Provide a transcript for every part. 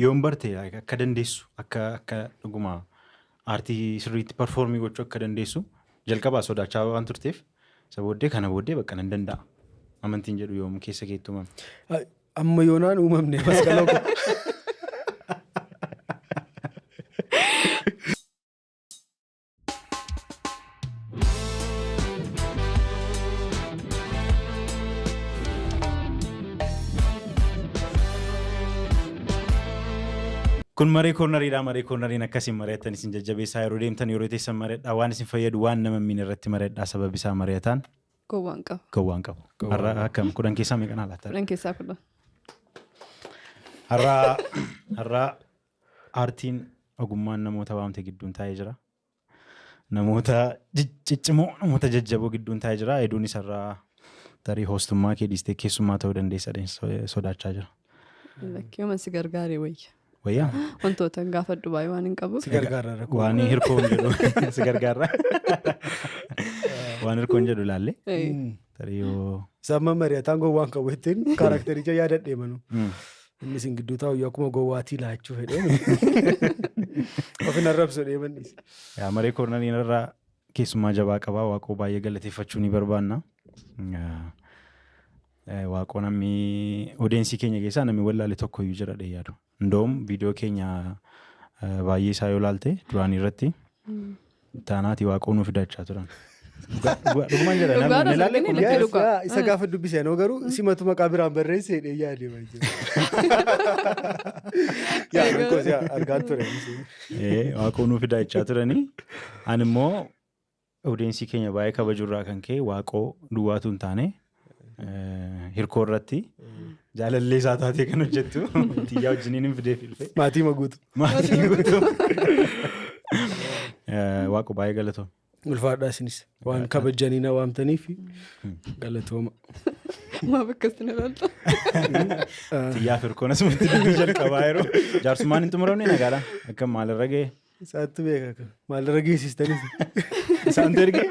yoon barte akka dandeessu akka dhuguma aartii sirriitti performii gochuu akka dandeessu jalqabaa sodaachaa waan turteef isa booddee kana booddee bakka nan danda'a amantiin jedhu yoom keessa keetti uumame. Amma yoonaan uumamne masqaloo. Kun maree koornariidha. Maree koornariin akkasiin mareetan isin jajjabeessaa yeroo deemtan yeroo teessan mareedha waan isin fayyadu waan nama miin irratti mareedha sababi isaa mareetan gowwaan qabu. Har'a akkam 10 keessaa meeqan laata? 10 keessaa 10. Har'a aartiin ogummaan namoota waamte gidduun taa'ee jira. Namoota ciccimoo namoota jajjaboo gidduun taa'ee jira. Hedduunis har'a tarii hoostummaa kee dhiistee keessummaa ta'uu dandeessa sodaachaa jira. Lakkiyuma si gargaaree wayya. Wayyaa? Wantoota gaafadhu baay'ee waan hin qabu. Si gargaarra. Waan hirkoon jedhu si gargaarra. Waan hirkoon jedhu laalle. Tarii yoo... Samma mari'ataan gowwaan qabu ittiin kaaraaktericha yaadadhee manu. Inni sin gidduu taa'u akkuma gowwaatii laachuu fedhee. Ofin arrabsu deemannis. Maree koornariin irraa keessummaa jabaa qabaa waaqoo baay'ee galateeffachuu ni barbaanna. Waaqoo namni odeensii keenya keessaa namni wallaale tokko iyyuu jira yaadu. Ndoom viidiyoo keenya baay'ee isaa yoo laalte duraan irratti taanaati waaqoo nuuf fidachaa turan. Dhugumaan jedha namni ilaalle kun isa gaafa dubbisee noo garuu simatu maqaa biraan barreessee yaadee baay'ee. Yaaduu koos argaan ture. Waaqoo nuuf fidachaa turanii ani immoo odeensii keenya baay'ee kabajurraa kan ka'e waaqoo duwwaatu hin taane hirkoo irratti jaalallee isaa taatee kan hojjettu xiyyaa wajjiniin hin fidee filfe. Maatii maguutu. Waaqoo baay'ee galatooma. Ulfaadhaa isinis waan kabajanii na waamtaniif galatooma. Maa bakkas na laalta. Xiyyaa firkoon asumatti dubbii jalqabaa yeroo jaarsummaan hin xumuramne nagaadhaan akka maalirra ga'e. Isaatti beeka maalirra geessistanis. Isaantu ergee.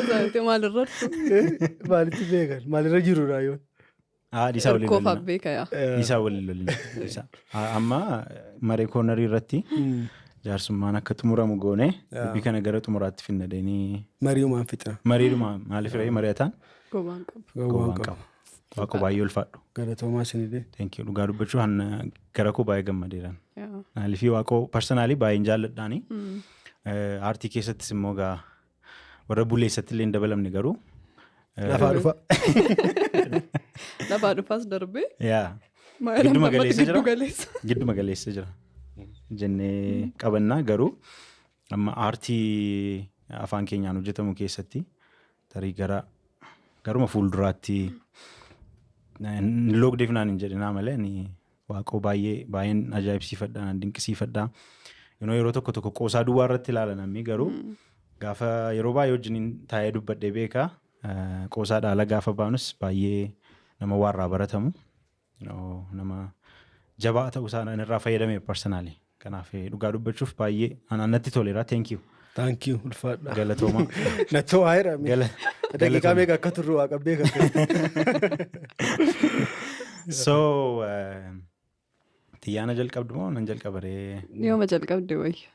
Isaantu maalirra jirtu. Maalitti beekan maalirra jiru raayoon. Dhiisaa waliin lolina. Koofaaf beeka yaa. Dhiisaa waliin lolina. Amma maree koornarii irratti jaarsummaan akka xumuramu goone dubbii kana gara xumuraatti finnadanii. Mariiumaan fixna. Mariiumaan maaliif ra'ee mari'ataan? Gowwaan qabu. Gowwaan qabu. Waaqoo baay'ee ulfaadhu. Galatoomaa isinillee. Thank you. Dhugaa dubbachuu gara koo baay'ee gammadeeran. Maaliifii waaqoo parsanaalii baay'een jaalladhaani. Aartii keessattis immoo warra buleessatti illee hin dabalamne garuu. Lafaa dhufa. Lafaa dhufaas darbee. Gidduma galeessa jira. Jennee qabannaa garuu amma aartii afaan keenyaan hojjetamu keessatti tarii garuma fuulduraatti loogdeef naan hin jedhinaa malee waaqoo baay'een ajaa'ibsiifadhaa dinqisiifadhaa. Yeroo tokko qoosaa duwwaa irratti ilaalanamii garuu gaafa yeroo baay'ee wajjiniin taa'ee dubbadhee beekaa qoosaa dhaala gaafa baanus baay'ee nama waarraa baratamu nama jabaa ta'uu isaa irraa fayyadame personally. Kanaaf dhugaa dubbachuuf baay'ee anatti toleera. Thank you. Thank you. Ulfaadha. Galatooma. Nattoo haayira. Daqiiqaa meeqa akka turru waaqa beeka. So xiyyaana jalqabdu moo nan jalqabaree? Yooma jalqabde wayya.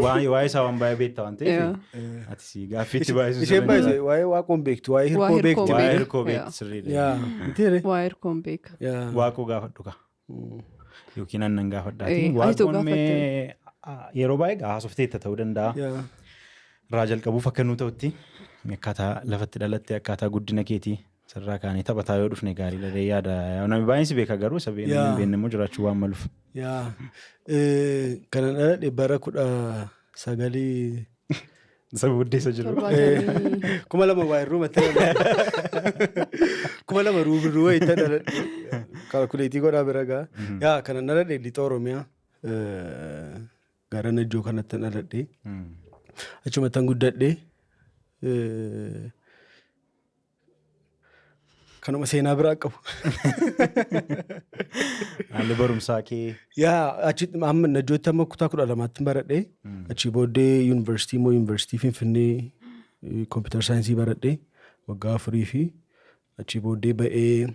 Waa'ee isaa waan baay'ee beektaa waan ta'eef ati gaaffiitti baay'isuu isheen baay'isee waa'ee waaqoon beektu waa'ee hirkoo beekti. Waa'ee hirkoo beekti sirriidha. Waa'ee hirkoon beeka. Waaqoo gaafadhu ka. Yookiin annan gaafadhaati. Waaqoon yeroo baay'ee haasofteetta ta'uu danda'a. Irraa jalqabuuf akka nu ta'utti akkaataa lafatti dhalatte akkaataa guddina keetii sirraa kaanii taphataa yoo dhufne gaariidha yaada. Namni baay'een si beeka garuu isa beekne immoo jiraachuu waan maluuf. Kana dhaladhe bara 19 Saba buddeessa jiru. 2000 waa irruu mattee 2000 ruubiruu itti dhaladhe. Kalkuleetii godhaa bira gaa. Kana dhaladhe lixa Oromiyaa gara Najjoo kanatti dhaladhe. Achumatti guddadhe. Kanuma seenaa biraa qabu. Haalli barumsaa kee. Achi amma Najjootti amma kutaa 12tti baradhe. Achi booddee yuunivarsiitii Finfinnee kompiitar saayinsii baradhe waggaa 4 fi achi booddee ba'ee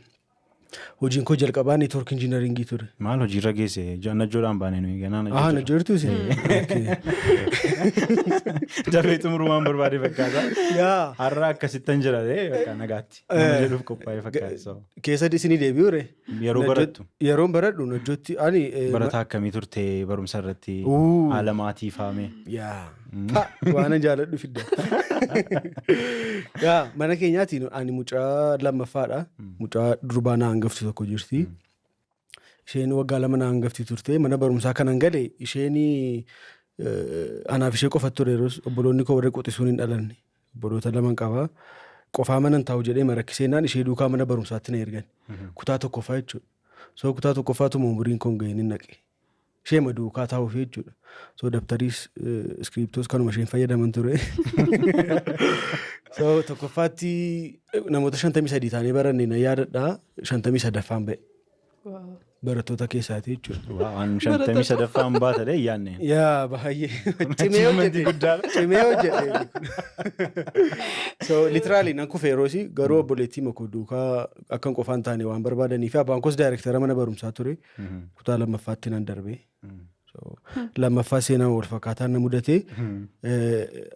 Hojiin koo jalqabaa neetwoork injiinaringii ture. Maal hojiirra geesse? Najjoodhaan baanee nuyi ganaa Aha, najjoortuu si. Dafee xumurumaan barbaade fakkaata. Har'a akkasittan jira bakka nagaatti. Nama jedhuuf qophaa'ee fakkaata. Keessa isinii deebi'u ree? Yeroo barattu. Yeroon baradhu najjootti ani. Barataa akkamii turte barumsa irratti haala maatii faame? Waan jaaladhu fidda. Mana keenyaatti ani mucaa lammaffaadha. Mucaa durbaa na hangafti tokko jirti. Isheen waggaa 2 na hangafti turte. Mana barumsaa kanan gale isheen anaaf ishee qofatu ture yeroo obboloonni koo warra quxisuun hin dhalanne. Obboloota 2 qaba. Qofaa manan taa'u jedhee marakkiseenaan ishee duukaa mana barumsaatti na ergan. Kutaa tokkoffaa jechuudha. So kutaa tokkoffaatu umuriin koo ga'een hin naqe. Ishee duukaa taa'uuf jechuudha. So dabtariis iskiriptoos kanuma isheen fayyadaman ture. So tokkoffaatti namoota 53 taanee baranne na yaadadha 53ffaan ba'e. Barattoota keessaati jechuudha. Waan 53ffaan baata dee yaanne. Baay'ee. Cimee hojjete. So literally nan kufee yeroosi garuu obboleettii makoo duukaa akkan qofaan taane waan barbaadaniif abbaan koos daayirektara mana barumsaa ture. Kutaa lammaffaatti nan darbe. Lammaffaa seenaa wal fakkaataan na mudate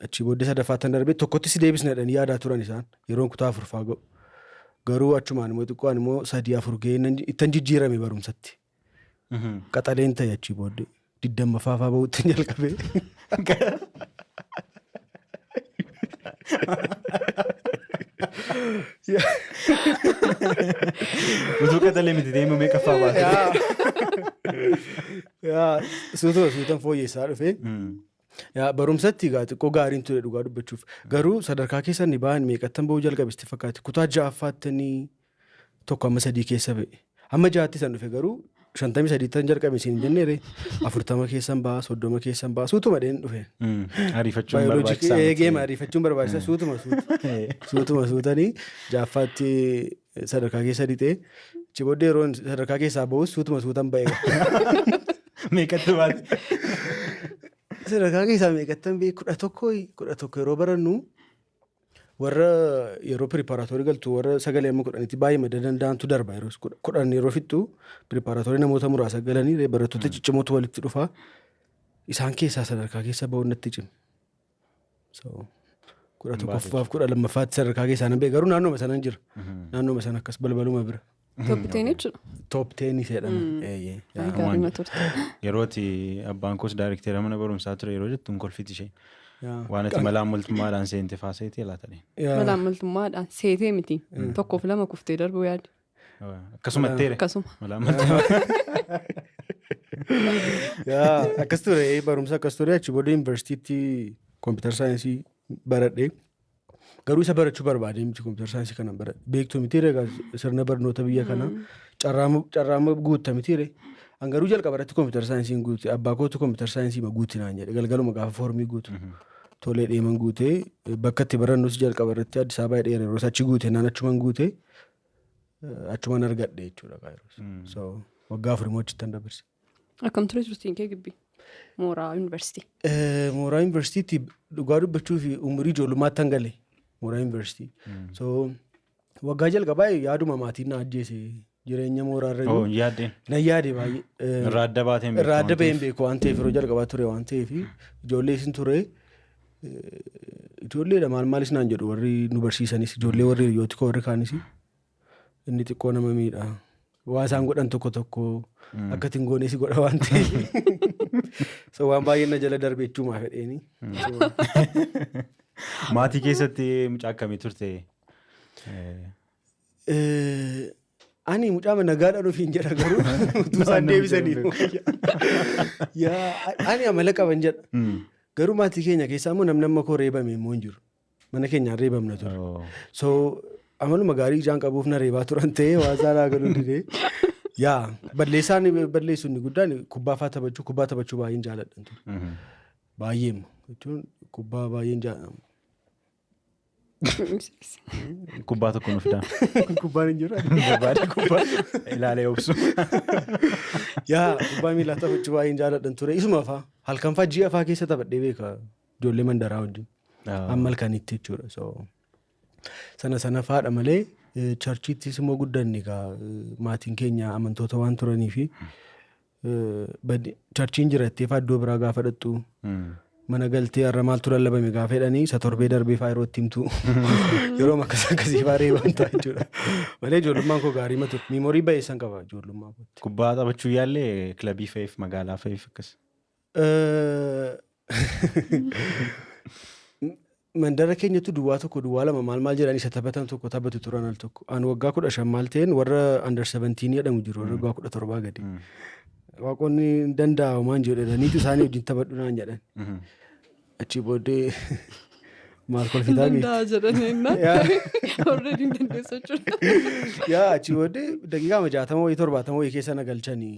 achi booddee sadaffaatti darbe tokkotti si deebisnedhaan yaadaa turan isaan yeroon kutaa 4ffaa ga'u. Garuu achumaan immoo xiqqoon immoo 3-4 ga'ee ittan jijjiirame barumsatti. Qaxaleen ta'e achi booddee 20ffaa ba'uutti jalqabe. Utuu qaxalee miti deemu meeqaffaa baate? Suutan fooyyessaa dhufe. Barumsatti xiqqoo gaariin ture dhugaa dubbachuuf. Garuu sadarkaa keessa ni ba'an meeqattan ba'uu jalqabisti fakkaate. Kutaa 6ffaattanii tokko amma 3 keessa ba'e. Amma 6tti san dhufe garuu 53 tan jalqabe siin jenneere 40 keessan ba'a 30 keessan ba'a suutuma dheen dhufe. Ariifachuun barbaachisaa. Eegeema ariifachuun barbaachisaa suutuma suutanii 6ffaatti sadarkaa keessa dhixee achi booddee yeroo sadarkaa keessaa ba'us suutuma suutan ba'e. Meeqatti baate? Sadarkaa keessaa meeqattan ba'e 11 yeroo barannu warra yeroo preparaatorii galtu warra sagalee amma 10tti baay'ee madda danda'antu darba yeroo 10 yeroo fixxu preparaatorii namoota muraasa galanii barattoota ciccimootu walitti dhufa isaan keessaa sadarkaa keessa ba'uun natti cime. So 11ffaaf 12ffaatti sadarkaa keessaa nan ba'e garuu naannooma sanan jira. Naannooma sana akkas balbaluma bira. Top 10 jechuudha. Top 10 jedhama. Yerooti abbaan koos daayirektara mana barumsaa ture yeroo jettuun kolfiti ishee. Waan ati malaan multummaadhaan seente faaseetee laatanii. Malaan multummaadhaan seetee miti. Tokkoof 2 kuftee darbuu yaade. Akkasuma teere. Akkasuma. Malaan multummaa. Akkas ture barumsa akkas ture achi booda yuunivarsiitiitti kompiitara saayinsii baradhee. Garuu isa barachuu barbaadee miti kompiitara saayinsii kana baradhe. Beektuu mitiire sirna barnoota biyya kana carraama guutta mitiire. Garuu jalqabarratti kompiitara saayinsiin guute abbaa kootu kompiitara saayinsii guuti naan jedhe galgaluma gaafa foormii guutu. Tolee deeman guute bakka itti barannus jalqabarratti Addis Ababaa dheera yeroo achi guute naan achuman guute achuman argadhe jechuudha kaayiroos. So waggaa 4 immoo achittan dabarse. Akkam ture turtiin kee gibbii? Mooraa yuunivarsiitii. Mooraa yuunivarsiitiitti dhugaa dubbachuu fi umurii ijoollummaatti hangale mooraa yuunivarsiitii. So waggaa jalqabaa yaaduma maatiin na ajjeese. Jireenya mooraa irra jiru. Yaaddeen. Na yaade baay'ee. Irraa adda baateen beeku. Irraa adda ba'een beeku waan ta'eef yeroo jalqabaa ture waan ta'eef ijoollee isin ture ijoolleedha maalis naan jedhu warri nu barsiisanis ijoollee warri hiriyooti koo warri kaanis inni xiqqoo nama miidha. Waa isaan godhan tokko akka ittiin goonees godha waan ta'eef. So waan baay'ee na jala darbeechuumaa fedheeni. Maatii keessatti mucaa akkamii turte? Ani mucaa nagaadhaan ofiin jedha garuu utuu isaan deebisaniif. Ani amala qaban jedha. Garuu maatii keenya keessaa immoo namni amma koo reebame immoo hin jiru. Mana keenyaan reebamna ture. So amaluma gaarii ijaan qabuuf na reebaa turan ta'ee waa saalaa galuu didee. Balleessuun inni guddaan kubbaa taphachuu baay'een jaaladhan ture. Baay'eema jechuun kubbaa baay'een jaaladhan. Kubbaa tokko nu fidaa. Kubbaan hin jiru. Barbaade kubbaa ilaalee obsu. Kubbaa miilaa taphachuu baay'een jaaladhan ture. Isuma fa'aa halkan fa'aa ji'a fa'aa keessa taphadhee beeka ijoollee mandaraa wajjin. Amma halkanitti jechuudha. Sana fa'aadha malee charchiittis immoo guddanne egaa maatiin keenya amantoota waan turanii fi charchiin jirattee iddoo biraa gaafa dhaqxu mana galtee har'a maaltu lallabame gaafa jedhanii isa torbee darbee faa yeroo itti himtu yeroo akkasii faaree waan ta'a jechuudha. Malee ijoollummaan koo gaarii matu miimoorii baay'eessan qaba ijoollummaa kootti. Kubbaa taphachuu yaallee kilabii fe'eef magaalaa fe'eef akkas. Mandara keenyatti duwwaa tokko duwwaa lama maal jedhanii isa taphatan tokko taphatu turan al tokko. Ani waggaa 15 maal ta'een warra under 17 jedhamu jiru warra waggaa 17 gadi. Waaqonni danda'u maan jedhaniitu isaanii wajjin taphadhu naan jedhan. Achi booddee maal kolfitaa beektu. Danda'a jedhanii already dandeessa jechuudha. Yaa achi booddee daqiiqaa 60 wayii 70 wayii keessa na galchanii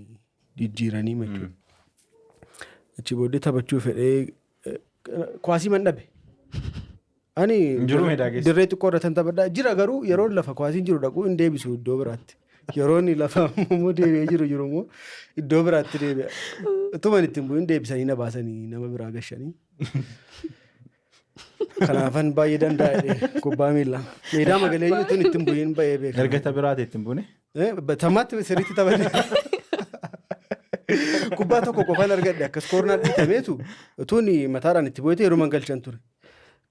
jijjiiranii jechuudha. Achi booddee taphachuu fedhee kwaasii man dhabe. Ani dirree xiqqoo irratti taphadhaa jira garuu yeroo lafa kwaasiin jiru dhaquu hin deebisu iddoo biraatti. Yeroo inni lafa immoo deebi'ee jiru immoo iddoo biraatti deebi'a. Utuma ittiin bu'in deebisanii na baasanii nama biraa gashanii. Kanaafan baay'ee danda'e kubbaa miilaa. Meedaa magalee utuun ittiin bu'in baay'ee beekama. Erga biraati ittiin buune? Tammaatti sirriitti taphate. Kubbaa tokko qofaan argadhe akkas koornaa dhiitameetu utuun mataadhaan itti bu'eete yeroo mangalchan ture.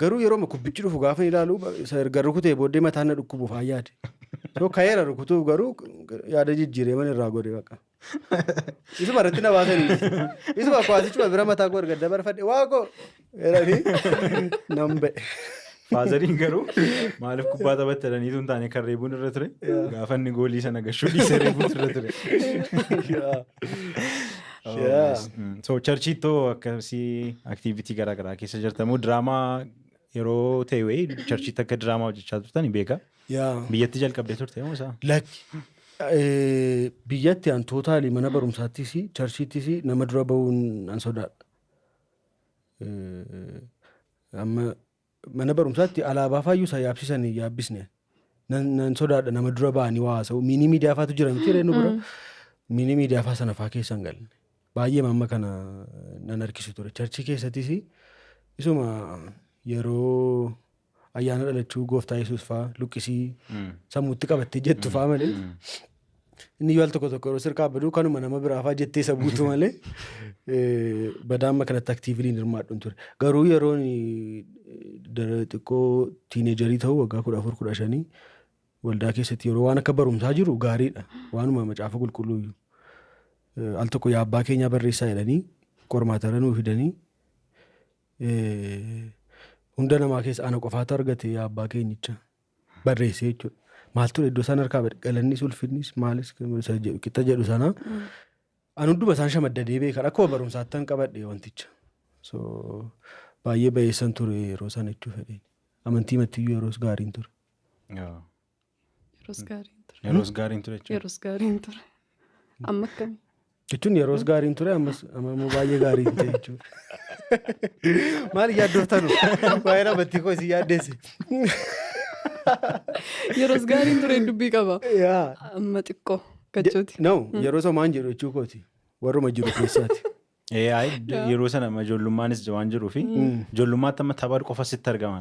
Garuu yeroo kubbichi dhufu gaafa ilaalu erga rukutee booddee mataan na dhukkubuuf haa yaade. Yoo kayeera rukutuuf garuu yaada jijjiiree mana irraa godhe baqa. Isuma irratti na baasanii. Isuma kwaasichuma bira mataa koo erga dabarfadhe waaqoo jedhanii nan ba'e. Faazariin garuu maaliif kubbaa taphatte jedhaniitu hin taane kan reebuun irra ture. Gaafa inni goolii sana gashuu dhiisee reebuutu irra ture. So charchiittoo akkasii aktiivitii garaagaraa keessa jirtamu diraamaa yeroo ta'e wayii charchiitti akka diraamaa hojjechaa turtan beeka. Biyyatti jalqabdee turte moo isaa? Lakki biyyatti an tootaalii mana barumsaattis charchiittis nama dura bahuun an sodaadha. Amma mana barumsaatti alaabaa faayyuu isaa yaabsisanii yaabbisne. Nan sodaadha nama dura ba'anii waa haasa'u. Miinii miidiyaa faatu jira miti reenu bira. Miinii miidiyaa faa sana faa keessa hin galle. Baay'ee mamma kana nan harkisu ture. Charchii keessattis isuma yeroo ayyaana dhalachuu gooftaa Yesuus faa luqqisii sammuutti qabattee jettu faa malee. Inni yoo al tokko yeroo sirkaa baduu kanuma nama biraa faa jettee isa buutu malee badaamma kanatti aktiiviliin hirmaadhuun ture. Garuu yeroon xiqqoo tiineejarii ta'uu waggaa 14-15 waldaa keessatti yeroo waan akka barumsaa jiru gaariidha. Waanuma macaafa qulqulluuyyuu. Al tokko yaa abbaa keenyaa barreessaa jedhanii qormaatara nuu fidanii hunda namaa keessa ana qofaatu argate yaa abbaa keenyicha barreessee jechuudha. Maaltu iddoo isaan harkaa galannis ulfinnis maalis qixa jedhu sana an hunduma isaan shamaddadee beekan akkuma barumsaattan qabadhe wanticha. So baay'ee bayeessan ture yeroo sana jechuu fedheen. Amantii mattiyyuu yeroos gaariin ture. Yeroos gaariin ture jechuudha. Yeroos gaariin ture. Amma akkamii? Jechuun yeroos gaariin ture ammoo baay'ee gaariin ta'e jechuudha. Maal yaaddoftanu? Baay'ee amantii koo isin yaaddeesse. Yeroos gaariin ture dubbii qaba. Amma xiqqoo gachooti. No yeroo somaan jedhu jechuu kooti warruma jiru keessaati. Yeroo sana ijoollummanis waan jiruufi ijoollummaatti amma tapha qofa sitti argama.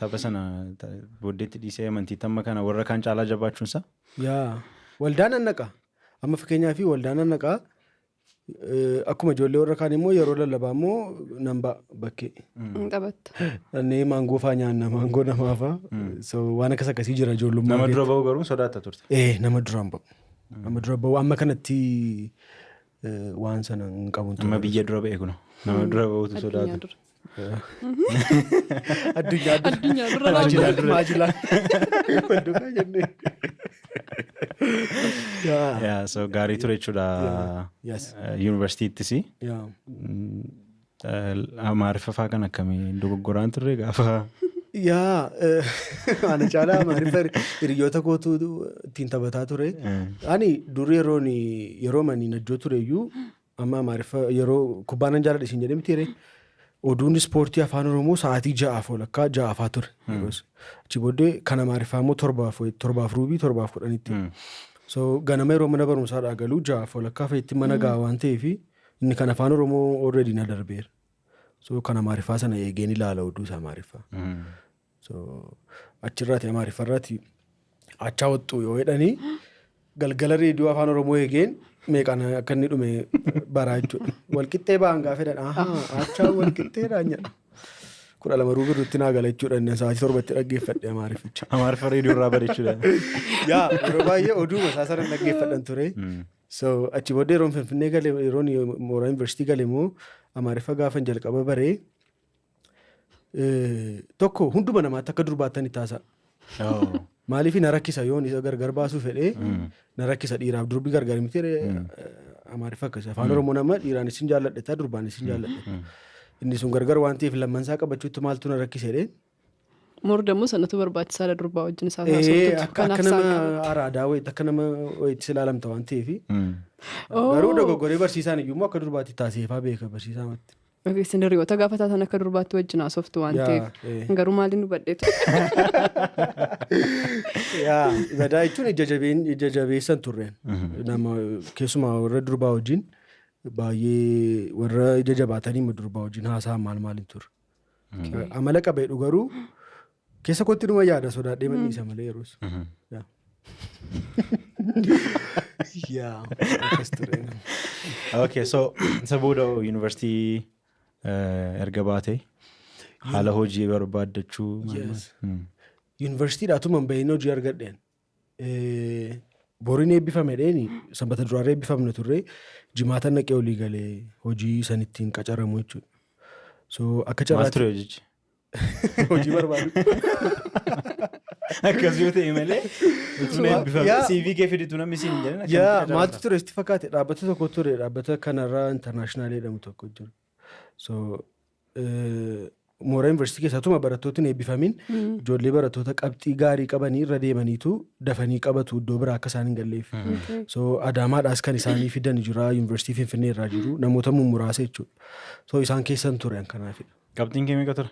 Tapha sana booddeetti dhiisee amantiitti amma kana warra kaan caalaa jabaachuunsa. Waldaan annaqa. Amma fakkeenyaa fi waldaan annaqaa akkuma ijoollee warra kaan immoo yeroo lallabaa immoo nan bakkee. Taphatta. Dhannee maangoo faa nyaanna maangoo namaa faa. Waan akkas akkasii jira ijoollummaa. Nama dura bahu garuu sodaata turte. Nama duraan bahu. Nama dura bahu amma kanatti waan sana hin qabu. Amma biyya dura ba'e kun nama dura bahutu sodaata. Addunyaa dura maajilaan. Wantoota jennee. So gaarii ture jechuudha. Yuunivarsiitiittis. Amaariffaa kan akkamii dogoggoraan turre gaafa. Ana caalaa amaariffa hiriyoota kootu ittiin taphataa ture. Ani dur yeroo manii najjoo ture iyyuu amma amaariffa yeroo kubbaanan jaaladha isin jedhee miti yeree. Oduun ispoortii afaan Oromoo sa'aatii 6 walakkaa 6 ture. Achi booddee kan amaariffaa immoo 7 ruubii 7:10. So ganama yeroo mana barumsaadhaa galuu 6 walakkaa fa'itti mana gahaa waan ta'eef inni kan afaan Oromoo already na darbeera. So kan amaariffaa sana eegeen ilaala oduu isaa amaariffaa. So achirraati amaariffarraati achaa wattuu yoo jedhanii galgala reediyoo afaan Oromoo eegeen meeqaan akka inni dhume baraa jechuudha. Walqixxee ba'an gaafa jedhan achaa walqixxeedhaan jedha. 12 ruubiruutti naa gala jechuudha inni sa'aatii 7tti dhaggeeffadhe Amaarifficha. Amaariffa reediyoo irraa bareechuudha. Yaa yeroo baay'ee oduu masaasaran dhaggeeffadhan ture. So achi booddee yeroon Finfinnee galee yeroon Mooraa Yuunivarsiitii galee immoo Amaariffa gaafan jalqaba baree tokko hunduma namaatti akka durbaattan itti haasa'a. Maaliif na rakkisa yoon isa gargar baasuu fedhee na rakkisa dhiiraaf durbi gargar miti Amaariffa akkasii afaan Oromoo nama dhiiraanis hin jaalladhe durbaanis hin jaalladhe. Inni sun gargar waan ta'eef lammansaa qabachuutti maaltu na rakkisedhe. Mordamuu sanatu barbaachisaadha durbaa wajjin isaa akka nama araadaa wayitti akka nama wayitti ilaalamta waan ta'eef. Garuu dogoggoree barsiisaan iyyuu akka durbaatti taasifaa beeka barsiisaa matti. Isin hiriyoota gaafa taatan akka durbaatti wajjin haasoftu waan ta'eef garuu maaliin nu badheetu. Gadaa jechuun ija jabeessan turreen nama keessumaa warra durbaa wajjin baay'ee warra ija jabaatanii durbaa wajjin haasa'an maaliin turre. Amala qabeedhu garuu keessa kootti numa yaada sodaadhee manniisa malee yeroos. Okay, so isa booda yuunivarsiitii erga baate haala hojii barbaaddachuu. Yuunivarsiitiidhaatu manba'iin hojii argadheen. Boriin eebbifamedheeni sanbata duraarra eebbifamne turre jimaata naqee olii galee hojii sanittiin qacaramu jechuudha. So akka caraatti maal ture hojii barbaadu. Akkas yoo ta'e malee utuun eebbifame CV kee fiditu namni siin hin jedhan. Maaltu ture itti fakkaate dhaabbata tokko ture dhaabbata kanarraa intarnaashinaal jedhamu tokko jiru. So Mooraa Yuunivarsiitii keessattuu barattoota hin eebbifamin ijoollee barattoota qabxii gaarii qabanii irra deemaniitu dafanii qabatu iddoo biraa akka isaan hin galleef. So Adaamaadhaas kan isaanii fidan jira Yuunivarsiitii Finfinnee irraa jiru namoota mummuraasa jechuudha. So isaan keessan ture kanaafidha. Qabxiin kee meeqa ture?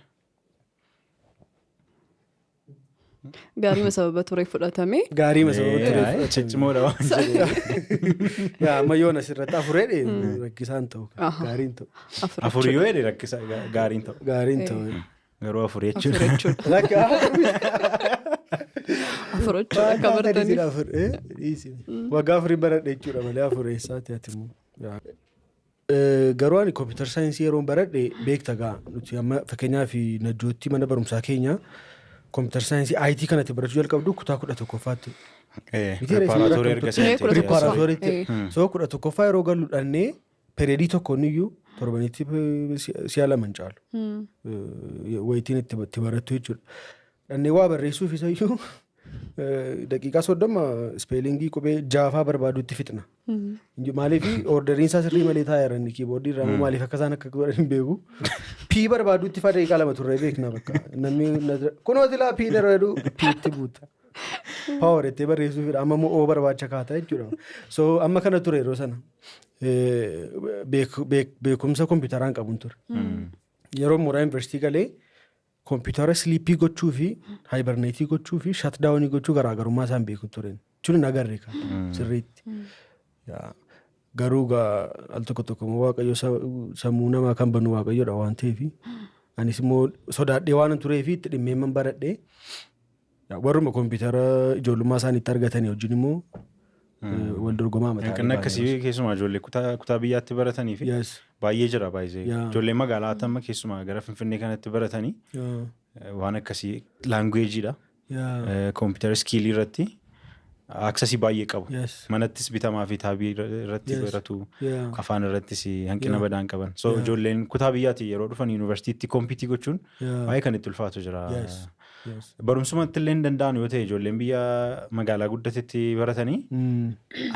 Gaarii sababa ture fudhatame. Gaarii sababa ture fudhatame. Ciccimoodha waan jedhee. Ammayyoon asirratti afureedhe rakkisaan ta'u gaariin ta'u. Afurii yoo jedhe rakkisa gaariin ta'u. Gaariin ta'u. Garuu afurii jechuudha. Afurocha akka bartanii. Waggaa afurii baradhe jechuudha malee afureessaati ati immoo. Garuu ani kompiitar saayinsii yeroon baradhe beekta ga'a nuti amma fakkeenyaaf najjootti mana barumsaa keenya. Kompiitar saayinsii IT kanatti barachuu jalqabdu kutaa 11ffaatti. Preparaatoorii erga seente. Preparaatooriitti. So 11ffaa yeroo gallu dhannee pereedii tokkoon iyyuu torbanitti si'a lama hin caalu. Wayitiin itti barattu jechuudha. Dhannee waa barreessuuf isa iyyuu daqiiqaa 30 ispeelingii qubee 6 barbaaduutti fixna. Maaliif orderiin isaa sirrii malee taa'ee jiran kiiboordii irraa maaliif akka isaan akka godhan hin beeku. P barbaaduutti fa daqiiqaa 2 turre beekna bakka. Namni kunooti laa P darbadu P itti buuta. Power itti barreessuuf amma immoo O barbaacha kaata jechuudha. So amma kana ture yeroo sana beekumsa kompiitaraan qabuun ture. Yeroo Mooraa Yuunivarsiitii galee kompiitara siliippii gochuu fi haayibarneetii gochuu fi shatdaawunii gochuu garaagarummaa isaan beeku tureen. Jechuun nagarre kan sirriitti. Garuu al tokko waaqayyo sammuu namaa kan banu waaqayyoodha waan ta'eef anis immoo sodaadhee waan tureef itti dhimmeemman baradhee warruma kompiitara ijoollummaa isaaniitti argatanii wajjin immoo wal dorgomaa mataa. Kan akkasii keessumaa ijoollee kutaa biyyaatti baratanii fi baay'ee jira baay'ee. Ijoollee magaalaa amma keessumaa gara Finfinnee kanatti baratanii waan akkasii laanguweejiidha. Kompiitara iskiilii irratti aksasii baay'ee qabu. Manattis bitamaa fi taabii irratti baratu afaan irrattis hanqina badaan qaban. So ijoolleen kutaa biyyaatti yeroo dhufan yuunivarsiitiitti kompiitii gochuun baay'ee kan itti ulfaatu jira. Barumsumatti illee hin danda'an yoo ta'e ijoolleen biyya magaalaa guddatetti baratanii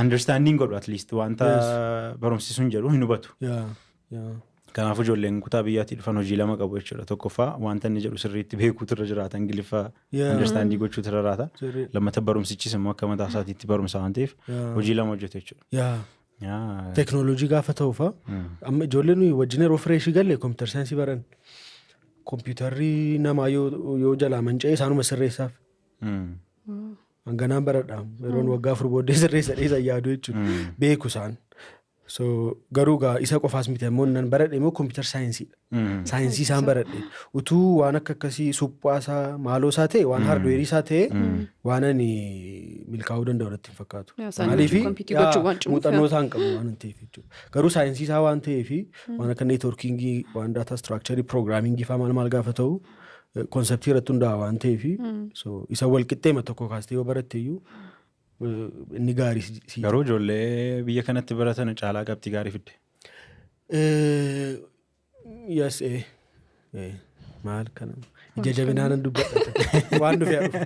understanding godhu at least wanta barumsisuun jedhu hin hubatu. Kanaafuu ijoolleen kutaa biyyaatti dhufan hojii lama qabu jechuudha. Tokkoffaa wanta inni jedhu sirriitti beekuutu irra jiraata Ingiliffaa understanding gochuutu irra jiraata. Lammata barumsichis immoo akka mataa isaatiitti barumsa waan ta'eef hojii lama hojjetu jechuudha. Teknooloojii gaafa ta'u fa'a amma ijoolleen wajjin yeroo fireeshii galle kompiitar saayinsii baran. Kompiitarri namaa yoo jalaa manca'e isaanuma sirreessaaf. Hanganaan baradhaa yeroon waggaa 4 booddee sirreessa dheessa yaadu jechuudha. Beeku isaan. So garuu gaa isa qofaas miti ammoo nan baradhe immoo computer saayinsiidha. Saayinsii isaan baradhe. Utuu waan akkasii suphaasaa maaloosaa ta'e waan hardweeriisaa ta'e waan ani milkaa'uu danda'u irratti hin fakkaatu. Maaliifi muuxannoo isaan qabu waan ta'eef jechuudha. Garuu saayinsii isaa waan ta'eef waan akka neetworkiingii waan daataa structurii piroogiraamingii fa'aa maal gaafa ta'u konseptii irratti hundaa'a waan ta'eef isa walqixxeema tokko kaastee yoo baratte iyyuu inni gaarii. Garuu ijoollee biyya kanatti baratan caalaa qabxii gaarii fidde. Yes, maal kana ija jabinaan dubbadha waan dhufee dhufu.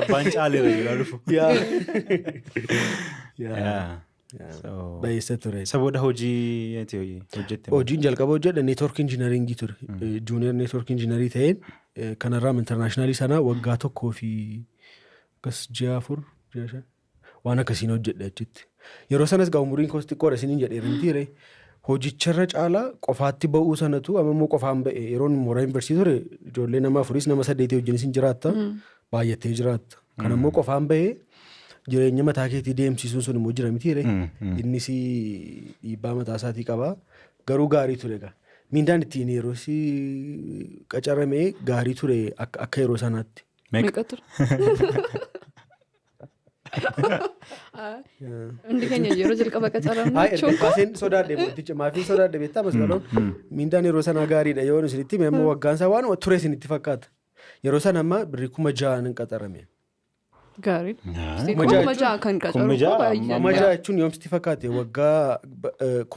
Abbaan caaleera jira dhufu. Baay'isa ture. Saboota hojii hojjette. Hojiin jalqaba hojjedha network engineeringii ture. Junior network engineerii ta'een kanarraa internationalii sana waggaa tokkoo fi akkas 6-4 waan akkasiin hojjedha achitti. Yeroo sanas gaa umuriin koos xiqqoodha isiniin jedheerantiire hojicharra caalaa qofaatti ba'uu sanatu ammoo qofaan ba'e yeroon mooraa yuunivarsiitii ture ijoollee nama 4 nama 8 wajjin isin jiraatta baay'attee jiraatta. Kan ammoo qofaan ba'e jireenya mataa keetii deemsisuun sun immoo jira mitiire innis dhiibbaa mataa isaatii qaba. Garuu gaarii ture gaa. Miindaan ittiin yeroo si qacaramee gaarii ture akka yeroo sanaatti. Meeqa ture? Hundi keenya yeroo jalqaba qacaramne jechuun kaaseen sodaadhe mooticha maafii sodaadhe beektaa masqaloon miindaan yeroo sanaa gaariidha yoo isinitti immoo waggaan isaa waan ture isinitti fakkaata. Yeroo sana amma 6,000 hin qacarame. Gaarii. 6,000 kan qacaru baay'ee. 6,000 jechuun yoomsitti fakkaate waggaa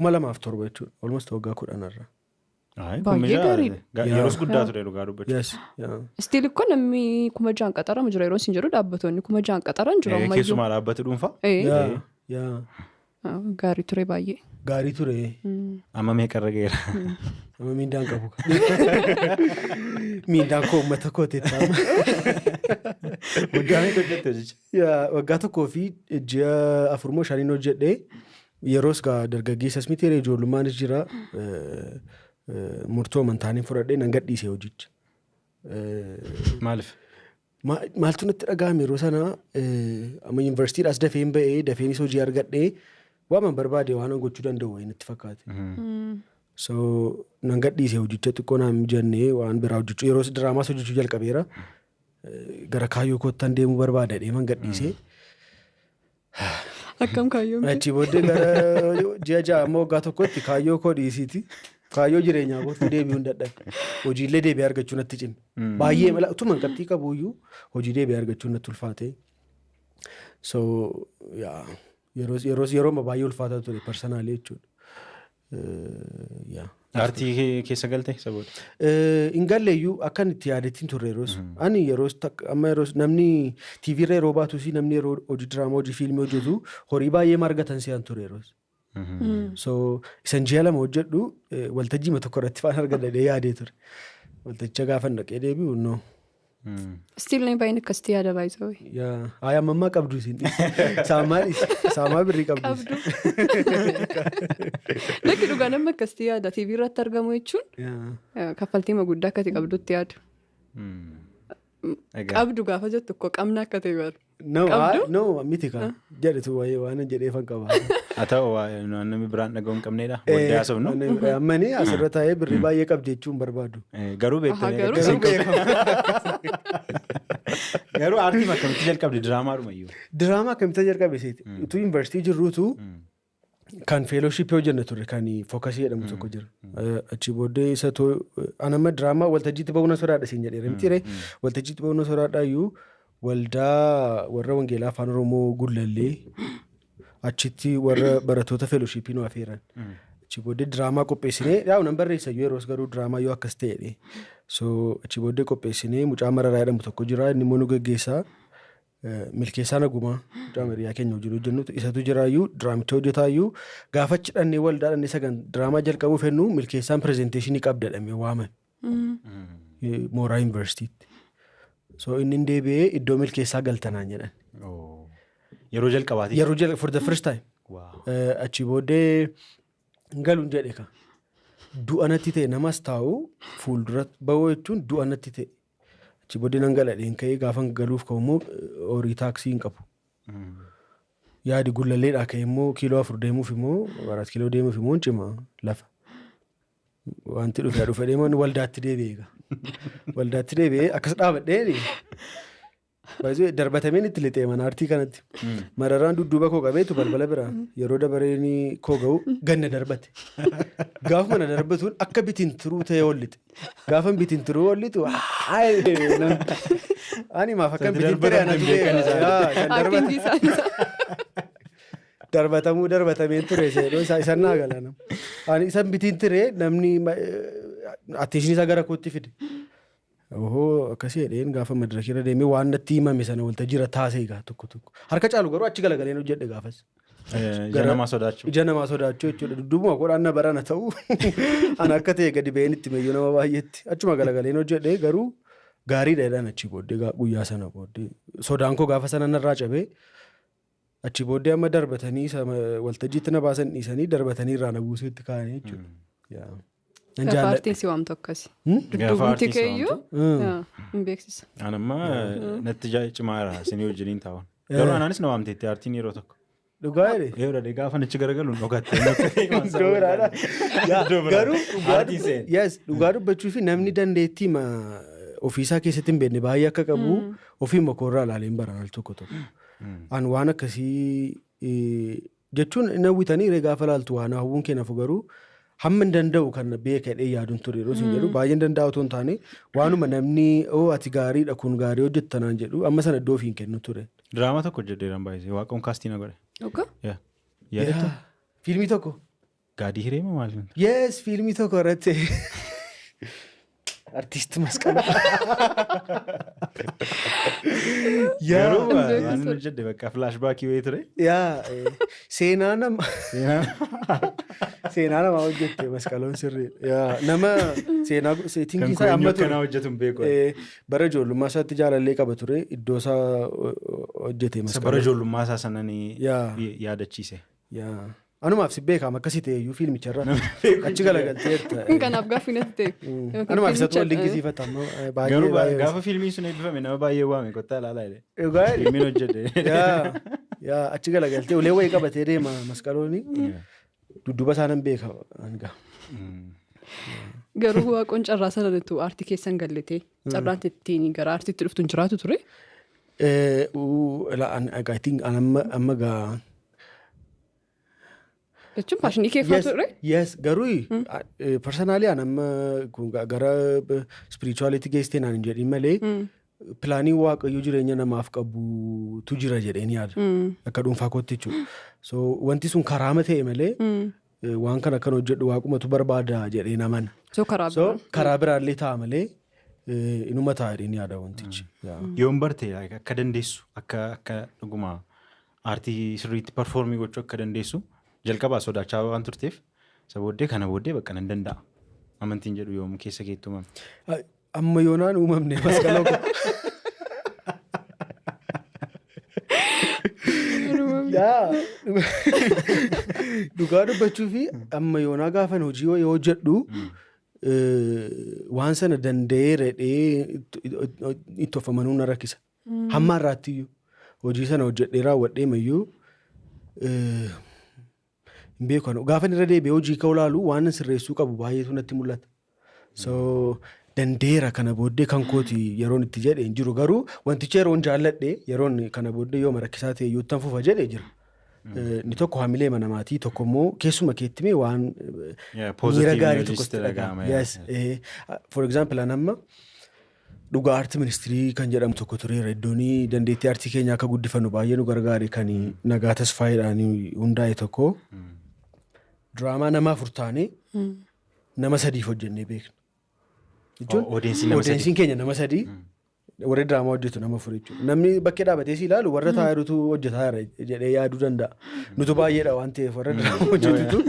2007 jechuudha. Almost waggaa 10 irra. Baay'ee gaariidha. Yeroos guddaa ture dhugaa dubbachuu. Stiil ikko namni 6,000 qaxaramu jira yeroo isin jedhu dhaabbattoonni 6,000 qaxaran jiru ammayyuu. Keessumaa dhaabbata dhuunfaa? Gaarii ture baay'ee. Gaarii ture. Amma meeqarra geera? Amma miindaan qabu. Miindaan koo uummata kooteetta. Waggaa meeqa hojjette jecha? Waggaa tokkoo fi ji'a 4-5 hojjedhee yeroos gaa dargaggeessas miti ijoollumaanis jira. Murtoo amantaanii fudhadhee nan gadhiisee hojicha. Maaliif? Maaltu natti dhaga'ame yeroo sana amma yuunivarsiitiidhaas dafeen ba'ee dafeenis hojii argadhee waan barbaade waan gochuu danda'u natti fakkaate. So nan gadhiisee hojicha xiqqoo naan mijannee waan biraa hojjechuu yeroo diraamaas hojjechuu jalqabeera. Gara kaayyoo koottan deemuu barbaada deeman gadhiisee. Akkam kaayyoo? Achi booddee gara ji'a 6 amma waggaa tokkotti kaayyoo koo dhiisiiti. Kaayyoo jireenyaa kootti deebi'uu hin dadhabne. Hojiilee deebi'ee argachuu natti cime. Baay'ee mala utuma qabxii qabuuyyuu hojii deebi'ee argachuu natti ulfaate. So yeroo baay'ee ulfaataa ture personaalii jechuudha. Aartii keessa galte saboota? Hin galleeyyuu akkan itti yaadettiin turre yeroos. Ani yeroos namni TV irra yeroo baatus namni yeroo hojii diraamaa hojii fiilmii hojjetu horii baay'ee margatan si'an ture yeroos. So isan ji'a 2 hojjedhu waltajjii tokko irratti faan argadhee yaadee ture. Waltajjicha gaafa dhaqee deebi'u no. Still ni baay'een akkasitti yaada baay'isoo. Haa ammaa qabdu isin saamaa birrii qabdu. Lakki dhugaa nama akkasitti yaada TV irratti argamu jechuun kaffaltii guddaa akkati qabdutti yaadu. Qabdu gaafa jettu tokko qabna akka ta'e baru. No miti kan jedhetu waan jedheefan qaba. Haa ta'u namni biraan dhaga'uu hin qabneedha. Booddaa haasofnu. Ammanii asirra taa'ee birrii baay'ee qabdi jechuun barbaadu. Garuu beektanii. Garuu aartii akkamitti jalqabde diraamaa iyyuu? Diraamaa akkamitti jalqabe seeti. Utuu yuunivarsiitii jirruutu kan feelooshipii hojjenne turre kan fookasii jedhamu tokko jira. Achi booddee isa anamma diraamaa waltajjiitti ba'uu na sodaadha siin jedheera mitiire waltajjiitti ba'uu na sodaadha iyyuu waldaa warra wangeelaa afaan oromoo gullallee achitti warra barattoota feelooshipii nu afeeran. Achi booddee diraamaa qopheessinee nan barreessa yeroos garuu diraamaa yoo akkas ta'edhe. So achi booddee qopheessinee mucaa mararaa jedhamu tokko jira inni immoo nu geggeessaa. Milkeessaa nagumaa diraamaa keenya wajjin hojjennutu isatu jiraayyuu diraamicha hojjetaayyuu gaafa cidhannee waldaadhannee sagan diraamaa jalqabuu fennu milkeessaan pirezenteeshinii qabdadhamee waaman mooraa yuunivarsiitiitti. So inni deebi'ee iddoo milkeessaa galtanaan jedhan. Yeroo jalqabaati? Yeroo for the first time. Achi booddee galuun jedhe kan du'a natti ta'e namas taa'u fuuldura ba'uu jechuun du'a natti ta'e. Achi booddee nan galadheen ka'ee gaafa galuuf ka'ummoo horii taaksii hin qabu. yaadi gullalleedhaa ka'e immoo kiiloo 4 deemuuf immoo 4 kiiloo deemuuf immoo cima lafa. Wanti dhufe deemuun waldaatti deebi'eega. Waldaatti deebi'ee akkas dhaabadhee darbatameen itti lixee mana aartii kanatti. Mararraan dudduuba koo qabeetu balbala biraa yeroo dabareen koo ga'u ganna darbate. Gaafa mana darbatuun akka bitintiruu ta'ee oolite. Gaafa bitintiruu oolitu ani maaf akka bitintiree anatu beekaa. Darbatameen ture seedoo isaan naa galana. Ani isaan bitintiree namni attention isaa gara kootti fide. Akkasii jedheen gaafa madirakii irra deemee waan natti himame sana waltajjiirra taasee egaa tokko. Harka caalu garuu achi galagaleen hojjedhe gaafas. Ija namaa sodaachuu. Ija namaa sodaachuu jechuudha. Dudduubuma godhaan na barana ta'uu. Ani akka ta'e gadi ba'een itti meeyyuu nama baay'eetti. Achuma galagaleen hojjedhe garuu gaariidha jedhan achi booddee guyyaa sana booddee. Sodaan koo gaafa sana narraa cabee achi booddee amma darbatanii waltajjiitti na baasan dhiisanii darbatanii irraa na buusuu itti kaa'anii jechuudha. Gaafa aartiin si waamtu akkasi. Dudduubumti keeyyuu hin beeksisa. Anamma natti cimaadha isinii wajjiniin taa'uun. Garuu anaanis na waamteetti aartiin yeroo tokko. Dhugaa jedhe. Eeyyadha gaafa nichi garagaluun dhokatte. Garuu dhugaa dubbachuu fi namni dandeettii ofiisaa keessatti hin beekne baay'ee akka qabu ofii makoorraa ilaaleen baran al tokko. An waan akkasii jechuun nawwitanii gaafa laaltu waan hawwuun kennafu garuu hamma hin danda'u kan beekadhee yaaduun ture yeroo isin jedhu baay'een danda'u otoo hin taane waanuma namni ati gaariidha kun gaarii hojjettanaan jedhu amma sana iddoo ofiin kennu ture. Diraamaa tokko hojjedheeran baay'isee waaqoon kaastii na godhe. Yaadatu? Fiilmii tokko? Gaadii hireema maal? Yes, fiilmii tokko irratti. Artisti Masqalaa. Garuu waan hojjedhe bakka flashbackii wayii ture. Seenaa nama hojjette Masqaloon sirrii. Nama seenaa seetingii isaa amma ture. Kan hojjetu hin beeku. Bara ijoollummaa isaatti jaalallee qaba ture iddoo isaa hojjete Masqaloon. Bara ijoollummaa isaa sananii yaadachiise. Anumaaf si beekama akkasii ta'eyyuu fiilmicharra achi galagalteerta. Kanaaf gaaffii natti ta'e. Anumaaf isa to'an dinqisiifata ammoo baay'ee baay'ee. Gaafa fiilmiin sun eebbifame nama baay'ee waame kottaa ilaalaa jedhe. Fiilmiin hojjedhe. Achi galagaltee ulee wayii qabatee deema Masqalooni. Dudduuba isaanan beeka hanga. Garuu waaqoon carraa sanattu aartii keessan galletee carraan ittiin gara aartiitti dhuftu hin jiraatu ture? Amma gaa jechuun faashinii keeffaa ture? Yes, garuu personaalii amma gara spirituality geessitee naan hin jedhin malee pilaanii waaqayyoo jireenya namaaf qabutu jira jedheen yaada. Akka dhuunfaa kootti jechuudha. So wanti sun karaama ta'e malee waan kana kan hojjedhu waaqumatu barbaada jedhee namana. So karaa biraallee ta'a malee inuma ta'a jedheen yaada wantichi. Yoon barte akka dandeessu akka dhuguma aartii sirriitti performii gochuu akka dandeessu jalqabaa sodaachaa waan turteef isa booddee kana booddee bakka nan danda'a. Amantiin jedhu yoom keessa keetti uumame. Amma yoonaan uumamne Masqaloo. Dhugaa dubbachuu fi amma yoonaa gaafan hojii yoo hojjedhu waan sana danda'ee redhee itti of amanuu na rakkisa. Hamma irraattiyyuu hojii sana hojjedhee raawwadhee mayyuu hin beekanu. Gaafa irra deebi'ee hojii ka'u laalu waan sirreessuu qabu baay'eetu natti mul'ata. So dandeera kana booddee kan kooti yeroon itti jedhe hin jiru garuu wanticha yeroon jaalladhe yeroon kana booddee yoo rakkisaa ta'e yoo tan fufa jedhe jira. Ni tokko hamilee manamaatii tokko immoo keessuma keettime waan miira gaarii tokkotti dhaga'ama. Yes. For example anamma dhugaa aartii ministirii kan jedhamu tokko tureera iddoonii dandeettii aartii keenya akka guddifannu baay'ee nu gargaare kan nagaa tasfaayiidhaan hundaa'e tokko diraamaa nama 4 taane nama 3 hojjennee beekna. Odeessiin keenya nama 3 warra diraamaa hojjetu nama 4 jechuudha. Namni bakkee dhaabatee si ilaalu warra taayirutu hojjetaa jedhee yaaduu danda'a. Nutu baay'eedha waan ta'eef warra diraamaa hojjetutu.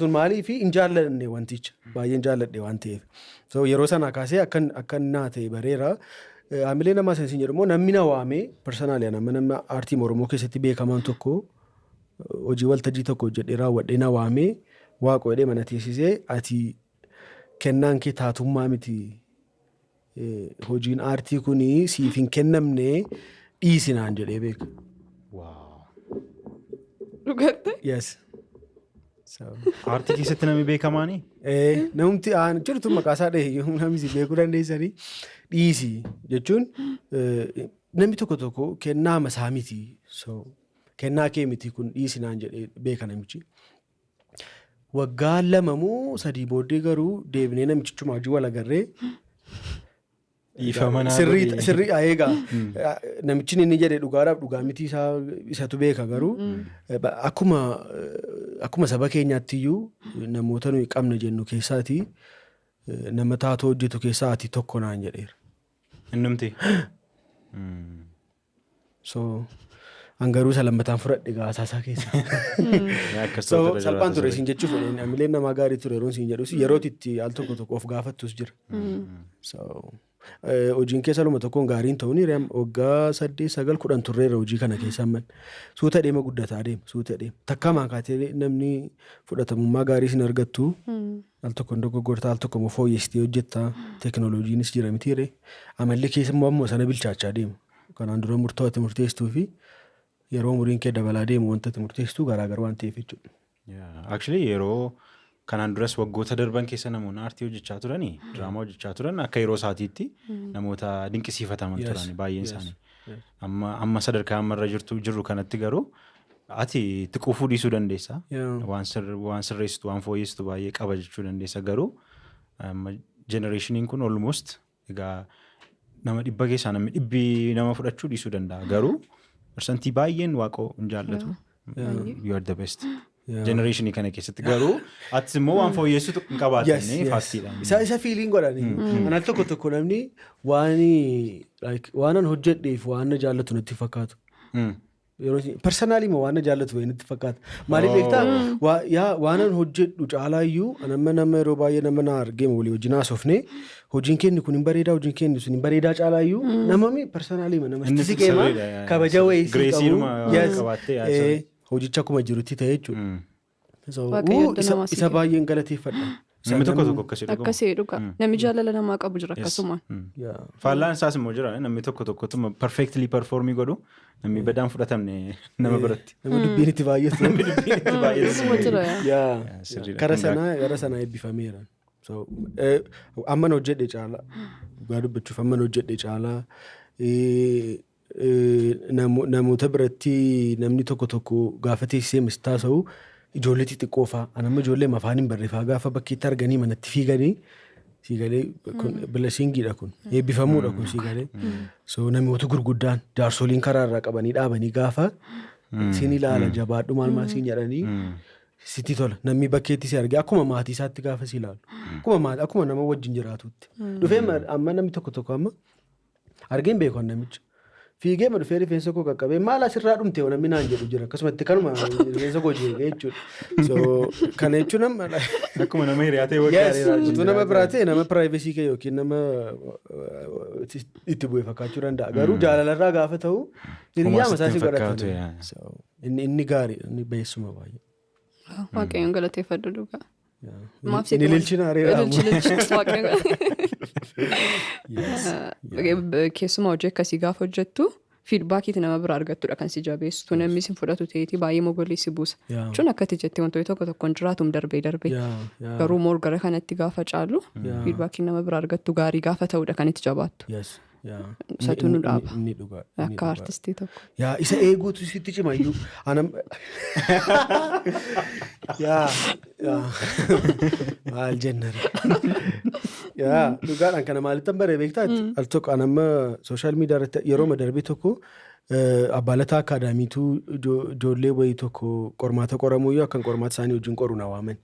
Sun maalii fi hin jaalladhe wanticha baay'een jaalladhe waan ta'eef. So yeroo sana kaasee akka naa ta'e bareera. Hamilee namaa sansiin jedhu immoo namni na waamee personaalii nama aartii Oromoo keessatti beekamaan tokko hojii waltajjii tokko hojjedhee raawwadhee na waamee waaqoo jedhee mana teessisee ati kennaan kee taatummaa miti hojiin aartii kunii siif hin kennamne dhiisinaan jedhee beeka. Dhugaatti? Yes. Aartii keessatti namni beekamaanii? Namumti jirtu maqaa isaa dhahe namni si beekuu dandeessanii dhiisi jechuun namni tokko kennaa masaa miti. Kennaa kee miti kun dhiisinaan jedhee beeka namichi. Waggaa 2 moo 3 booddee garuu deebinee namichichuma hojii wal agarree sirrii eegaa namichi inni jedhe dhugaadhaaf dhugaa miti isatu beeka garuu akkuma saba keenyaatti iyyuu namoota nuyi qabna jennu keessaati nama taatoo hojjetu keessaa ati tokko naan jedheera. Innumti? Angaruu isa lammataan fudhadhe gaasaa keessa. Salphaan ture siin jechuuf amileen namaa gaarii ture yeroon siin jedhus yerootitti al tokko of gaafattus jira. Hojiin keessa luma tokkoon gaariin ta'uun waggaa 8-9-10 turreera hojii kana keessa amman. Suuta deema guddataa deema suuta deema. Takkaamaan kaatee namni fudhatamummaa gaarii sin argattu al tokkoon dogoggortaa al tokko fooyyessitee hojjettaa teekinooloojiinis jira mitiire amalli keessa immoo sana bilchaachaa deema. Kanaan dura murtooti murteesstuu fi yeroo umuriin kee dabalaa deemu wanta murteesstuu garaagara waan ta'eef jechuudha. Actually yeroo kanaan duras waggoota darban keessa namoonni aartii hojjechaa turanii diraamaa hojjechaa turan akka yeroo isaatiitti namoota dinqisiifataman turan baay'een isaanii. Amma sadarkaa ammarra jirru kanatti garuu ati itti quufuu dhiisuu dandeessa. Waan sirreessitu waan fooyyessitu baay'ee qaba jechuu dandeessa garuu generationiin kun almost egaa nama 100 keessaa namni 100 nama fudhachuu dhiisuu danda'a garuu persantii baay'een waaqoo hin jaallatu. You are the best. Generationi kana keessatti garuu atis immoo waan fooyyessutu hin qabaatanii faaktiidhaan. Isa fiiliin godhanii. Anal tokko namni waanan hojjedheef waan jaallatu natti fakkaatu. Personaalii moo waan jaallatu natti fakkaata. Maaliif beektaa waanan hojjedhu caalaa iyyuu nama yeroo baay'ee nama na argee walii wajjin haasofne hojiin kenni kun hin bareedaa hojiin kenni sun hin bareedaa caalaa iyyuu namni personaalii nama itti keema kabaja wayii qabu. Hojicha akkuma jirutti ta'e jechuudha. Isa baay'een galateeffadha. Namni tokko akkasii dhuga. Namni jaalala namaa qabu jira akkasuma. Faallaan isaas immoo jira namni tokko perfectly performii godhu namni badaan fudhatamne nama biratti. Nama dubbiin itti baay'atu. Gara sanaa eebbifameera. Amman hojjedhe caalaa dhugaa dubbachuuf amman hojjedhe caalaa namoota biratti namni tokko gaafa teessee mistaasa'u ijoollee xixiqqoo fa'a. Anamma ijoollee afaan hin barreeffaa gaafa bakkeetti arganii manatti fiiganii siigalee bilashingiidha kun eebbifamuudha kun siigalee. Namoota gurguddaan jaarsoliin karaarraa qabanii dhaabanii gaafa siin ilaala jabaadhu maal siin jedhanii sitti tola. Namni bakkeetti si argee akkuma maatii isaatti gaafa si ilaalu. Akkuma nama wajjin jiraatutti. Dhufee amma namni tokko amma argeen beekoon namicha. Fiigee ma dhufee rifeensa koo qaqqabee maal asirraa dhumte namni naan jedhu jira akkasumatti kanuma rifeensa koo jeeqee jechuudha. Kana jechuun akkuma nama hiriyaa ta'e waggaa utuu nama biraa ta'e nama piraayivesii kee yookiin nama itti bu'ee fakkaachuu danda'a. Garuu jaalalarraa gaafa ta'u hiriyaa masaasii godhatan. Inni gaarii inni beessuma baay'ee. Waaqayyoon galateeffadhu dhugaa. Ni lilchina keessumaa hojii akkasii gaafa hojjettu fiidbaakiiti nama bira argattudha kan si jabeessitu namni sin fudhatu ta'eeti baay'ee mogolii si buusa jechuun akkati jettee wantoota tokkoon jiraatum darbee garuu moo gara kanatti gaafa caalu fiidbaakiin nama bira argattu gaarii gaafa ta'udha kan itti jabaattu. Satu nu dhaaba. Akka artistii tokko. Isa eeguutu sitti cimayyuu. Maal jennare. Dhugaadhaan kana maalittan baree beektaatti al tokko anamma sooshaal miidiyaa irratti yeroo madarbee tokko abbaalataa akaadaamiitu ijoollee wayii tokko qormaata qoramuyyuu akkan qormaata isaanii wajjin qoru na waaman.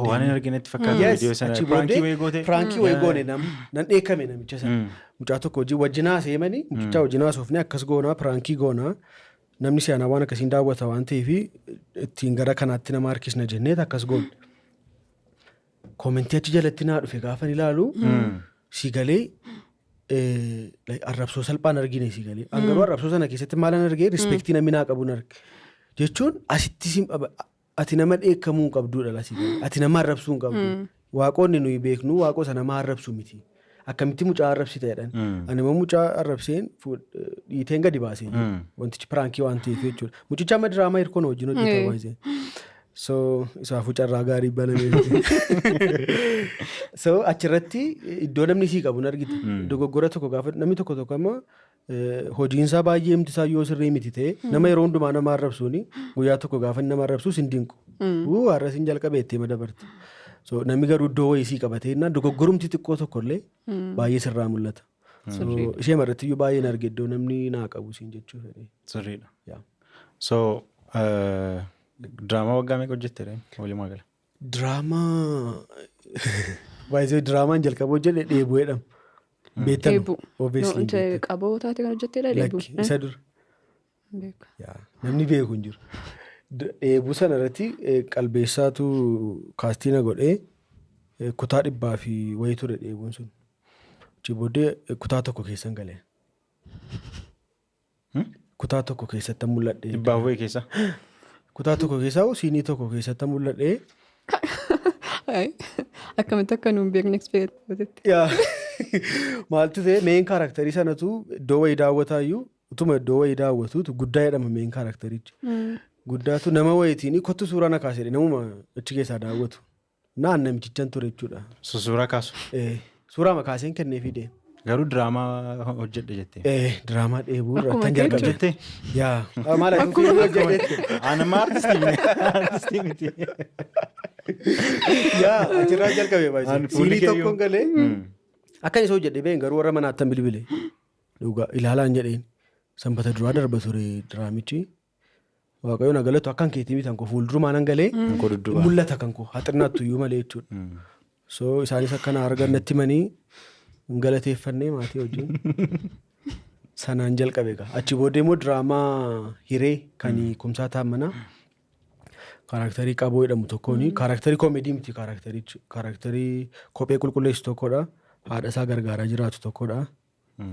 Waan hin arginetti fakkaatu viidiyoo sana pirankii wayii goote. Pirankii wayii goone nan dheekame namicha sana. Mucaa tokko wajjinaa seemanii mucaa wajjinaa soofnee akkas goonaa pirankii goonaa namni si'anaa waan akkasiin daawwata waan ta'eef ittiin gara kanaatti nama harkisna jenneet akkas goone. Koomentii achi jalatti naa dhufe gaafan ilaalu siigalee arrabsoo salphaan argine siigalee. Angaruu arrabsoo sana keessatti maalan argee rispeektii namni naa qabuun arge. Jechuun asitti ati nama dheekkamuu qabduudha la siigalee. Ati nama arrabsuu hin qabdu. Waaqonni nuyi beeknu waaqoo sana nama arrabsu miti. akkamitti mucaa arrabsi ta'edhaan. Ani immoo mucaa arrabseen dhiiteen gadi baasee wantichi piraankii waan ta'eef jechuudha. Mucicha amma diraamaa hirkoon wajjin hojjetaa baay'ee. So isaafuu carraa gaarii banamee. So achirratti iddoo namni sii qabu argita. Dogoggora tokko gaafa namni tokko amma hojiinsaa baay'ee himtisaa yoo sirrii miti ta'e nama yeroo hundumaa nama arrabsuuni guyyaa tokko gaafa nama arrabsuus hin dinqu. Har'asiin jalqabee itti madabarte. So namni garuu iddoo wayii sii qabatee dogoggorumti xiqqoo tokkollee baay'ee sirraa mul'ata. Ishee marratti iyyuu baay'een arge iddoo namni naa qabu siin jechuu fedhe. Sirriidha. So Diraamaa waggaa meeqa hojjettee walumaa gala? Diraamaa baay'ee diraamaan jalqaba hojjete dheebuu jedhama. Dheebuu. Qaboo taate kan hojjetteedha dheebuu. Isa dura. Namni beeku hin jiru. Dheebuu sana irratti qalbeessaatu kaastiina godhee kutaa 100 wayii ture dheebuun sun. Achi booddee kutaa tokko keessan galee. Kutaa tokko keessatti mul'adhee. 100 wayii keessa? Kutaa tokko keessaa siinii tokko keessatti mul'adhee. Akkamitti akka nuun beekne ekspeektatti. Maaltu ta'e meen kaaraakterii sanatu iddoo wayii daawwataayyuu utuma iddoo wayii daawwatuutu guddaa jedhama meen kaaraakterichi. Guddaatu nama wayitiin kottu suuraa na kaasedhe namuma achi keessaa daawwatu. Naan namichichan ture jechuudha. Suuraa kaasu? Suuraa makaaseen kennee fidee. Garuu diraamaa hojjedhe jettee? Diraamaa dheebuu irraa kan jalqabe. Jettee? Maal akka fiilmii hojjedhe? Anama artistii miti. Achirraa jalqabe baay'ee. Siinii tokkoon galee. Akkan isa hojjedhe been garuu warra manaattan bilbile. Ilaalaan jedheen sanbata duraa darba ture diraamichi. Waaqayyoon agalatu akkan keetii bitan koo fuuldurumaan hangalee mul'ata kan koo haxirnaattu iyyuu malee jechuudha. So isaanis akkana argannatti manii galateeffannee maatii wajjin sanaan jalqabe egaa. Achi booddee immoo diraamaa hiree kan kumsaa taammanaa kaaraakterii qaboo jedhamu tokkoon kaaraakterii koomedii miti kaaraakterii kophee qulqulleessu tokkodha. Haadha isaa gargaaraa jiraatu tokkodha.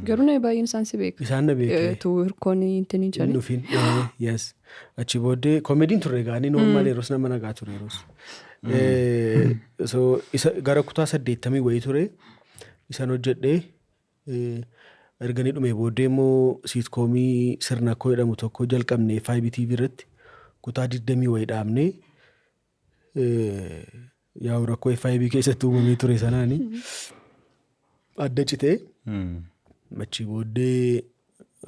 Garuu na baay'een isaan si beeku. Isaan na beeku. Tu hirkoon intini jali. Nufin. Yes. Achi booddee koomediin turre gaanii normaal yeroos nama nagaa ture yeroos. So gara kutaa 80 wayii ture. Isaan hojjedhee erganii dhume booddee immoo siitkoomii sirnakkoo jedhamu tokko jalqabnee FIBTV irratti kutaa 20 wayii dhaabnee yaa'u rakkoo FIB keessatti uumamee ture sanaanii adda citee achi booddee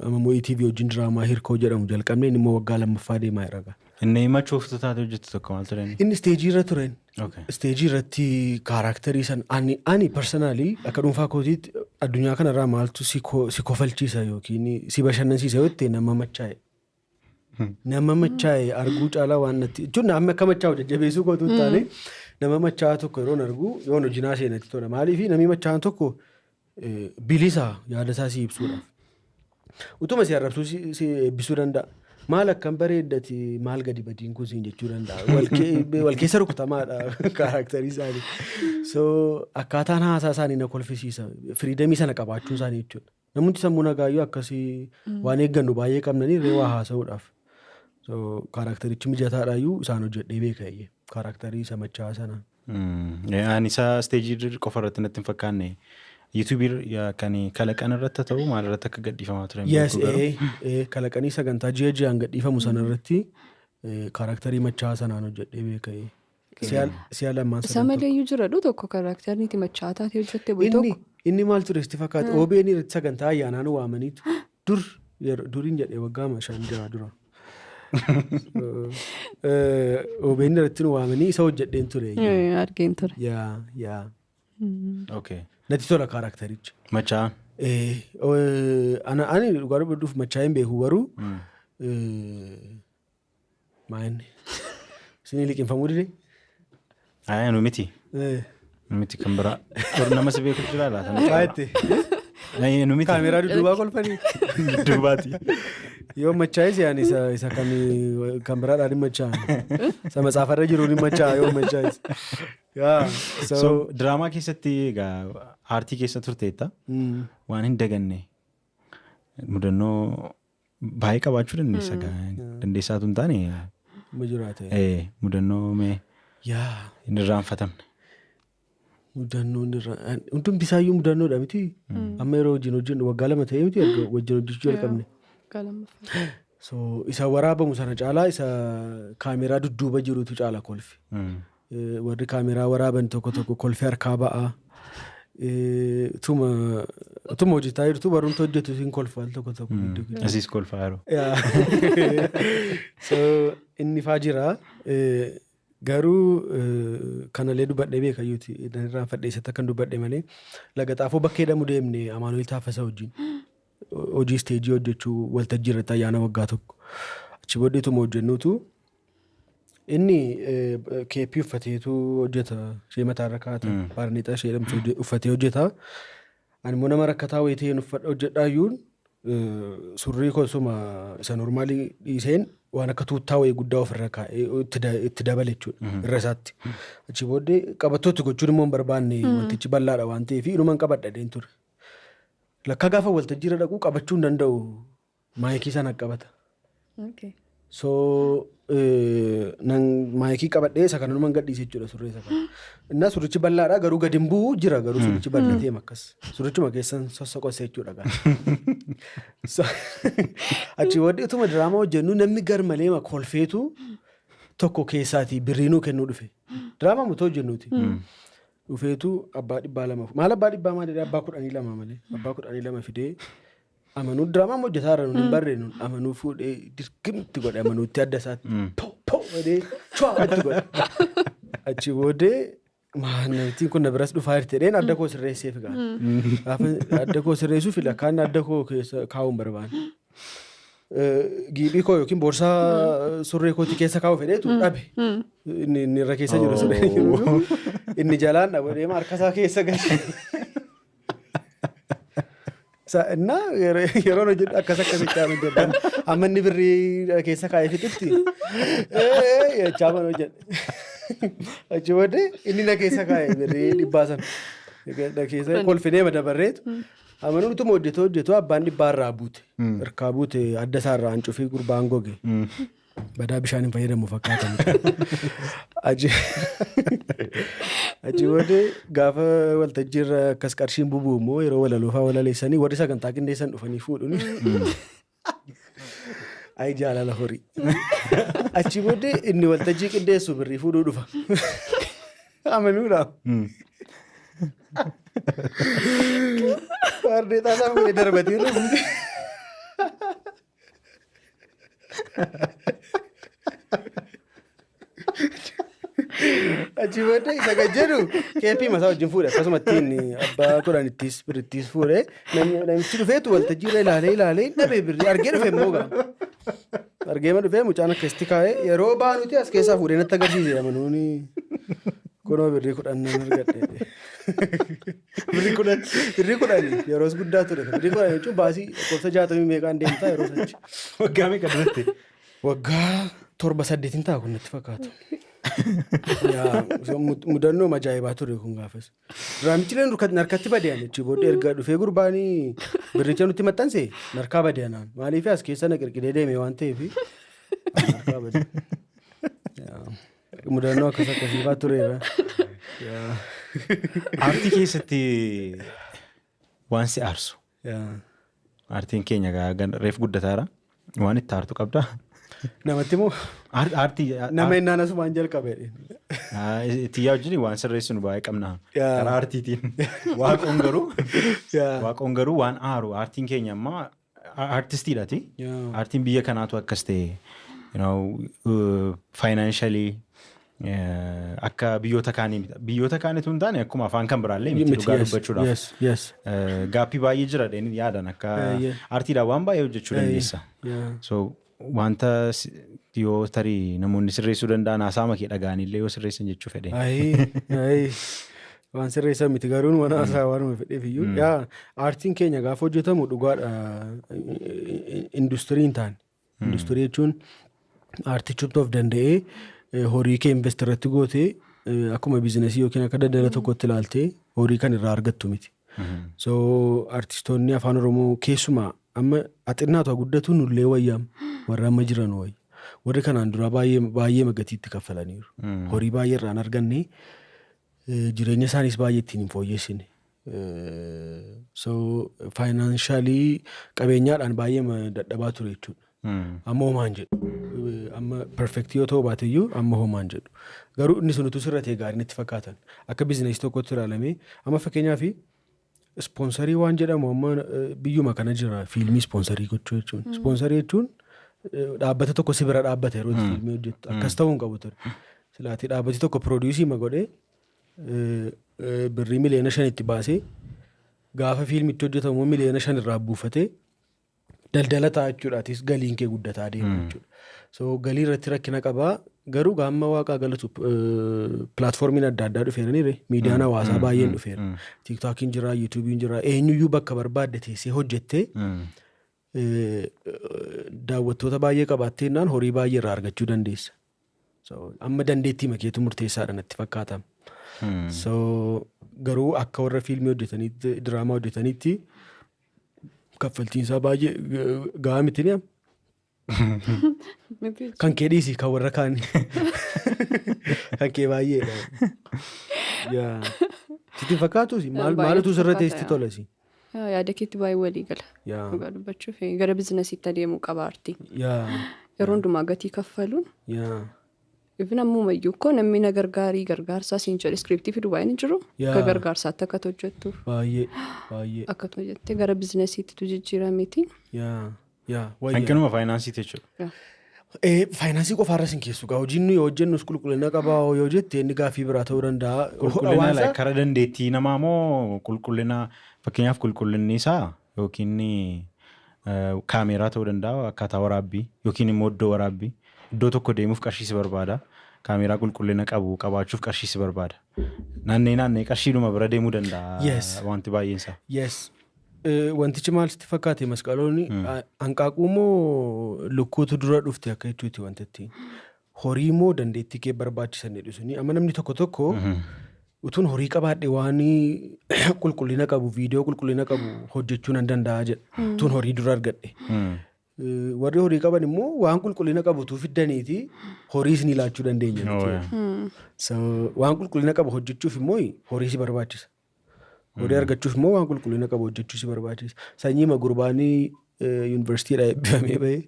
ammoo ETV wajjin diraamaa hirkoo jedhamu jalqabnee inni immoo waggaa 2ffaa deemaa jira. Inni himachuuf taate hojjettu tokko maal tureen? Inni isteejii irra tureen. Isteejii irratti kaaraakterii san ani personaalii akka dhuunfaa kootiitti addunyaa kanarraa maaltu si kofalchiisa yookiin si bashannansiisa yoo ta'e nama machaa'e. Nama machaa'e arguu caalaa waan natti jechuun amma akka machaa'u jajjabeessuu kootu taane nama machaa'aa tokko yeroon argu yoon hojinaa seenatti tola. Maaliif namni machaa'an tokko bilisa yaada isaa si ibsuudhaaf. Utuma si arrabsuu si eebbisuu danda'a. Maal akkam bareeddati maal gadi badiin kun siin jechuu danda'a. Wal keessa rukutamaadha kaaraakterii isaanii. So akkaataan haasaa isaanii na kolfisiisa. Firiidamii sana qabaachuun isaanii jechuudha. Namoonni sammuu nagaayyuu akkasii waan eeggannu baay'ee qabnanii reewaa haasa'uudhaaf. So kaaraakterichi mijataadhaayyuu isaan hojjedhee beekayye. Kaaraakterii isa machaa sana. Ani isaa isteejii qofa irratti natti hin fakkaanne. YouTube kan kalaqan irratti ta'u maal irratti akka gadhiifamaa ture? Yes, kalaqanii sagantaa ji'aan gadhiifamu sana irratti kaaraakterii machaa sanaan hojjedhee beekayye. Si'a lamaan sagantaa. Isa maleeyyuu jira tokko kaaraakteriin machaa taatee hojjettee bu'e tokko. Inni maal ture itti fakkaata? OBN irratti sagantaa ayyaanaan waamaniitu duriin jedhee waggaa 5 dura. OBN irratti waamanii isa hojjedheen ture. Argeen ture. Yaa. Okay. Natti tola kaaraakterichi. Machaan? Ani dhugaa dubbachuuf machaa hin beeku garuu maanni isin liqinfamuu dide? Nu miti. Nu miti kan biraa. Nama si beeku jira laata? Faayitte. Nu miti. Kaameraa dudduubaa kolfanii? Dudduubaati. Yoo machaa'es yaani isa kan biraadhaan hin machaa'an. Isa matsaafarra jiruun hin machaa'an yoo machaa'es. So diraamaa keessatti egaa aartii keessa turteetta waan hin daganne mudannoo baay'ee qabaachuu dandeessa dandeessaatu hin taane mudannoo mee hin irraanfatamne. Mudannoon irraa hundum bisaayyuu mudannoodha miti. Amma yeroo wajjin waggaa 2 ta'ee miti wajjin hojjechuu jalqabne. So isa waraabamu sana caalaa isa kaameraa dudduuba jirutu caala kolfi. Warri kaameraa waraaban tokko kolfi harkaa ba'a. Tuma hojjetaa jirtu barumsa hojjetu siin kolfaa tokko. Asiis kolfaa yeroo. So inni faa jira. Garuu kanalee dubbadhee beekayyuuti. Irraan fadheessatti akkan dubbadhe malee laga xaafoo bakkee dhamu deemne Amaanuel Taaffasaa wajjin. Hojii isteejii hojjechuu waltajjii irratti ayyaana waggaa tokko. Achi booddeetuma hojjennuutu inni keeppii uffateetu hojjeta. Ishee mataarra kaa'ata. Baarneexaa ishee jedhamtu uffatee hojjeta. Ani immoo nama rakkataa wayii ta'een hojjedhaayyuun surrii kosuma isa normaalii dhiiseen waan akka tuuttaa wayii guddaa ofirra kaa'ee itti dabale jechuudha irra isaatti. Achi booddee qabattootti gochuun immoo hin barbaanne wantichi bal'aadha waan ta'eef inumaan qabadhadheen ture. Lakka gaafa waltajjii irra dhaquu qabachuu hin danda'u maayikii sana qabata. So maayikii qabadhee isa kana numan gadhiise jechuudha surree isa kana. Innaa surrichi bal'aadha garuu gadi hin bu'u jira garuu surrichi bal'atee akkas. Surrichuma keessan sossoqose jechuudha gaara. Achi booddee utuma diraamaa hojjennu namni gar malee kolfeetu tokko keessaatii birriinuu kennuu dhufe. Diraamaa muto hojjennuuti. Dhufeetu abbaa 200. Maal abbaa 100 malee abbaa 12 malee. Abbaa 12 fidee amanuu diraamaa hojjetaa irra nuun hin barreenu amanuu fuudhee dirqimti godhe amanuutti adda isaatti. Poo godhee chwaa itti godhe. Achi booddee namtiin kun na biras dhufaa jirtedheen adda koo sirreesseef ga'a. Adda koo sirreessuuf lakkaan adda koo keessa kaa'uun barbaade. Giibii koo yookiin boorsaa surree kooti keessa kaa'u fedheetu dhabe. Inni irra keessa jiru surree jiru. Inni jalaan dhabu deema harkasaa keessa galche. Innaa yeroo hojjetu akkas itti jedhan amma inni birrii keessa kaa'ee fixutti jechaa mana hojjedhe. Achi booddee inni na keessa kaa'ee birrii 100 sana. Na keessa kolfinee madabarreetu. Amanuu utuma hojjetu abbaan 100 irraa buute. Hirkaa buute adda isaa irraa hancufii gurbaan goge. Badaa bishaan hin fayyadamu fakkaatan. Achi booddee gaafa waltajjii irra akkas qarshiin bubu'u immoo yeroo walaloofaa walaleessanii warri sagantaa qindeessan dhufanii fuudhuun. Ayi jaalala horii. Achi booddee inni waltajjii qindeessu birrii fuudhuu dhufa. Amanuudhaaf. Baarneexaa isaa fuudhee darbatee dhufu. Achi booddee isa gajjedhu keeppii masaa wajjin fuudhe akkasuma ittiin abbaa 10 birittiis fuudhe namichi dhufeetu waltajjii irra ilaalee dhabee birrii argee dhufe immoo ga'a. Argeema dhufee mucaan akka isti kaa'ee yeroo baanuti as keessaa fuudhee natti agarsiise amanuuni kunoo birrii 10 argadhe. Birrii 10 yeroos guddaa ture. Birrii 10 jechuun baasii lakkoofsa 60 meeqaan deemtaa yeroo sachi. Waggaa meeqa duratti? Waggaa 7-8 ta'a kun natti fakkaata. Mudannoo ajaa'ibaa ture kun gaafas. Diraamichileen narkatti badee'an jechuun booddee erga dhufee gurbaanii birricha nutti maxxanse narkaa badee'anaan. Maaliif as keessa na qirqidee deeme waan ta'eef narkaa badee'an. Mudannoo akkasiifaa tureera. Aartii keessatti waan si aarsu. Aartiin keenya reef guddataara. Waan itti aartu qabdaa? Namatti moo? Aartii. Nama innaan asumaan jalqabe. Tiyyaa wajjin waan sirreessinu baay'ee qabna. Karaa aartiitiin. Waaqoon garuu waan aaru aartiin keenya ammaa aartistiidhaati. Aartiin biyya kanaatu akkas ta'e financially akka biyyoota kaanii miti. Biyyoota kaanitu hin taane akkuma afaan kan biraallee miti dhugaa dubbachuudhaaf. Gaappii baay'ee jira dheeni yaadan akka aartiidhaan waan baay'ee hojjechuu dandeessa. So wanta yoo tarii namoonni sirreessuu danda'an haasaama kee dhaga'anillee yoo sirreessan jechuu fedhe. Waan sirreessan miti garuun waan haasaa waanuma fedheef iyyuu. Aartiin keenya gaafa hojjetamu dhugaadha industirii hin taane. Industirii jechuun aartichumtu of danda'ee horii kee invest irratti gootee akkuma biizinesii yookiin akka daldala tokkotti ilaaltee horii kan irraa argattu miti. So aartistoonni afaan Oromoo keessumaa amma axinnaatu guddatu nullee wayyaam warra amma jiran wayya. Warri kanaan dura baay'ee magatiitti kaffalaniiru. Horii baay'ee irraan arganne jireenya isaaniis baay'ee ittiin hin fooyyessine. So financially qabeenyaadhaan baay'ee dadhabaa ture jechuudha. Amma homaan jedhu. Amma perfect yoo ta'u baateyyuu amma homaan jedhu. Garuu inni sun utuu sirra ta'e gaariin itti fakkaatan. Akka bizineesii tokkotti ilaalamee amma fakkeenyaaf ispoonsarii waan jedhamu amma biyyuma kana jira fiilmii ispoonsarii gochuu jechuun. Ispoonsarii jechuun dhaabbata tokko si bira dhaabbata yeroo fiilmii hojjettu. Akkas ta'uu hin qabu ture. Silaatii dhaabbati tokko piroodiisii godhee birrii miliyoona 5 itti baasee gaafa fiilmitti hojjetamu miliyoona 5 irraa buufatee daldala ta'a jechuudhaatis galiin kee guddataa deema jechuudha. So galii irratti rakkina qabaa garuu gaamma waaqaa galatu pilaatfoormiin adda addaa dhufeeraniire miidiyaan hawaasaa baay'een dhufeera. Tiiktookiin jira, yuutuubiin jira, eenyuyyuu bakka barbaadde teessee hojjettee daawwattoota baay'ee qabaatteenaan horii baay'ee irraa argachuu dandeessa. So amma dandeettii makeetu murteessaadha natti fakkaata. So garuu akka warra fiilmii hojjetaniitti diraamaa hojjetaniitti kaffaltiinsaa baay'ee gahaa miti ni kan kee dhiisi kan warra kaanii kan kee baay'eedha. Sitti fakkaatus maaltu sirra teessi tolasi? Yaada keetti baay'ee walii gala. Dhugaa dubbachuuf gara bizinesiitti adeemuu qaba aartii. Yeroo hundumaa gatii kaffaluun. Ifin ammumayyuu koo namni na gargaarsaa siin jedhe iskiriptii fiduu baay'een jiru. Akka gargaarsaatti akka hojjettuuf. Baay'ee. Akka hojjettee gara bizinesiitti jijjiirameeti. Hanqinuma faayinaansiiti jechuudha. Faayinaansii qofaarra sin keessu gaa hojiin nuyi hojjennus qulqullina qabaa yoo jette inni gaaffii biraa ta'uu danda'a. Qulqullina karaa dandeettii namaa moo qulqullina fakkeenyaaf qulqullinni isaa yookiin kaameeraa ta'uu danda'a akkaataa waraabbii yookiin immoo iddoo waraabbii. Iddoo tokko deemuuf qarshiisi barbaada. Kaameeraa qulqullina qabu qabaachuuf qarshiisi barbaada. Naannee qarshiidhuma bira deemuu danda'a wanti baay'een isaa. Yes. Wantichi maal sitti fakkaate masqaloonni hanqaaquu moo lukkuutu dura dhufte akka jechuuti wantitti. Horii moo dandeettii kee barbaachisan jedhu amma namni tokko utuun horii qabaadhe waan qulqullina qabu viidiyoo qulqullina qabu hojjechuu nan danda'a jedha. Utuun horii dura argadhe. Warri horii qaban immoo waan qulqullina qabutu fiddaniiti horiis ni laachuu dandeenya. Waan qulqullina qabu hojjechuuf immoo horii si barbaachisa. Horii argachuuf immoo waan qulqullina qabu hojjechuu si barbaachisa. Sanyii gurbaanii yuunivarsiitiidhaa eebbifamee bahee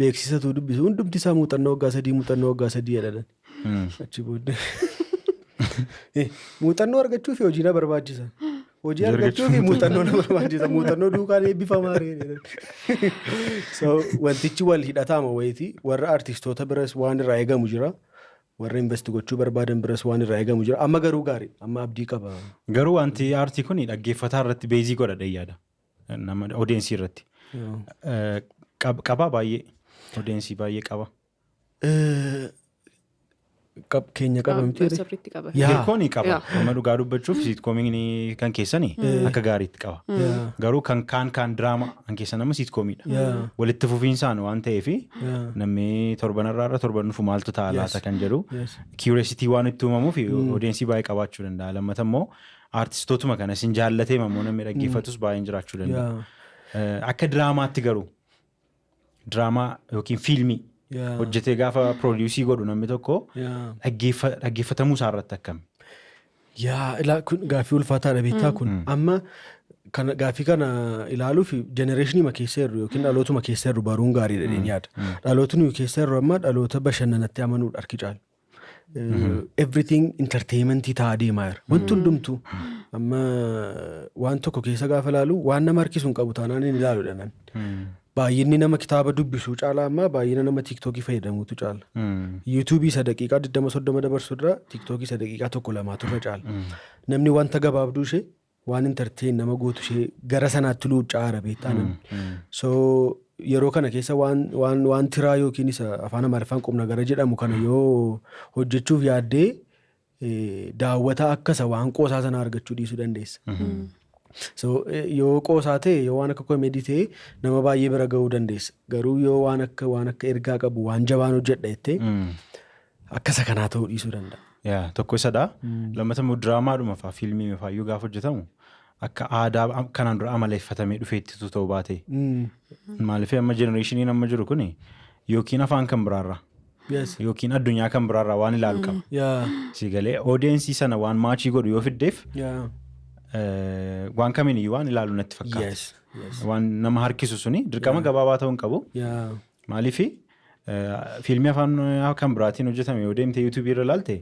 beeksisatu dubbisu hundumti isaa muuxannoo waggaa 3 jedhan. Achi booddee muuxannoo argachuuf hojii na barbaachisa. Hojii argachuuf muuxannoo na barbaachisa. Muuxannoo duukaan eebbifamaa reedha. So wantichi wal hidhataama wayiiti warra artistoota biras waan irraa eegamu jira. Warra investi gochuu barbaadan biras waan irraa eegamu jira. Amma garuu gaarii amma abdii qaba. Garuu wanti aartii kun dhaggeeffataa irratti beezii godha dheeyyaadha. Nama odeensii irratti. Qaba baay'ee. Odeensii baay'ee qaba. Keenya qaba miti. Hirkoonii qaba. Amma dhugaa dubbachuuf siitkoomii kan keessanii akka gaariitti qaba. Garuu kan diraama kan keessan amma siitkoomidha. Walitti fufiinsaan waan ta'eef namni torbanarraa torban dhufu maaltu ta'a laata kan jedhu kiureesitii waan itti uumamuuf odeensii baay'ee qabaachuu danda'a. Lammata immoo aartistootuma kana isin jaallatee immoo namni dhaggeeffatus baay'een jiraachuu danda'a. Akka diraamaatti garuu diraamaa yookiin fiilmii. Hojjetee gaafa piroodiusii godhu namni tokko dhaggeeffatamuu isaa irratti akkami? Gaaffii ulfaataadha beektaa kun amma gaaffii kana ilaaluuf jenereeshinii keessa jirru yookiin dhalootuma keessa jirru baruun gaariidha jedheen yaada. Dhalootni keessa jirru amma dhaloota bashannanatti amanuudha harki caalu. Everything entertainmentii ta'aa deemaa jira. Wanti hundumtuu amma waan tokko keessa gaafa ilaalu waan nama harkisuun qabu taanaan hin ilaaluudha nan. Baay'inni nama kitaaba dubbisuu caala amma baay'ina nama tiiktookii fayyadamuutu caala. Yuutuubii isa daqiiqaa 20-30 dabarsuudhaa tiiktookii isa daqiiqaa 1-2 turre caala. Namni wanta gabaabduu ishee waan entertain nama gootu ishee gara sanaatti luucca'aara beektaa namni. So yeroo kana keessa waan tiraa yookiin isa afaan Amaariffaan qubna gara jedhamu kana yoo hojjechuuf yaaddee daawwataa akkasa waan qoosaa sana argachuu dhiisuu dandeessa. So yoo qoosaa ta'e yoo waan akka koomedii ta'e nama baay'ee bira ga'uu dandeessa. Garuu yoo waan akka ergaa qabu waan jabaan hojjedha jettee akkasa kanaa ta'uu dhiisuu danda'a. Tokko isadha. Lammata immoo diraamaadhuma fa'aa fiilmii fa'aayyuu gaafa hojjetamu akka aadaa kanaan dura amaleeffatamee dhufeettitu ta'uu baate. Maaliif amma jenereeshiniin amma jiru kun yookiin afaan kan biraarra yookiin addunyaa kan biraarraa waan ilaalu qaba. Si galee audience sana waan maachii godhu yoo fiddeef waan kamiin iyyuu waan ilaalu natti fakkaata. Waan nama harkisu suni dirqama gabaabaa ta'uu hin qabu. Maaliifi fiilmii afaan kan biraatiin hojjetame yoo deemte YouTube irra ilaalte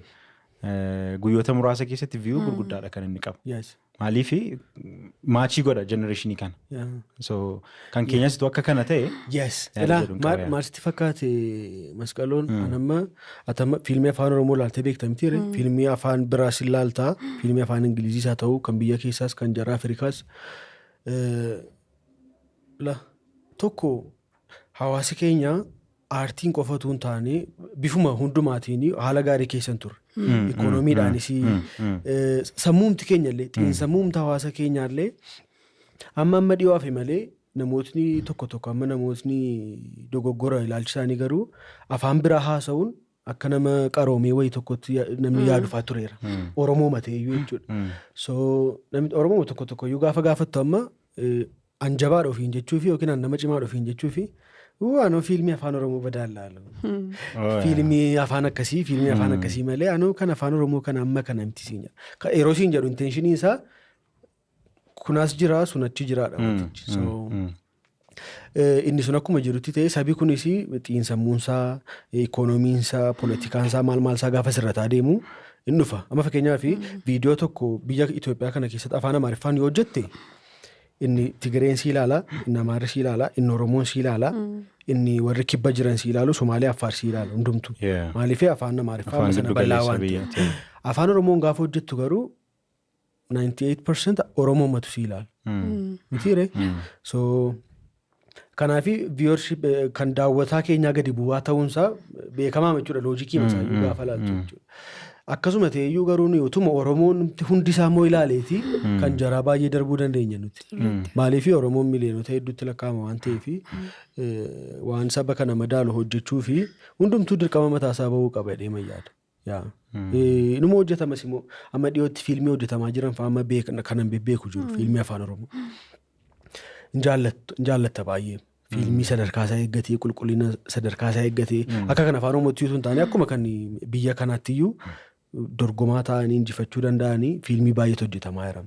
guyyoota muraasa keessatti view gurguddaadha kan inni qabu. Maaliifi maachii godha generationii kana. So kan keenyasitu akka kana ta'e. Maalitti fakkaate masqaloon atama fiilmii afaan Oromoo ilaaltee beekta mitiire fiilmii afaan biraas ilaaltaa fiilmii afaan Ingiliziis haa ta'u kan biyya keessaas kan jara Afrikaas tokko hawaasi keenya aartiin qofatu hin taane bifuma hundumaatiin haala gaarii keessan ture. Ikoonomiidhaanis sammuumti keenyallee xiinsammuumti hawaasa keenyaallee amma dhiyoo hafe malee namootni tokko amma namootni dogoggora ilaalchisaanii garuu afaan biraa haasa'uun akka nama qaroomee wayii tokkotti namni yaadufaa tureera. Oromoo mateeyyuu jechuudha. So namni Oromoo tokko iyyuu gaafattu amma anjabaadha ofiin jechuufi yookiin nama cimaadha ofiin jechuufi Anoo fiilmii afaan Oromoo badaan laalu. Fiilmii afaan akkasii malee anoo kan afaan Oromoo kan amma kana miti siin jedha. Yeroo siin jedhu intenshiiniin isaa kunaas jira sun achi jiraadha. Inni sun akkuma jirutti ta'e sabii kunis xiinsammuunsaa, ikoonomiinsaa, poolitikaansaa maalsaa gaafa sirrataa deemu in dhufa. Amma fakkeenyaaf viidiyoo tokko biyya Itoophiyaa kana keessatti afaan Amaariffaan yoo hojjette inni Tigireen si ilaala, inni Amaarri si ilaala, inni Oromoon si ilaala, inni warri kibba jiran si ilaalu, Somaalee Affaar si ilaala hundumtu. Maaliifii afaan Amaariffaa sana bal'aa waan ta'e. Afaan Oromoon gaafa hojjettu garuu 98% Oromoo matu si ilaala. Mitiire? So kanaafi viewership kan daawwataa keenyaa gadi bu'aa ta'uunsaa beekamaa jechuudha loojikii masaayyuu gaafa laaltu jechuudha. Akkasuma ta'eyyuu garuu utuma Oromoon hundi isaa immoo ilaaleeti kan jaraa baay'ee darbuu dandeenya nuti. Maaliifii Oromoon miliyoonota hedduutti lakkaa'ama waan ta'eef waan saba kana madaalu hojjechuu fi hundumtuu dirqama mataasaa bahuu qaba jedhee yaada. Inuma hojjetamas immoo amma dhiyootti fiilmii hojjetamaa jiran fa'aa amma kanan beeku jiru fiilmii afaan Oromoo. Jaallatta baay'ee. Fiilmii sadarkaasaa eeggatee qulqullina sadarkaasaa eeggatee akka kan afaan Oromootti yoo ta'an akkuma kan biyya kanaattiyyuu dorgomaa ta'anii injifachuu danda'anii fiilmii baay'eetu hojjetamaa jira.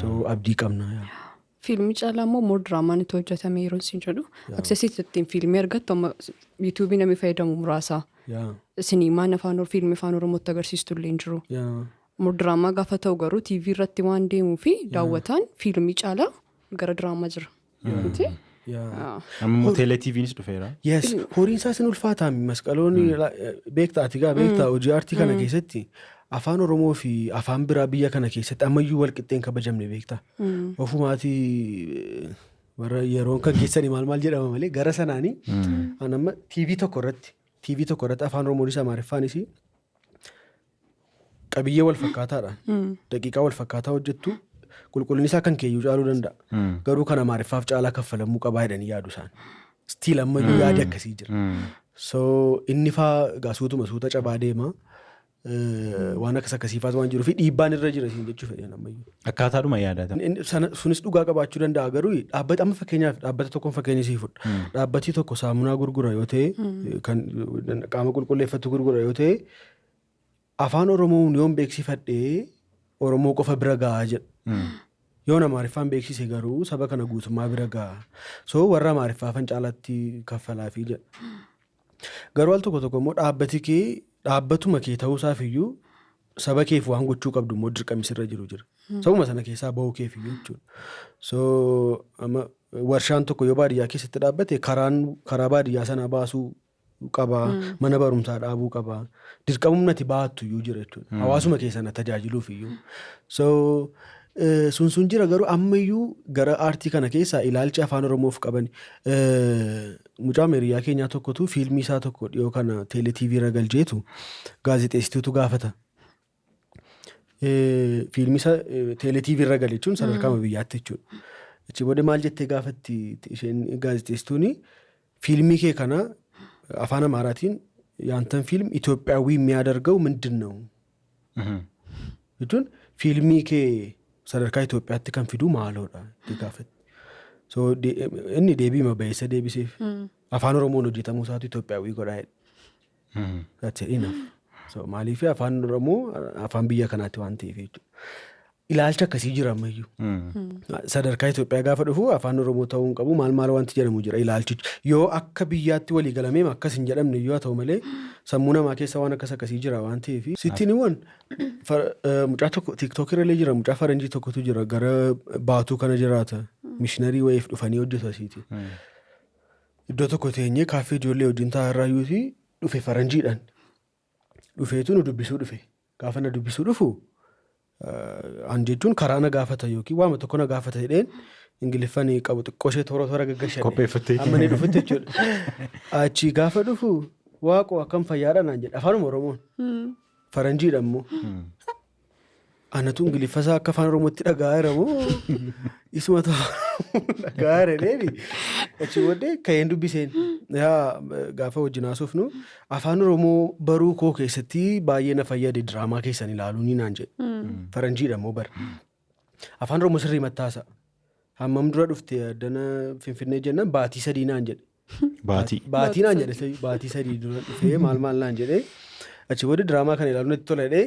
So abdii qabna. Fiilmii caalaa immoo more diraamaan itti hojjetame yeroo isin jedhu aksesiitti ittiin fiilmii argattu amma yuutuubii namni fayyadamu muraasa. Siniimaan fiilmii afaan Oromootti agarsiistu illee hin jiru. More diraamaa gaafa ta'u garuu TV irratti waan deemuu fi daawwataan fiilmii caalaa gara diraamaa jira. Amma teleetiiviinis dhufeera. Yes, horiin isaas hin ulfaataa masqaloonni beektaa hojii aartii kana keessatti afaan Oromoo fi afaan biraa biyya kana keessatti ammayyuu walqixxeen kabajamne beektaa. Ofumaatii warra yeroon kan keessanii maal jedhama malee gara sanaanii amma TV tokko irratti afaan Oromoonis Amaariffaanis qabiyyee wal fakkaataadhaan daqiiqaa wal fakkaataa hojjettu. Qulqullinni isaa kan keeyyuu caaluu danda'a. Garuu kan Amaariffaaf caalaa kaffalamuu qabaa jedhanii yaadu isaan. Stiil ammayyuu yaadi akkasii jira. So inni faa suuta cabaa deema. Waan akkasiifaas waan jiruu fi dhiibbaan irra jira siin jechuu fedhan ammayyuu. Akkaataadhuma yaadata. Sunis dhugaa qabaachuu danda'a garuu amma fakkeenyaaf dhaabbata tokkoon fakkeenya sii fudha. Dhaabbatni tokko saamunaa gurgura yoo ta'e kan qaama qulqulleeffatu gurgura yoo ta'e afaan Oromoon yoon beeksifadhee Oromoo qofa bira gahaa jedha. Yoo Amaariffaan beeksise garuu saba kana guutummaa bira gahaa. So warra Amaariffaan caalaatti kaffalaafi jedha. Garuu al tokko immoo dhaabbatuma kee ta'uusaaf iyyuu saba keef waan gochuu qabdu immoo dirqamisirra jira. Sabuma sana keessaa bahuu keef iyyuu jechuudha. So warshaan tokko yoo baadiyyaa keessatti dhaabbate karaa baadiyyaa sana baasuu qabaa, mana barumsaa dhaabuu qabaa, dirqamumnati baattu iyyuu jira jechuudha. Hawaasuma keessana tajaajiluuf iyyuu. So sun jira garuu ammayyuu gara aartii kana keessaa ilaalchi afaan Oromoof qaban mucaa Meeriyaa keenyaa tokkotu fiilmii isaa tokko dhiyoo kana teeleetiivii irra galcheetu gaazexeessituutu gaafata. Fiilmii isaa teeleetiivii irra galchuun sadarkaa biyyaatti jechuudha. Achi booda maal jettee gaafatti isheen gaazexeessituuni fiilmii kee kana afaan Amaaraatiin yaantan fiilm ኢትዮጵያዊ የሚያደርገው ምንድን ነው? jechuun fiilmii kee sadarkaa Itoophiyaatti kan fidu maaloodha itti gaafatti. So inni deebii mabayeessa deebiseef afaan Oromoon hojjetamuu isaatu Itoophiyaawii godhaa jedhe. That's enough. So maaliif afaan Oromoo afaan biyya kanaatti waan ta'eef jechuudha. Ilaalcha akkasii jira ammayyuu. Sadarkaa Itoophiyaa gaafa dhufu afaan Oromoo ta'uu hin qabu maal wanti jedhamu jira ilaalchichi. Yoo akka biyyaatti walii galamee akkas hin jedhamne yoo ta'u malee sammuu namaa keessa waan akkasii jira waan ta'eef. Sittiin waan mucaa tokko TikTok irra jira mucaa faranjii tokkotu jira gara baatuu kana jiraata. Mishiinarii wayiif dhufanii hojjetu asiiti. Iddoo tokko teenyee kaaffee ijoollee wajjin taa'arraayyuuti dhufe faranjiidhaan. Dhufeetu nu dubbisuu dhufe. Gaafa na dubbisuu dhufu an jechuun karaa na gaafata yookiin waama tokko na gaafata jedheen Ingiliffaan qabu xiqqooshee toora gaggashadhe. Qopheeffattee. Amma ni dhufutti jechuudha. Achi gaafa dhufu waaqoo akkam fayyaadha naan jedha afaanuma Oromoon. Faranjiidha immoo. Anatu Ingiliffasaa akka afaan Oromootti dhaga'aa jiramoo isuma dhaga'aa jireeni. Achi booddee ka'een dubbiseen gaafa wajjin haasofnu afaan Oromoo baruu koo keessatti baay'ee na fayyade diraamaa keessan ilaaluun naan jedhe. Faranjiidha immoo bara. Afaan Oromoo sirrii mattaasa. Hammam dura dhufte addana Finfinnee jennaan baatii 3 naan jedhe. Baatii naan jedhe baatii 3 dura dhufee maal naan jedhe. Achi booddee diraamaa kana ilaaluun itti tola jedhee.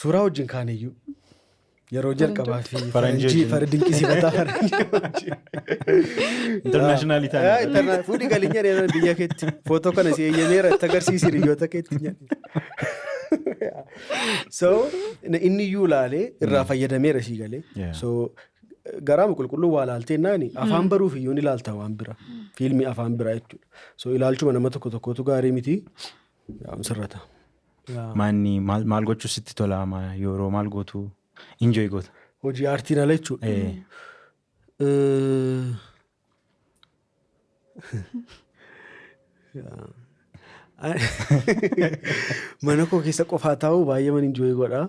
Suuraa wajjin kaaneyyuu yeroo jalqabaa fi faranjii dinqisiifataa faranjii. Internaashinaali taa'ee. Fuudhi galiin jedhee biyya keetti footoo kana si eeyyameera itti agarsiisi hiriyoota keetti jedhe. So inni iyyuu ilaalee irraa fayyadameera sii galee. So garaama qulqulluu waa ilaaltee naani afaan baruuf iyyuu ni ilaalta waan bira fiilmii afaan biraa jechuudha. So ilaalchuma nama tokkotu gaarii miti sirrata. Manni maal gochuu sitti tola yeroo maal gootu enjoy goota. Hojii aartiin ala jechuudha. Mana koo keessa qofaa taa'u baay'ee man enjoy godha.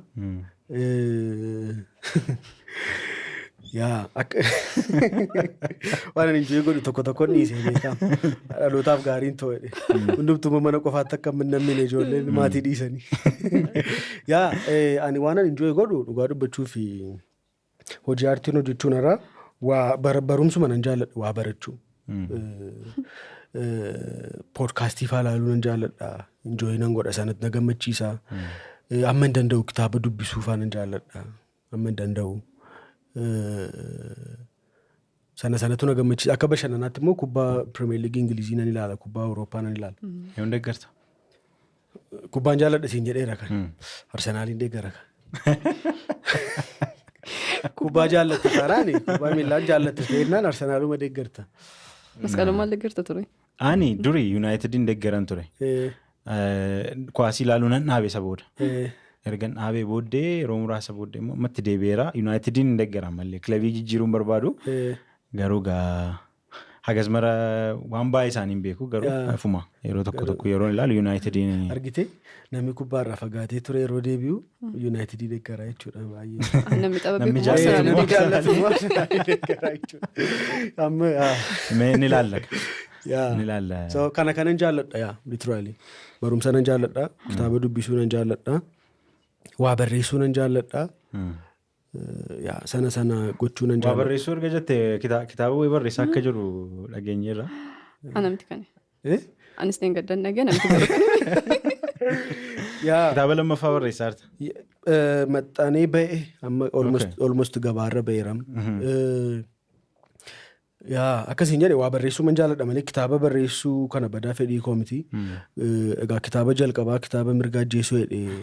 Waan ani enjoy godhu tokko dhiisee beekama. Dhalootaaf gaariin ta'edha. Hundumtuu mana qofaatti akka namni ijoolleen maatii dhiisanii. Ani waan ani enjoy godhu dhugaa dubbachuu fi hojii aartiin hojjechuun irraa barumsuma nan jaalladha waa barachuu. Poodkaastii fa'aa ilaaluu nan jaalladha. Enjoy nan godha sanatti na gammachiisa. Amma hin danda'u kitaaba dubbisuu fa'aa nan jaalladha. Amma hin danda'u. Sanatu na gammachiisa. Akka bashannanaatti immoo kubbaa Premier League Ingilizii nan ilaala. Kubbaa Awurooppaa nan ilaala. Yoon deeggarta? Kubbaan jaalladha siin jedheera kan. Arsenaaliin deeggara kan. Kubbaa jaallatte taanaani. Kubbaa miilaan jaallatte ta'ennaan Arsenaaluma deeggarta. Masqalummaa deeggarta ture? Ani duri Yuunaayitediin deeggaran ture. Kuwaasii ilaaluu nan dhaabe isa booda. Ergan dhaabee booddee yeroo muraasa booddee immoo ammatti deebi'eera. Yuunaayitediin hin deeggaran malee kilabii jijjiiruun barbaadu. Garuu hagas mara waan baay'ee isaaniin beeku garuu afuma yeroo tokko yeroo ilaalu Yuunaayitediin. Argite namni kubbaarraa fagaatee ture yeroo deebi'u Yuunaayitedii deeggara jechuudha baay'ee. Namni tapha beeku deeggara jechuudha. Mee ni ilaalla. So kanan jaalladha literally barumsa nan jaalladha kitaaba dubbisuu nan jaalladha waa barreessuu nan jaalladha. Sana gochuu nan jaalladha. Waa barreessuu erga jettee kitaaba barreessaa akka jiru dhageenyeerra. Anamti kane. Anis ni gaddan dhagee namti barreeffame. Kitaaba lammaffaa barreessaa jirta. Maxxanee ba'e amma almost gabaarra ba'eeram. Akkasiin jedhe waa barreessuu man jaalladha malee kitaaba barreessuu kana badaa fedhii koo miti. Egaa kitaaba jalqabaa kitaaba mirgaa ajjeesuu jedhee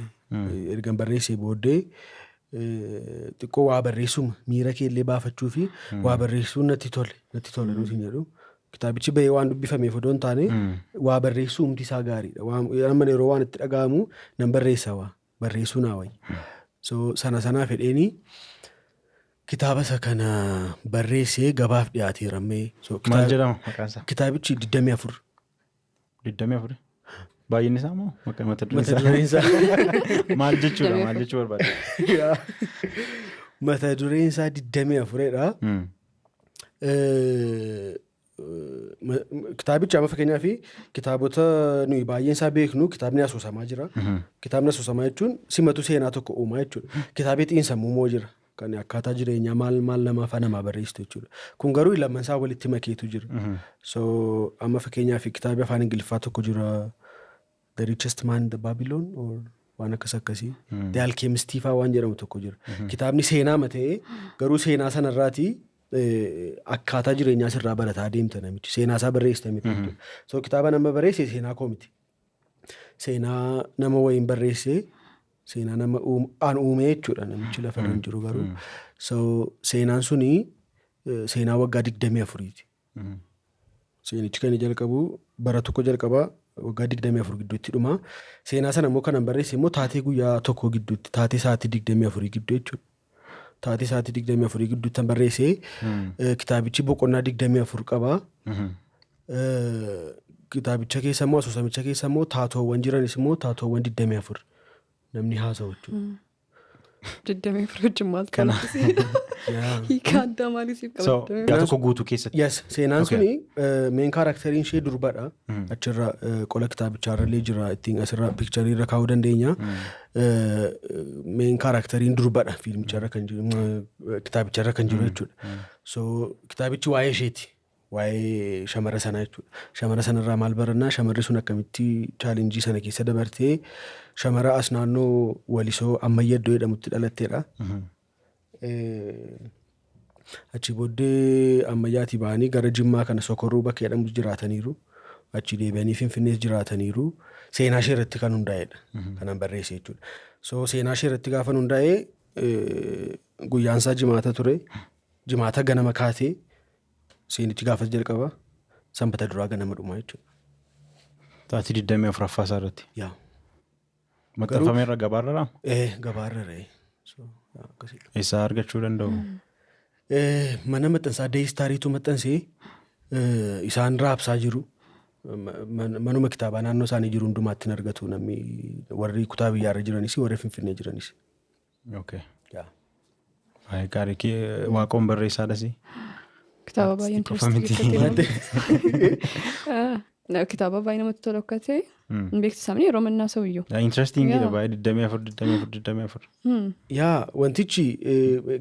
ergan barreessee booddee xiqqoo waa barreessuma miira keellee baafachuu fi waa barreessuun natti tole nuti jedhu. Kitaabichi ba'ee waan dubbifameef odoo hin taane waa barreessuu humti isaa gaariidha. Amma yeroo waan itti dhaga'amu nan barreessa waa barreessuu naa wayyi. So sanaa fedheenii kitaaba isa kana barreessee gabaaf dhiyaateerammee. Maal jedhama maqaan isaa? Kitaabichi 24. 24? Baay'inni isaa moo mata dureen isaa? Maal jechuudha? Maal jechuu barbaada? Mata dureen isaa 24dha. Kitaabichi amma fakkeenyaaf kitaabota nuyi baay'een isaa beeknu kitaabni asoosamaa jira. Kitaabni asoosamaa jechuun simatu seenaa tokko uumaa jechuudha. Kitaabii xiinsammuu moo jira. Kan akkaataa jireenyaa maal namaaf namaa barreessitu jechuudha. Kun garuu lamman isaa walitti makeetu jira. So amma fakkeenyaaf kitaabii afaan Ingiliffaa tokko jira. The Richest Man in the Babylon or waan akkasii. The Alchemist faa waan jedhamu tokko jira. Kitaabni seenaa matee garuu seenaa sanarraati akkaataa jireenyaa sirraa barataa deemta namichi. Seenaa isaa barreessita miti. So kitaaba nama barreesse seenaa koo miti. Seenaa nama wayiin barreesse seenaa nama aan uume jechuudha namichi lafa irra jiru garuu. So seenaan suni seenaa waggaa 24ti. Seenichi kan jalqabu bara tokko jalqabaa waggaa 24 gidduutti dhuma. Seenaa sana immoo kanan barreesse immoo taatee guyyaa tokko gidduutti taatee sa'aatii 24 gidduu jechuudha. Taatee sa'aatii 24 gidduutti barreesse kitaabichi boqonnaa 24 qaba. Kitaabicha keessa immoo asoosamicha keessa immoo taatoowwan jiranis immoo taatoowwan 24 namni haasa'u jechuudha. 24 wajjin maal kanatti hiika addaa maaliif qabatu? Gaa tokko guutuu keessatti. Yes, seenaan suni main kaaraktariin ishee durbadha. Achirra qola kitaabichaarrallee jira ittiin asirra piikcharii irra kaa'uu dandeenya. Main karaktariin durbadha fiilmicharra kan jiru kitaabicharra kan jiru jechuudha. So kitaabichi waa'ee isheeti. Waa'ee shamara sanaa jechuudha. Shamara sanarraa maal barannaa? Shamarri sun akkamitti chaalenjii sana keessa dabartee shamara as naannoo Walisoo Ammayyaddoo jedhamutti dhalatteedha. Achi booddee Ammayyaatii ba'anii gara Jimmaa kana Sokorruu bakka jedhamu jiraataniiru. Achi deebi'anii Finfinnees jiraataniiru. Seenaa ishee irratti kan hundaa'edha. Kanan barreesse jechuudha. So seenaa ishee irratti gaafa hundaa'ee guyyaansaa jimaata ture. Jimaata ganama kaatee seenichi gaafas jalqaba sanbata duraa ganama dhumaa jechuudha. Taatee 24 isaa irratti. Yaa. Maxxanfamee irra gabaarra? Gabaarra. Eessaa argachuu danda'u? Mana maxxansaa Deeyistaariitu maxxansee isaan raabsaa jiru. Manuma kitaabaa naannoo isaanii jiru hundumaatti hin argatu namni warri kutaa biyyaarra jiranis warri Finfinnee jiranis. Okay. Yaa. Gaarii waaqoon barreessaadhas? Kitaaba baay'een kitaaba baay'ee namatti tolu akka ta'e beeksisamni yeroo mannaa sa'uyyuu. Interestingidha baay'ee 24. Yaa wantichi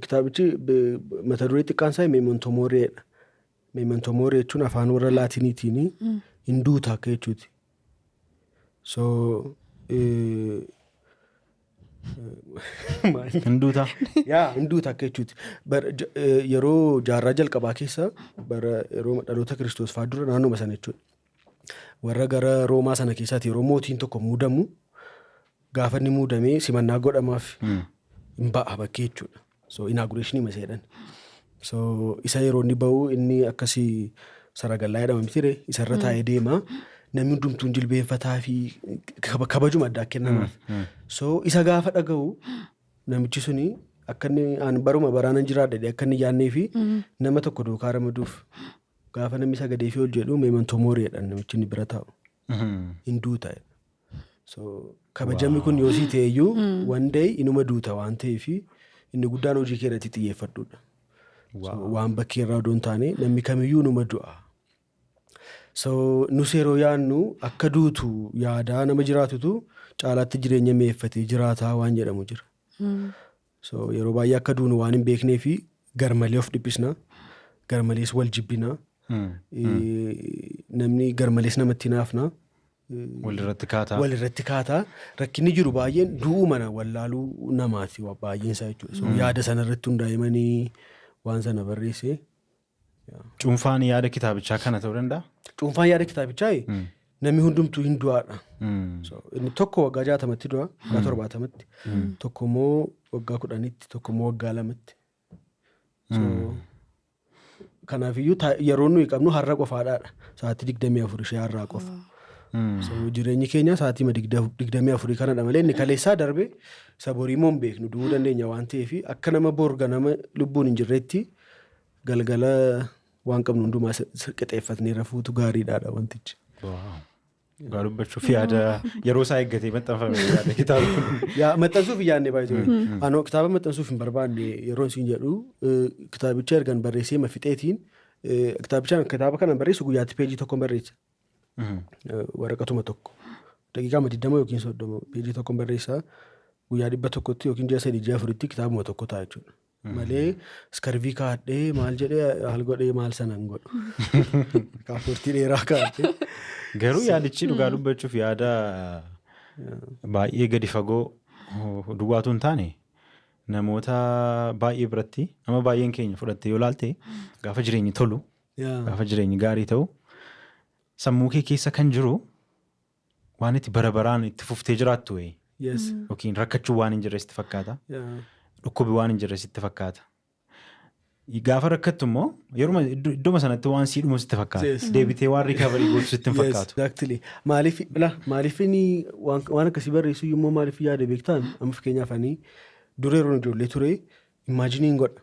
kitaabichi mata duree xiqqaan isaa Memento Mori'dha. Memento Mori jechuun afaan warra Laatiniitiin hinduuta akka jechuuti. So hinduuta? Yaa hinduuta akka jechuuti. Yeroo jaarraa jalqabaa keessa bara yeroo dhaloota Kiristoos fa'aa dura naannoma sana jechuudha. Warra gara Roomaa sana keessaatti yeroo mootiin tokko muudamu gaafa inni muudamee simannaa godhamaaf hin ba'a bakkee jechuudha. So inauguration maseedhan. So isa yeroo inni ba'u inni akkasii saragallaa jedhama mitire isarra taa'ee deema. Namni hundumtuun jilbeenfataa fi kabajuma addaa kennamaaf. So isa gaafa dhaga'u namichi suni akka inni baruma baraanan jiraadha akka inni yaannee fi nama tokko duukaa ramaduuf gaafa namni sagadee fi ol jedhu Memento Mori'dhaan namichi inni bira taa'u. Hinduu ta'e. So kabajamni kun yoo sii ta'eyyuu one day inuma duuta waan ta'eef inni guddaan hojii kee irratti xiyyeeffadhuudha. Waan bakkee irraa odoon taane namni kamiyyuu numa du'a. So nus yeroo yaannu akka duutu yaadaa nama jiraatutu caalaatti jireenya mi'eeffatee jiraataa waan jedhamu jira. So yeroo baay'ee akka duunu waan hin beeknee fi garmalee of dhiphisna. Garmalees wal jibbina. Namni garmalees namatti naafna. Walirratti kaataa. Rakkinni jiru baay'een du'uu mana wallaaluu namaati baay'een isaa jechuudha. So yaada sanarratti hundaa'imanii waan sana barreesse. Cuunfaan yaada kitaabichaa kana ta'uu danda'a? Cuunfaan yaada kitaabichaa namni hundumtuu hin du'aadha. Inni tokko waggaa 60tti du'a, waggaa 70tti. Tokko immoo waggaa 10tti, tokko immoo waggaa 2tti. Kanaafiyyuu yeroo nuyi qabnu har'a qofaadhaadha. Sa'aatii 24 ishee har'aa qofa. Jireenyi keenya sa'aatii 24 kanadha malee inni kaleessaa darbe isa borii immoo hin beeknu du'uu dandeenya waan ta'eef akka nama borga nama lubbuun hin jirretti galgala waan qabnu hundumaa qixeeffatnee rafuutu gaariidhaadha wantichi. Gaa dubbachuuf yaada yeroo isaa eeggatee maxxanfame yaada kitaaba. Maxxansuuf yaadne baay'ee. Anoo kitaaba maxxansuuf hin barbaanne yeroo isin jedhu kitaabicha ergan barreessee mafixeetiin kitaaba kanan barreessu guyyaatti peejii tokko barreessa. Waraqatuma tokko. Daqiiqaa 20 yookiin 30 peejii tokko barreessaa guyyaa 100tti yookiin ji'a 3 ji'a 4tti kitaabuma tokko ta'a jechuudha. malee iskarvii kaadhee maal jedhee haal godhee maal sana hin godhu. Kaapportii dheeraa kaadhee. Garuu yaadichi dhugaa dubbachuuf yaada baay'ee gadi fagoo duwwaatu hin taane namoota baay'ee biratti nama baay'een keenya fudhatte yoo laalte gaafa jireenyi tolu gaafa jireenyi gaarii ta'u sammuu kee keessa kan jiru waan itti bara baraan itti fuftee jiraattu yookiin rakkachuu waan hin jirre sitti fakkaata. Dhukkubi waan hin jirre sitti fakkaata. Gaafa rakkattu immoo yeroo iddoo sanatti waan siidhumu sitti fakkaata. Deebitee waan riikavarii gootu sitti hin fakkaatu. Exactly. Maaliif waan akkasii barreessu immoo maaliif yaada beektaan amma fakkeenyaaf ani dura yeroo ijoollee ture imaajiniin godha.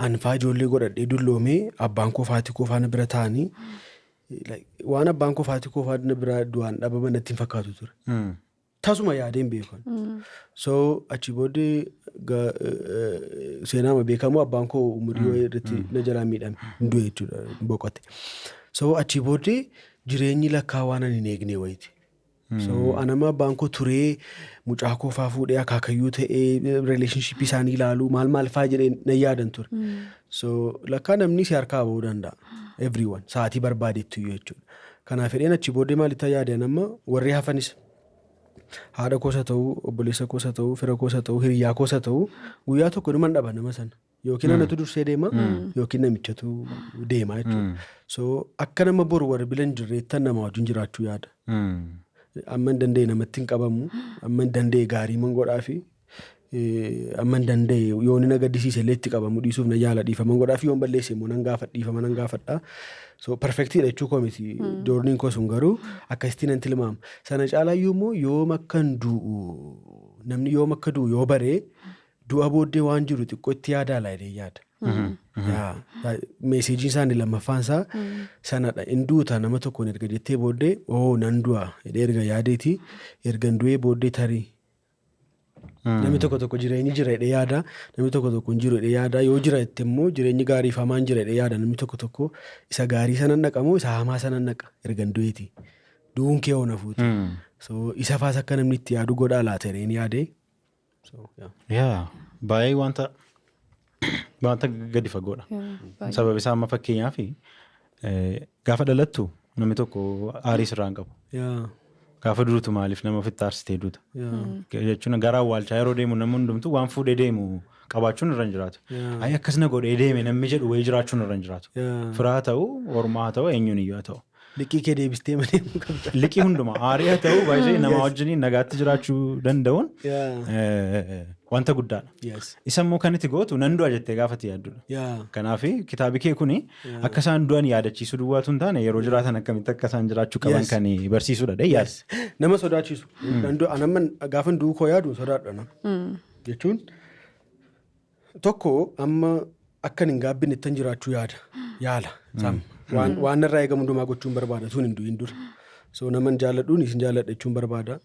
Anfaa ijoollee godhadhee dulloomee abbaan koo fi haati koo faana bira taa'anii waan abbaan koo fi haati koo faana bira du'aan dhabaman natti hin fakkaatu ture. Tasuma yaadeen beekan. So achi booddee seenaama beekamu abbaan koo umurii irratti na jalaa miidhame hin du'e jechuudha boqote. So achi booddee jireenyi lakkaa waan hin eegne wayiti. So anama abbaan koo turee mucaa koo faa fuudhee akaakayyuu ta'ee relationship isaanii ilaaluu maal faa jedhee na yaadan ture. So lakkaa namni si harkaa bahuu danda'a. Everyone sa'aatii barbaadeettu jechuudha. Kanaaf fedheen achi booddee maalitti yaadeen amma warri hafanis haadha koosa ta'uu, obboleessa koosa ta'uu, fira koosa ta'uu, hiriyaa koosa ta'uu guyyaa tokko dhuman dhaba nama sana. Yookiin anatu dursee deema yookiin namichatu deema jechuudha. So akka nama boru warri bila hin jirreettan nama wajjin jiraachuu yaada. Amma hin danda'e namatti hin qabamu, amma hin danda'e gaarii man godhaa fi amma hin danda'e yoon na gaddisiise illee itti qabamu dhiisuuf na yaala dhiifama godhaa fi yoon balleesse immoo nan dhiifama nan gaafadhaa. So perfectiidha jechuu koo miti doorniin koo sun garuu akkasitti nan tilmaama. Sana caalayyuu immoo yoom akka du'u namni yoom akka du'u yoo baree du'a booddee waan jiru xiqqoo itti yaadaa laayidee yaada. Meeseejiin isaanii lammaffaan isaa sanadha. In duuta nama tokkoon erga jettee booddee nan du'a erga yaadeeti erga du'ee booddee tarii. Namni tokko jireenyi jira jedhee yaada. Namni tokko hin jiru jedhee yaada. Yoo jira jettee immoo jireenyi gaarii fi hamaan jira jedhee yaada. Namni tokko isa gaarii sana naqamoo isa hamaa sana naqa erga du'eeti. Du'uun kee oona fuuti. So isa faas akka namni itti yaadu godhaa laata jedheen yaadee. Baay'ee wanta gadi fagoodha. Sababa isaa amma fakkeenyaaf gaafa dhalattu namni tokko aarii sirraa hin qabu. Gaafa duutu maaliif nama ofitti aarsitee duuta. Jechuun gara awwaalchaa yeroo deemu namni hundumtu waan fuudhee deemu qabaachuun irra hin jiraatu. Akkas na godhee deeme namni jedhu wayii jiraachuun irra hin jiraatu. Firaa ta'uu, ormaa ta'uu, eenyuun iyyuu ta'u. Liqii kee deebistee malee qabda. Liqii hundumaa aarii haa ta'uu baay'ee nama wajjiniin nagaatti jiraachuu danda'uun wanta guddaadha. Isa immoo kan itti gootu nan du'a jettee gaafatti yaaddudha. Kanaaf kitaabi kee kuni akka isaan du'an yaadachiisuu duwwaatu hin taane yeroo jiraatan akkamitti akka isaan jiraachuu qaban kan barsiisudha yaada. Nama sodaachisu. Anamman gaafan du'uu koo yaadu sodaadha. Jechuun tokko amma akkan hin gaabbin ittan jiraachuu yaala. Waan irraa eegamu hundumaa gochuun barbaada sun hin du'in dura. So naman jaalladhuun isin jaalladha jechuun barbaada.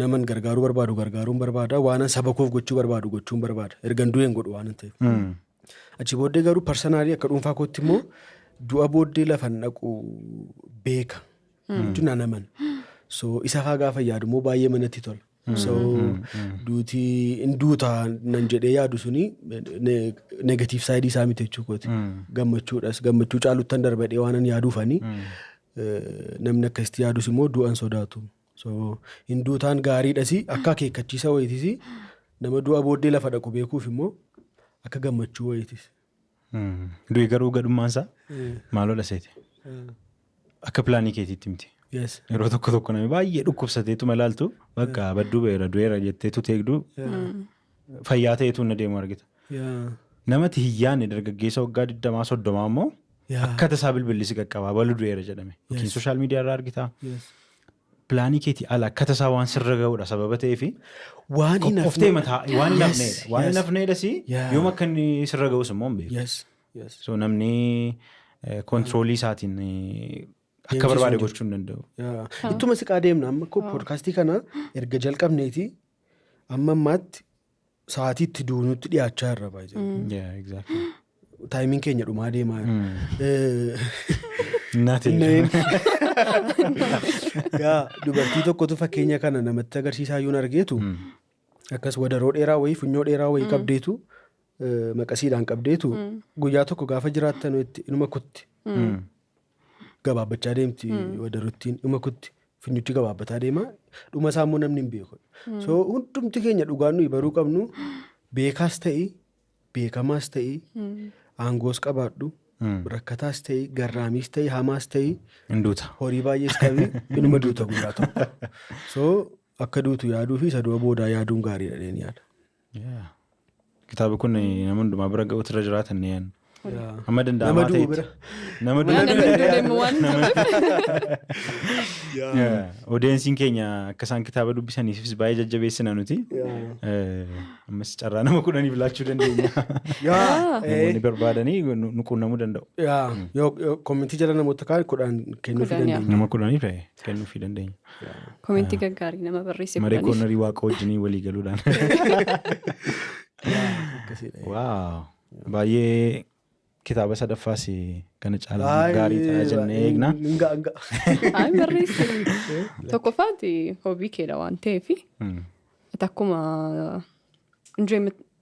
Naman gargaaruu barbaadu gargaaruun barbaada. Waanan saba koof gochuu barbaadu gochuun barbaada. Ergan du'een godhu waan hin ta'eef. Achi booddee garuu parsanaalii akka dhuunfaa kootti immoo du'a booddee lafa naqu beeka. Jechuun naman. So isa faa gaafa yaadu immoo baay'ee manatti tola. So duutii in duuta nan jedhee yaadu suni negatiif saayidii isaa miti jechuu kooti. Gammachuudhas gammachuu caaluttan darbadhee waanan yaaduufanii namni akkasitti yaadus immoo du'an sodaatu. So in duutaan gaariidhas akka akeekkachiisa wayitis nama du'a booddee lafa dhaqu beekuuf immoo akka gammachuu wayitis. Du'i garuu gadhummaansaa maaloo dhaseeti? Akka pilaanii keetiitti miti. Yeroo tokko namni baay'ee dhukkubsateetuma ilaaltu bakka badduu beera du'eera jetteetu teegduu fayyaa ta'eetu na deemu argita. Namatti hiyyaanne dargaggeessa waggaa 20-30 immoo akka tasaa bilbilli si qaqqabaa balu du'eera jedhame. Yookiin sooshaal miidiyaa irraa argita. Pilaanii keetii ala akka tasaa waan sirra ga'uudha sababa ta'eefi waan hin hafneedhas yoom akka inni sirra ga'us immoo hin beeku. So namni kontiroolii isaatiin akka barbaade gochuu hin danda'u. Ittuma siqaa deemna amma poodkaastii kana erga jalqabneeti amma ammaatti sa'aatiitti duunutti dhiyaachaa irra baay'ee. Taayimiin keenya dhumaa deemaa dubartii tokkotu fakkeenya kana namatti agarsiisaa yoo argeetu akkas wadaroo dheeraa wayii funyoo dheeraa wayii qabdeetu maqasiidhaan qabdeetu guyyaa tokko gaafa jiraattan inuma kutti. Gabaabbachaa deemti wadaruttiin inuma kutti. Finyutti gabaabbataa deema. Dhuma isaa immoo namni hin beeku. So hundumti keenya dhugaan nuyi baruu qabnu beekaas ta'e beekamaas ta'e aangoos qabaadhu. Rakkataas ta'e garraamiis ta'e hamaas ta'e horii baay'ees qabi inuma duuta guyyaa tokko. So akka duutu yaaduu fi isa du'a boodaa yaaduun gaariidha jedheen yaada. Kitaaba kun nama hundumaa bira ga'uutu irra jiraatan ni yaadna. Amma danda'amaa ta'etti. Nama deemu waan Odeensiin keenya akka isaan kitaaba dubbisaniifis baay'ee jajjabeessina nuti. Ammas carraa nama 10 laachuu dandeenya. Namoonni barbaadanii nu quunnamuu danda'u. Yoo koomentii jala namoota kaan 10 kennuufii dandeenya. Nama 10 kennuufii dandeenya. Koomentii gaggaarii nama barreesse. Maree koonnarii waaqa wajjinii walii galuudhaan. Waaw. Baay'ee kitaaba sadaffaas kana caalaa gaarii ta'aa jennee eegna. Barreesse. Tokkoffaati hobbii keedha waan ta'eef akkuma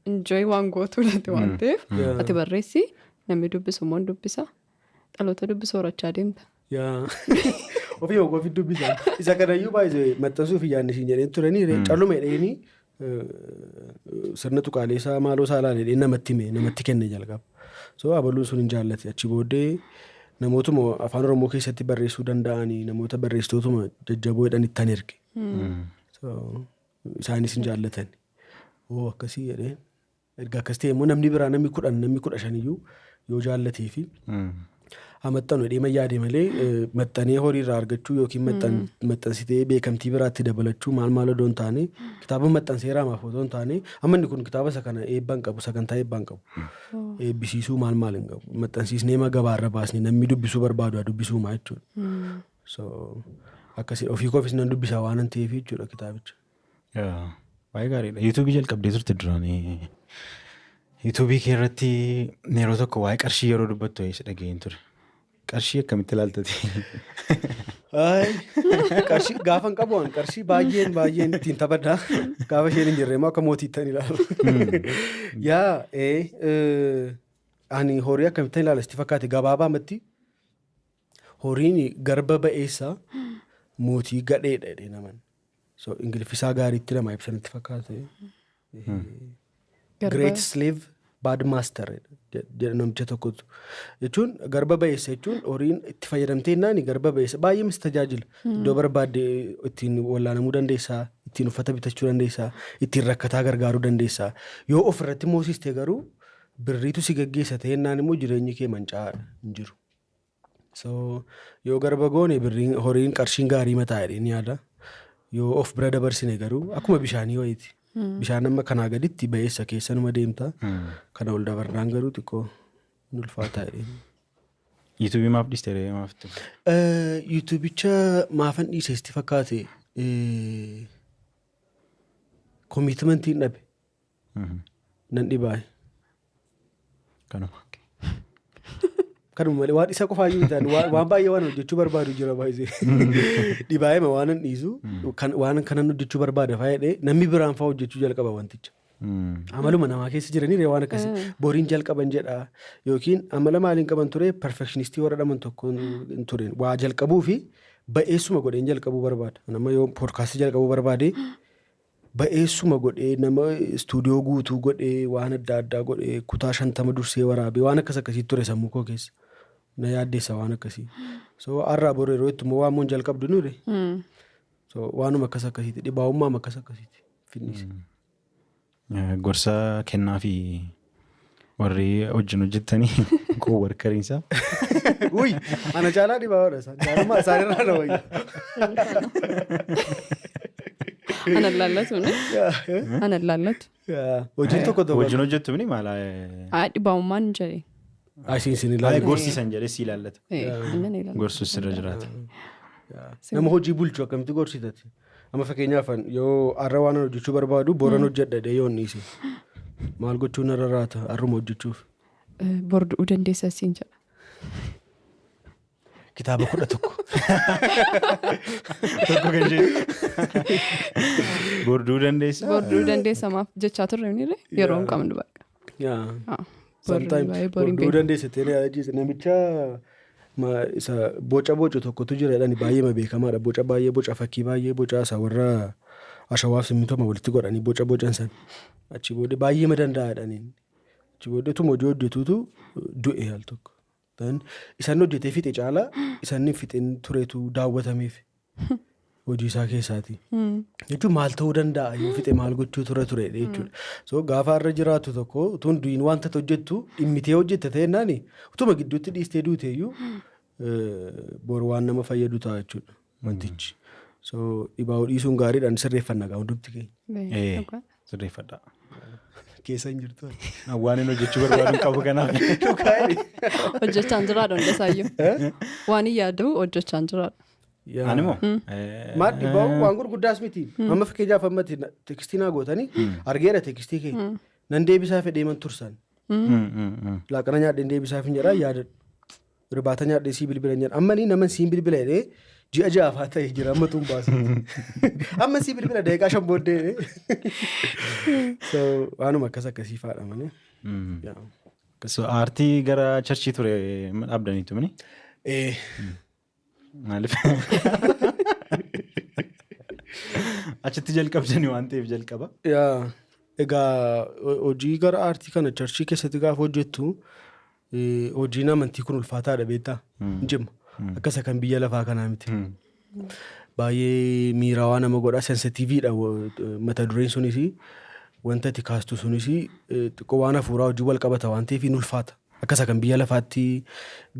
enjoy waan gootuu laate waan ta'eef ati barreessi namni dubbisu immoo dubbisa dhaloota dubbisu horachaa deemta. Ofii ofii dubbisan. Isa kanayyuu baay'ee maxxansuuf yaadni siin jedheen turanii calluma jedheenii sirna tuqaaleessaa maaloo saalaa jedhee namatti kenne jalqaba. So abaluun sun hin jaallate achi booddee namootuma afaan Oromoo keessatti barreessuu danda'anii namoota barreessitootuma jajjaboo jedhan ittan erge. So isaanis hin jaallatan. Akkasii jedheen erga akkas ta'e immoo namni biraa namni 15 iyyuu yoo jaallatee fi maxxanu dheema yaade malee maxxanee horii irraa argachuu yookiin maxxansitee beekamtii biraatti dabalachuu maal odoo hin taane kitaaba maxxanseeraa maaf otoo hin taane amma inni kun kitaaba isa kana eebbaan qabu sagantaa eebbaan qabu eebbisiisuu maal hin qabu maxxansiisnee gabaarra baasne namni dubbisuu barbaadu dubbisuu maa jechuudha. So akkasii ofii koofis nan dubbisaa waan hin ta'eef jechuudha kitaabicha. Baay'ee gaariidha. Yuutuubii jalqabdee turte duraanii. Yuutuubii kee irratti yeroo tokko waa'ee qarshii yeroo dubbattu dhaga'een ture. Qarshii akkamitti ilaaltate? Qarshii gaafa hin qabu qarshii baay'een ittiin taphadhaa. Gaafa isheen hin jirre immoo akka mootiittan ilaalu. Ani horii akkamittan ilaala sitti fakkaate gabaabaamatti horiin garba ba'eessaa mootii gadheedha jedhee naman. So ingiliffisaa gaariitti nama ibsanitti fakkaate. Great slave bad master jedha namicha tokkotu. Jechuun garba ba'eessa jechuun horiin itti fayyadamtee naani garba ba'eessa baay'ee mis tajaajila. Iddoo barbaadde ittiin wallaanamuu dandeessaa, ittiin uffata bitachuu dandeessaa, ittiin rakkataa gargaaruu dandeessaa. Yoo ofirratti moosistee garuu birriitu si gaggeessa ta'e naan immoo jireenyi kee mancaa'aadha hin jiru. So yoo garba goone horiin qarshiin gaarii mataa jedheen yaada. Yoo of bira dabarsine garuu akkuma bishaanii wayiiti. Bishaan amma kanaa gaditti ba'eessa keessanuma deemta. Kana ol dabarraan garuu xiqqoo ulfaataa jedheen. Yuutuubii maaf dhiiste maaf? Yuutuubicha maafan dhiise sitti fakkaate koomitmentiin dhabe. Nan dhibaaye. Kanuma. Kanuma malee waan isa qofaa yoo ta'an waan baay'ee waan hojjechuu barbaadu jira baay'ee. Dhibaayema waan hin dhiisu waan kanan hojjechuu barbaada faayadhee namni biraan fa'aa hojjechuu jalqaba wanticha. Amaluma namaa keessa jiranii waan akkasii boriin jalqaban jedha yookiin amala maaliin qaban ture perfectionistii warra dhaman tokko hin tureen waa jalqabuu fi ba'eessuma godheen jalqabuu barbaada. Nama yoo poodkaastii jalqabuu barbaade ba'eessuma godhee nama istuudiyoo guutuu godhee waan adda addaa godhee kutaa 50 dursee waraabee waan akkasii ture sammuu koo keessa. Na yaaddeessa waan akkasii. So har'aa boru yeroo itti immoo waan mun jalqabdu nuure. So waanuma akkasiiti dhibaa'ummaa akkasiiti finniisa. Gorsa kennaa fi warri wajjin hojjettanii koo warkariinsa. Uy ana caalaa dhibaawadha isaan jaalummaa isaanirraa na wayya. Ana laallatu ne? Ana laallatu. Hojiin tokko wajjin hojjettu ni maala? Dhibaa'ummaan jedhee. Asiin ilaalu. Gorsiisan jedhee si ilaallata. Gorsuus sirra jiraata. Nama hojii bulchu akkamitti gorsitati? Amma fakkeenyaaf yoo har'a waan hojjechuu barbaadu boran hojjedha yoo dhiise. Maal gochuun irra raata har'uma hojjechuuf? Borduu dandeessa siin jedha. Kitaaba 11. Tokko kan jedhu. Borduu dandeessa. Borduu dandeessa maaf jechaa turre yeroo hin qabnu bakka. Sometimes oduu dandeessitee namicha isa boca bocu tokkotu jira jedhani baay'ee beekamaadha. Boca baay'ee boca fakkii baay'ee boca isaa warra ashawaaf simmintoma walitti godhanii boca bocan san achi booddee baay'ee ma danda'a jedhaniin achi booddeetuma hojii hojjetuutu du'e al tokko. Isaan hojjetee fixe caalaa isaan fixeen tureetu daawwatameef hojii isaa keessaati. Jechuun maal ta'uu danda'a yoo fixe maal gochuu ture jechuudha. So gaafa irra jiraatu tokko utuun du'iin wanta hojjettu dhimmitee hojjette ta'ennaani utuma gidduutti dhiistee duuteeyyuu bor waan nama fayyadu ta'a jechuudha wantichi. So dhibaa'uu dhiisuun gaariidhaan sirreeffanna gaa hundumti keenya. Sirreeffadha. Keessa hin jirtu. Waan inni hojjechuu barbaadu qabu kanaaf. Hojjechaa hin jiraadha hundasaayyuu. Waan hin yaadu hojjechaa hin jiraadha. Animoo? Maadhi bahu waan gurguddaas miti. Amma fakkeenyaaf ammatti tekstii naa gootanii argeera tekstii keenya. Nan deebisaa fedhee man tursan. Laaqana nyaadheen deebisaaf hin jedhaa yaadadhu. Irbaata nyaadhee sii bilbila jedha. Amma nii nama siin bilbila jedhee ji'a ja'aafaa ta'e jira amma tuun baasa. Amma sii bilbila daqiiqaa 5 booddee. So waanuma akkasii faadha malee. So aartii gara charchii ture dhaabdaniitu mini? Maaliif? Achitti jalqabdanii waan ta'eef jalqaba? Egaa hojii gara aartii kana charchii keessatti gaafa hojjettu hojiin amantii kun ulfaataadha beektaa? Jimma. Akkasa kan biyya lafaa kanaa miti. Baay'ee miirawaa nama godha sensitiiviidha mata dureen sunis wanta itti kaastu sunis xiqqoo waan hafuuraa hojii wal qabata waan ta'eef hin ulfaata. Akkasa kan biyya lafaatti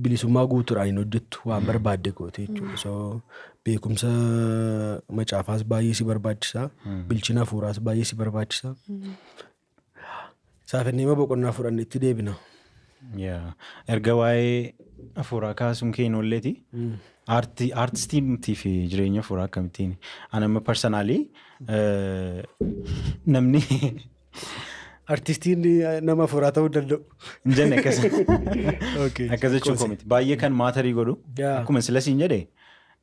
bilisummaa guutuudhaan hin hojjettu waan barbaadde goote jechuudha. So beekumsa macaafaas baay'ee si barbaachisa. Bilchina hafuuraas baay'ee si barbaachisa. Saafannee boqonnaa fudhanne itti deebina. Erga waa'ee hafuuraa kaasuun keenolleeti. Aartistii fi jireenya hafuuraa akkamittiin? Ani amma parsanaalii namni Artistiin nama hafuuraa ta'uu danda'u. Hin jenne akkas jechuun koomiti. Baay'ee kan maatarii godhu. Akkuma silas hin jedhe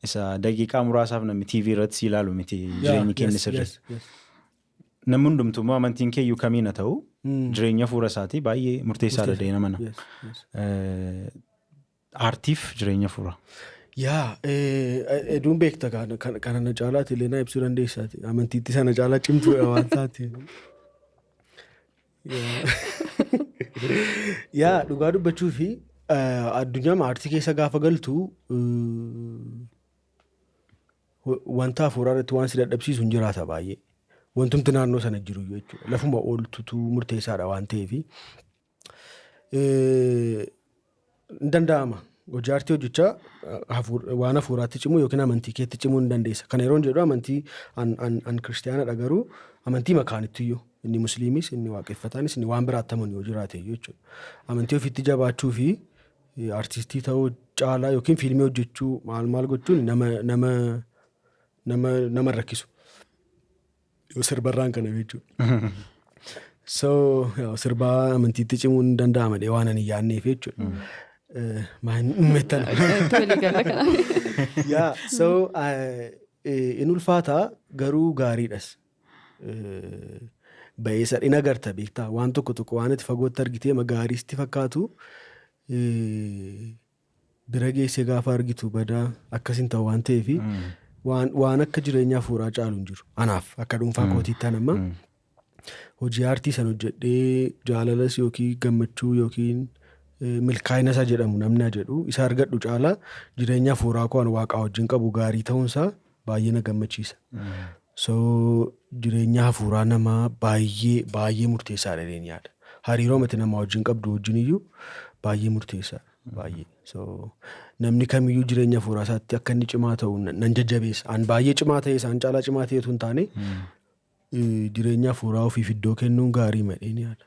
isa daqiiqaa muraasaaf namni TV irratti si ilaalu miti jireenyi keenya sirriitti. Namni hundumtuu amantiin keeyyuu kamiin haa ta'u jireenya hafuura isaatii baay'ee murteessaadha jedhee namana. Aartiif jireenya hafuura. Eduun beekta kana na caalaati illee na ibsuu dandeessaati. Amantiitti sana caalaa cimtuudha waan taate. Dhugaa dubbachuu fi addunyaa aartii keessa gaafa galtu wanta hafuuraa irratti waan si dadhabsiisu hin jiraata baay'ee. Wantumti naannoo sana jiru jechuudha. Lafuma ooltutu murteessaadha waan ta'eef. Hin danda'ama. Hojii aartii hojjechaa waan hafuuraatti cimu yookiin amantii keetti cimuu hin dandeessa. Kana yeroo jedhu amantii an kiristaanadha garuu amantii makaanittiyyuu. Inni musliimis, inni waaqeffataanis, inni waan biraatti amanu yoo jiraate jechuudha. Amantii ofiitti jabaachuu fi aartistii ta'uu caalaa yookiin fiilmii hojjechuu maal gochuun nama rakkisu. Yoo sirbarraan kana jechuudha. So sirbaa amantiitti cimuun hin danda'ama waan ani yaadneef jechuudha. So in ulfaataa garuu gaariidhas. Ba'eessa dhina agarta beektaa waan tokko waan itti fagootti argitee magaariisti fakkaatu bira geessee gaafa argitu badaa akkasin ta'u waan ta'eef waan akka jireenya hafuuraa caalu hin jiru. Anaaf akka dhuunfaa kootiittaan amma hojii aartii san hojjedhee jaalalas yookiin gammachuu yookiin milkaa'ina isaa jedhamu namni jedhu isa argadhu caalaa jireenya hafuuraa koo waaqaa wajjin qabu gaarii ta'uunsaa baay'ee na gammachiisa. So jireenya hafuuraa namaa baay'ee murteessaadha jedheen yaada. Hariiroo mati namaa wajjin qabdu wajjin iyyuu baay'ee murteessaadha. Baay'ee. So namni kamiyyuu jireenya hafuuraa isaatti akka inni cimaa ta'u nan jajjabeessa. An baay'ee cimaa ta'e isaan caalaa cimaa ta'etu hin taane jireenya hafuuraa ofiif iddoo kennuun gaarii madheen yaada.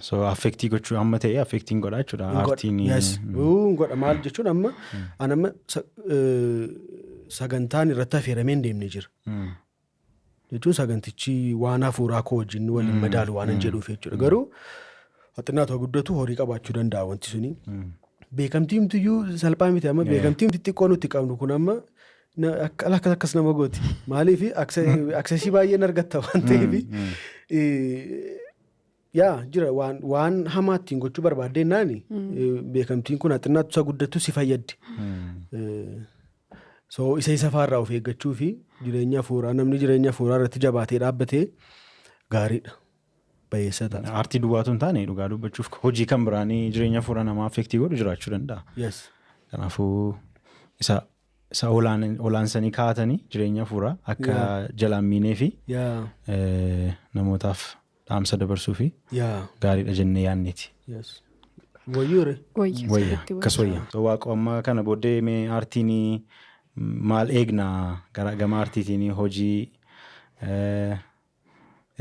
So affektii gochuu amma ta'e affektiin godhaa jechuudha. Aartiin. Godha maal jechuun amma sagantaan irratti affeeramee hin deemne jira. Jechuun sagantichi waan hafuuraa koo wajjin waliin madaalu waan hin jedhuuf jechuudha. Garuu haxinnaatu guddatu horii qabaachuu danda'a wanti suni. Beekamtiimtiyyuu salphaa miti amma beekamtiimti xiqqoo nuti qabnu kun amma akkas nama gooti. Maaliif aksesii baay'een argatta waan ta'eef jira waan hamaattiin gochuu barbaaddennaani beekamtiin kun haxinnaatu isa guddattu si fayyaddi. So isa faarraa of eeggachuu fi namni jireenya hafuuraa irratti jabaatee dhaabbatee gaariidha. Bayeessa ta'a. Aartii duwwaatu hin taane dhugaa dubbachuuf hojii kan biraanii jireenya hafuuraa namaa affeektii godhu jiraachuu danda'a. Kanaafuu isa olaansanii kaa'atanii jireenya hafuuraa akka jalaan miinee fi namootaaf dhaamsa dabarsuu fi gaariidha jennee yaanneeti. Wayyuure. Wayya. Akkas wayya. Waaqo amma kana booddee mee aartiin maal eegnaa gama aartiitiin hojii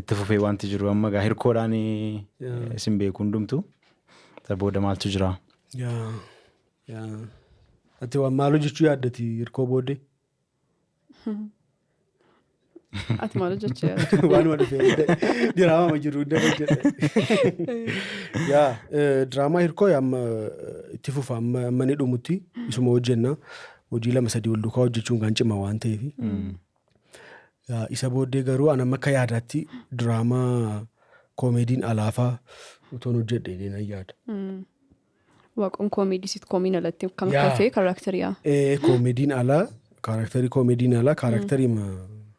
itti fufee wanti jiru amma hirkoodhaan isin beeku hundumtu booda maaltu jira? Ati waan maal hojjechuu yaaddati hirkoo booddee? Ati maal hojjechuu yaadda? Waanuma dhufee diraamaa jiru hojjedhe. Diraamaa hirkoo itti fufa amma ni dhumutti isuma hojjenna. Hojii 2-3 wal duukaa hojjechuun kan cima waan ta'eef. Isa booddee garuu an amma akka yaadaatti diraamaa koomeediin alaafaa utoon hojjedhe nan yaada. Waaqoon koomeedii sitkoomiin alatti kam kafee kaaraakteriyaa? Koomeediin alaa kaaraakterii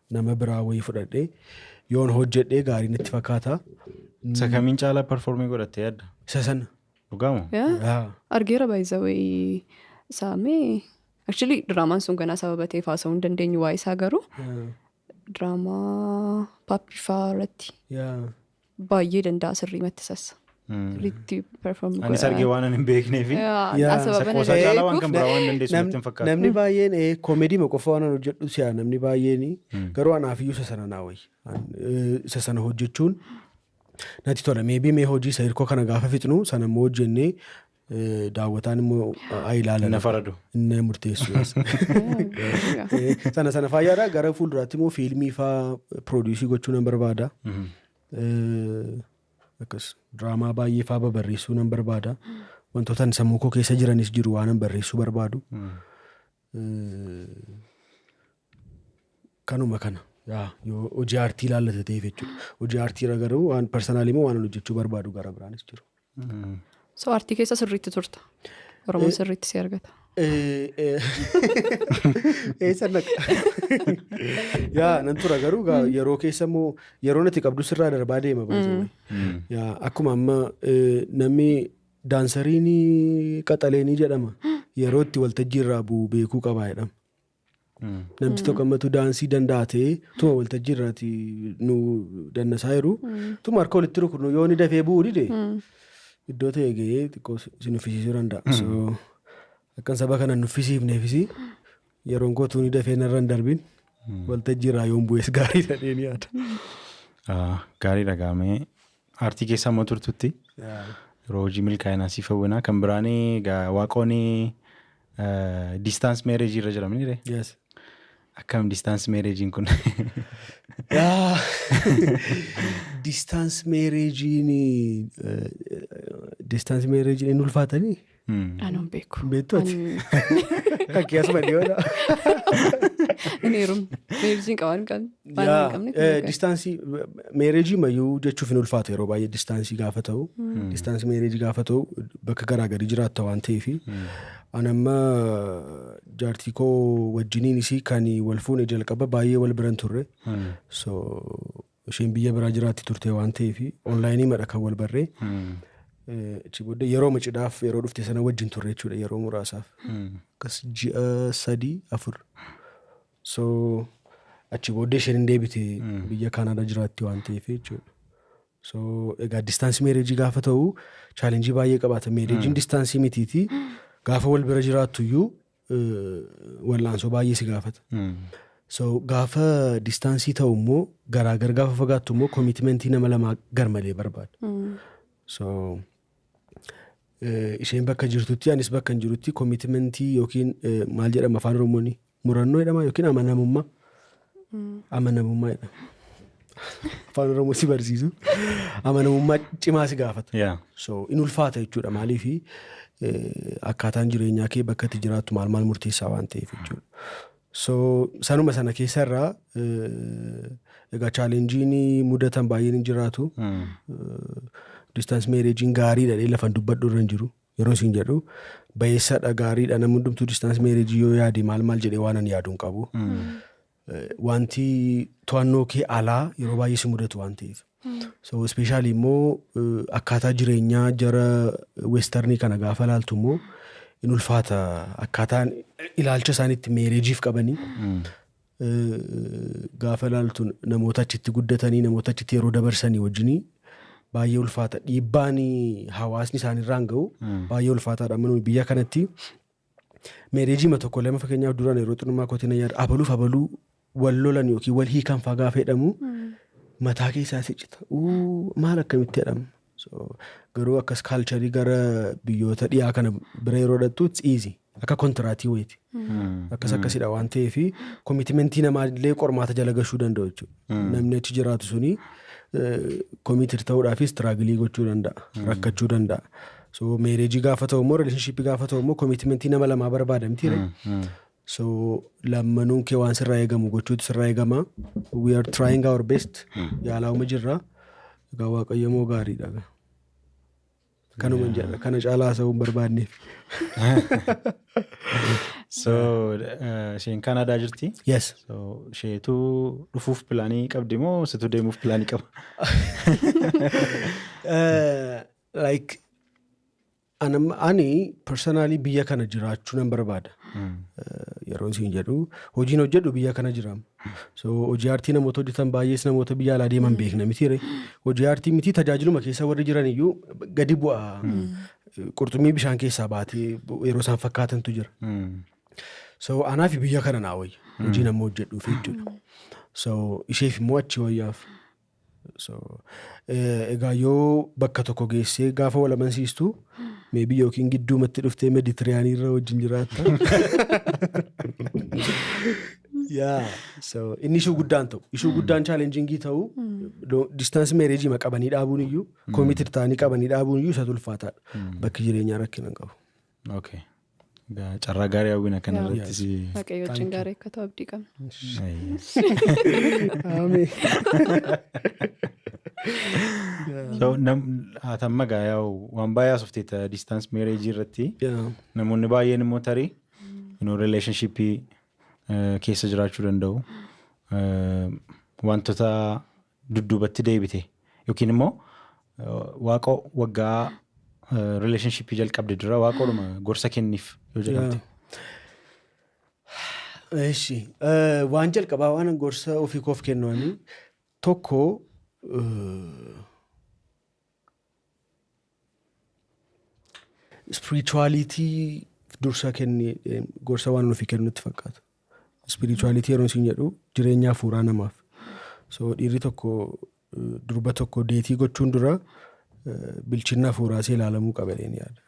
nama biraa wayii fudhadhee yoon hojjedhee gaarii natti fakkaata. Isa kamiin caalaa performii godhattee yaadda? Isa sana. Dhugamu? Argeera baay'izawee saamee. Actually diraamaan sun ganaa sababa ta'eef haasa'uu hin dandeenyu waa isaa garuu diraamaa Paappifaa irratti baay'ee danda'a sirrii mattisassa. Riitti performii Anis argee waan hin beekneefi. Qoosaa caalaa waan kan biraa waan dandeessu natti hin fakkaatu. Namni baay'een koomeedii qofa waan hojjedhu si'a namni baay'een garuu anaafiyyuu isa sana naa wayyi. Isa sana hojjechuun natti tola. Meebii mee hojii isa hirkoo kana gaafa fixnu sana immoo hojjennee daawwataan immoo ilaalan. Inni faradu. Inni murteessu. Sana fayyaadha gara fuulduraatti immoo fiilmii fa'aa piroodiisii gochuu nan barbaada. Akkas diraamaa baay'ee fa'aa babarreessuu nan barbaada. Wantoota sammuu koo keessa jiranis jiru waan barreessuu barbaadu. Kanuma kana. Yoo hojii aartii ilaallata ta'eef jechuudha. Hojii aartii irra garuu waan parsanaalii immoo waan hojjechuu barbaadu gara biraanis jiru. So aartii keessa sirriitti turta. Oromoon sirriitti si argata. Nan tura garuu yeroo keessa immoo yeroo natti qabdu sirraa darbaa deema. Akkuma amma namni daansariin qaxaleenii jedhama. Yeroo itti waltajjii irraa bu'u beekuu qabaa jedhama. Namti tokko ammatu daansii danda'a ta'ee tuma waltajjii irraati nu dannasaa jiru. Tuma harka walitti rukunu yoo ni dafee bu'uu dide. Iddoo ta'e gahee xiqqoo si nuffisiisuu danda'a. Akkan saba kana nuffisiifneefis yeroon kootuu ni dafee narra hin darbin waltajjii irraa yoon bu'es gaarii ta'ee ni yaada. Gaarii dhagaamee aartii keessaa immoo turtutti yeroo hojii milkaa'inaa si fawwanaa kan biraanii waaqoon distance marriage irra jiramni. Akkam distance marriagein kun? Distance marriagein ulfaatanii? Anuun beeku. Beektooti? Kan keessuma dhiyoodha. Inni marriagein qaban kan? Distance marriage mayyuu jechuuf hin ulfaatu yeroo baay'ee distance gaafa ta'u. Distance marriage gaafa ta'u bakka garaagarii jiraatta waan ta'eefi. Anamma jaartii koo wajjiniin isii kan wal fuune jalqaba baay'ee wal biran turre. So isheen biyya biraa jiraatti turte waan ta'eef onlaayinii madha kan wal barree. Achi booddee yeroo macidhaaf yeroo dhufte sana wajjin turre jechuudha yeroo muraasaaf. Akkas ji'a 3-4. So achi booddee isheen hin deebite biyya Kaanaadaa jiraatti waan ta'eef jechuudha. So egaa distaansii meereejii gaafa ta'u chaalenjii baay'ee qabaata. Meereejiin distaansii mitiiti. Gaafa wal bira jiraattu iyyuu wallaansoo baay'ee si gaafata. So gaafa distaansii ta'u immoo garaagar gaafa fagaattu immoo koomitmentii nama lamaa garmalee barbaada. So isheen bakka jirtutti anis bakka hin jirutti koomitmentii yookiin maal jedhama afaan Oromoon murannoo jedhama yookiin amanamummaa. Amanamummaa jedhama. Afaan Oromoo si barsiisu. Amanamummaa cimaa si gaafata. So in ulfaata jechuudha maaliifi akkaataan jireenyaa kee bakka itti jiraattu maal murteessaa waan ta'eef jechuudha. So sanuma sana keessarraa egaa chaalenjiin mudatan baay'een hin jiraatu. Distance marriagein gaariidha lafan dubbadhu irra hin jiru. Yeroo isin jedhu bayeessadha gaariidha namni hundumtuu distance marriage yoo yaade maal jedhee waan ani yaadu hin qabu. Wanti to'annoo kee alaa yeroo baay'ee si mudatu waan ta'eef. So especially immoo akkaataa jireenyaa jara westernii kana gaafa laaltu immoo in ulfaata akkaataan ilaalcha isaaniitti meereejiif qabanii gaafa laaltu namoota achitti guddatanii namoota achitti yeroo dabarsanii wajjinii baay'ee ulfaata dhiibbaan hawaasni isaaniirraan ga'u baay'ee ulfaataadha. Amma biyya kanatti meereejii tokko lama fakkeenyaaf duraan yeroo xinummaa kootiin ayyaana abaluu wal lolan yookiin wal hiikan fa'aa gaafa jedhamu mataa keessaa si cita maal akkamitti jedhamu. Garuu akkas kaalcharii gara biyyoota dhiyaa kana bira yeroo dhattu it's easy akka kontiraatii wayiiti. Akkasidha waan ta'eef koomitimentii namaallee qormaata jala gashuu danda'u jechuudha. Namni achi jiraatu suni koomitir ta'uudhaaf istiraagilii gochuu danda'a rakkachuu danda'a. So meereejii gaafa ta'u immoo rileeshinshippii gaafa ta'u immoo koomitimentii nama lamaa barbaadamti. So lammanuun kee waan sirraa eegamu gochuutu sirraa eegama. We are trying our best yaalaa'uma jirra. Egaa waaqayyomoo gaariidha. Kanuma jedha kana caalaa haasa'uu hin barbaanneef. So isheen Kanaadaa jirti? Yes. So isheetu dhufuuf pilaanii qabdi moo situ deemuuf pilaanii qaba? Like ani personally biyya kana jiraachuu nan barbaada. Yeroo isin jedhu hojiin hojjedhu biyya kana jiraam. So hojii aartii namoota hojjetan baay'ees namoota biyya alaa deeman beekna miti. Hojii aartii miti tajaajiluma keessa warri jiran iyyuu gadi bu'a. Qurxummii bishaan keessaa baatee yeroo isaan fakkaatantu jira. So anaaf biyya kana naa wayya. Hojii nama hojjedhuuf jechuudha. So isheef immoo achi wayyaaf. So egaa yoo bakka tokko geessee gaafa wal amansiistu maybe yookiin gidduumatti dhuftee Meditiraanii irra wajjin jiraatta. So inni ishuu guddaan ta'u ishuu guddaan chaalenjingii ta'u distance marriage qabanii dhaabuun iyyuu koomitir ta'anii qabanii dhaabuun iyyuu isa ulfaataadha. Bakki jireenyaa rakkina hin qabu. Okay. Carraa gaarii hawwina kana irrattis. Waaqayyo wajjin gaarii akka ta'u abdii qabna. So hatamma gaayaa waan baay'ee asofteeta distance marriage irratti namoonni baay'een immoo tarii relationshipii keessa jiraachuu danda'u wantoota dudduubatti deebite yookiin immoo waaqoo waggaa relationshipii jalqabde dura waaqoodhuma gorsa kenniif yoo jedhamte. Eeshi waan jalqabaa waan gorsa ofii koof kennuuni tokko spirituality dursa kenni gorsa waan ofii kennutti fakkaata. Spirituality yeroo isin jedhu jireenya hafuuraa namaaf. So dhiirri tokko durba tokko deetii gochuun dura bilchinna hafuuraa isaa ilaalamuu qabadeen yaada.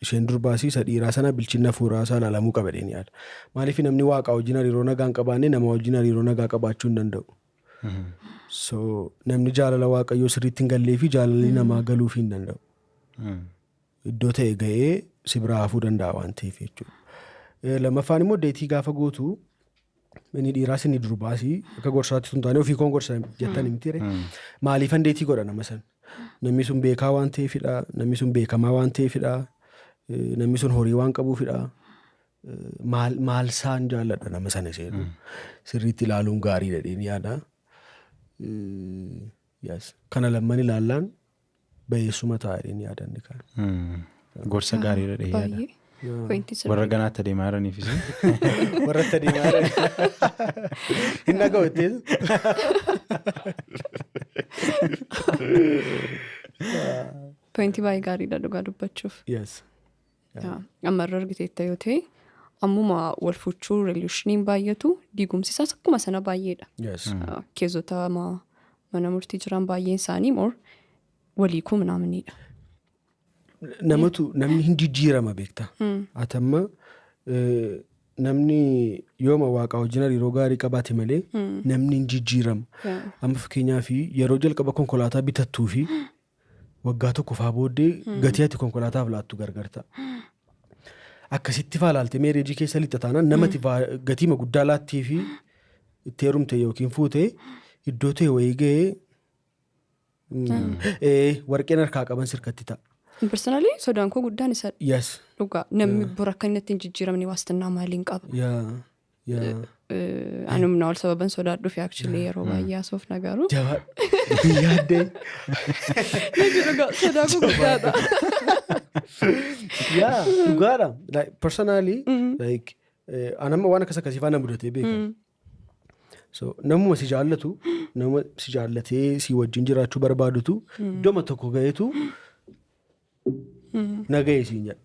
Isheen durbaasii isa dhiiraa sana bilchinna hafuuraa isaa ilaalamuu qabadeen yaada. Maaliif namni waaqa wajjin hariiroo nagaa hin qabaanne nama wajjin hariiroo nagaa qabaachuu hin danda'u. So namni jaalala waaqayyoo sirriitti hin gallee fi jaalalli namaa galuuf hin danda'u. Iddoo ta'e ga'ee si biraa hafuu danda'a waan ta'eef jechuudha. Lammaffaan immoo deetii gaafa gootu inni dhiiraas inni durbaasii akka gorsaatti sun taane ofii koon gorsa jettan miti. Maaliifan deetii godha nama san? Namni sun beekaa waan ta'eefidha. Namni sun beekamaa waan ta'eefidha. Namni sun horii waan qabuufidha. Maal isaan jaalladha nama sana seenu sirriitti ilaaluun gaariidha jedheen yaada. Kana lamman ilaallaan bayeessuma ta'a jedheen yaadanni kana. Gorsa gaariidha jedhee yaada. Warra ganaatti adeemaa jiraniifis. Warra itti adeemaa jiran. Hin dhaga'u ittees. Pointii baay'ee gaariidha dhugaa dubbachuuf. Ammarra argiteetta yoo ta'e ammuma wal fuudhuu rileeshiniin baay'atu diigumsisaas akkuma sana baay'eedha. Keessota mana murtii jiran baay'een isaanii waliikuu minaaminidha. Namni hin jijjiirama beekta. Atamma namni yooma waaqa wajjin hariiroo gaarii qabaate malee namni hin jijjiirama. Amma fakkeenyaaf yeroo jalqaba konkolaataa bitattuu fi waggaa tokko faa booddee gatii ati konkolaataaf laattu gargar ta'a. akkasitti faalaalte meereejii keessa lixa taanaan namatti gatiima guddaa laattii fi itti heerumte yookiin fuute iddoo ta'e wayii ga'ee warqeen harkaa qaban sirkatti ta'a. Personally sodaan koo guddaan isa dhugaa namni bora akka inni ittiin jijjiiramni waastannaa maaliin qaba. Anumna ol sababan sodaadhu fi actually yeroo baay'ee asoof nagaru. Biyyaadde. Sodaa koo guddaadha. Dhugaadha. Like personally like anamma waan akkas akkasii faana mudatee beeka. So namuma si jaallatu nama si jaallatee si wajjin jiraachuu barbaadutu iddoo tokko ga'eetu nagahee siin jedha.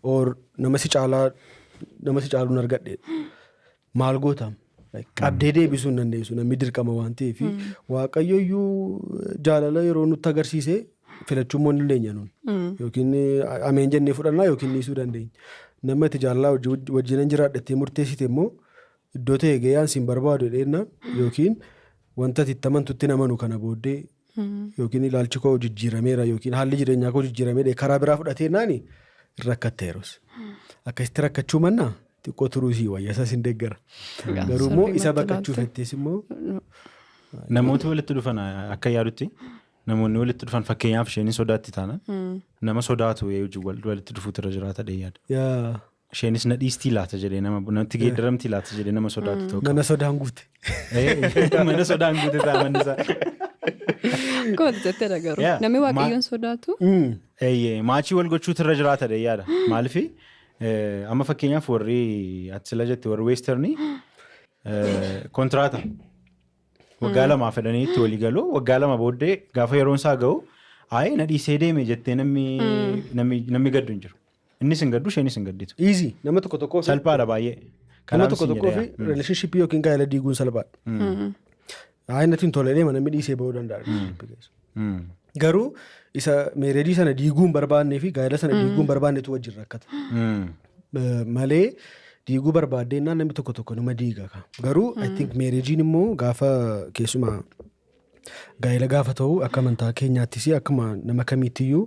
Or nama si caaluun argadhe maal gootaam qabdee deebisuu hin dandeessu namni dirqama waan ta'eef waaqayyoyyuu jaalala yeroo nutti agarsiise filachuu immoo hin dandeenya nuun yookiin ameen jennee fudhannaa yookiin dhiisuu dandeenya. Nama itti jaalalaa wajjin jiraadhattee murteessite immoo iddoo ta'e ga'ee siin barbaadu dheennaan yookiin wanta itti amantutti namanu kana booddee yookiin ilaalchi koo jijjiirameera yookiin haalli jireenyaa koo jijjiirameera karaa biraa fudhatee naani rakkatteeros. Akkasitti rakkachuu mannaa xiqqoo turuusii wayyaa isaas hin deeggara. Garuu immoo isa baqachuu fettees immoo. Namooti walitti dhufan akka yaadutti namoonni walitti dhufan fakkeenyaaf isheen sodaatti taana nama sodaatu walitti dhufuutu irra jiraata dheeyyaadha. Isheenis na dhiistii laata jedhee namatti geeddaramtii laata jedhee nama sodaatu ta'u. Mana sodaan guute. Mana sodaan guute ta'a manni isaa. Kooti jettee dhagaru. Namni waaqayyoon sodaatu. Maachii wal gochuutu irra jiraata dheeyyaadha. Maaliif amma fakkeenyaaf warri ati sila jette warri weestarnii kontraata waggaa lamaa fedhanii itti walii galuu waggaa lama booddee gaafa yeroon isaa ga'u na dhiisee deeme jettee namni gaddu hin jiru. Innis hin gaddu isheenis hin gadditu. Easy nama tokko salphaadha baay'ee. Nama tokko fi relationship yookiin gaa'ela diiguun salphaadha. Natiin tolee deema namni dhiisee ba'uu danda'a. Garuu isa meereejii sana diiguun barbaannee fi gaa'ela sana diiguun barbaannetu wajjin rakkata. Malee diiguu barbaaddeenaan namni tokko nama diiga. Garuu I think meereejiin immoo gaafa keessumaa gaa'ela gaafa ta'u akka amantaa keenyaattis akkuma nama kamiittiyuu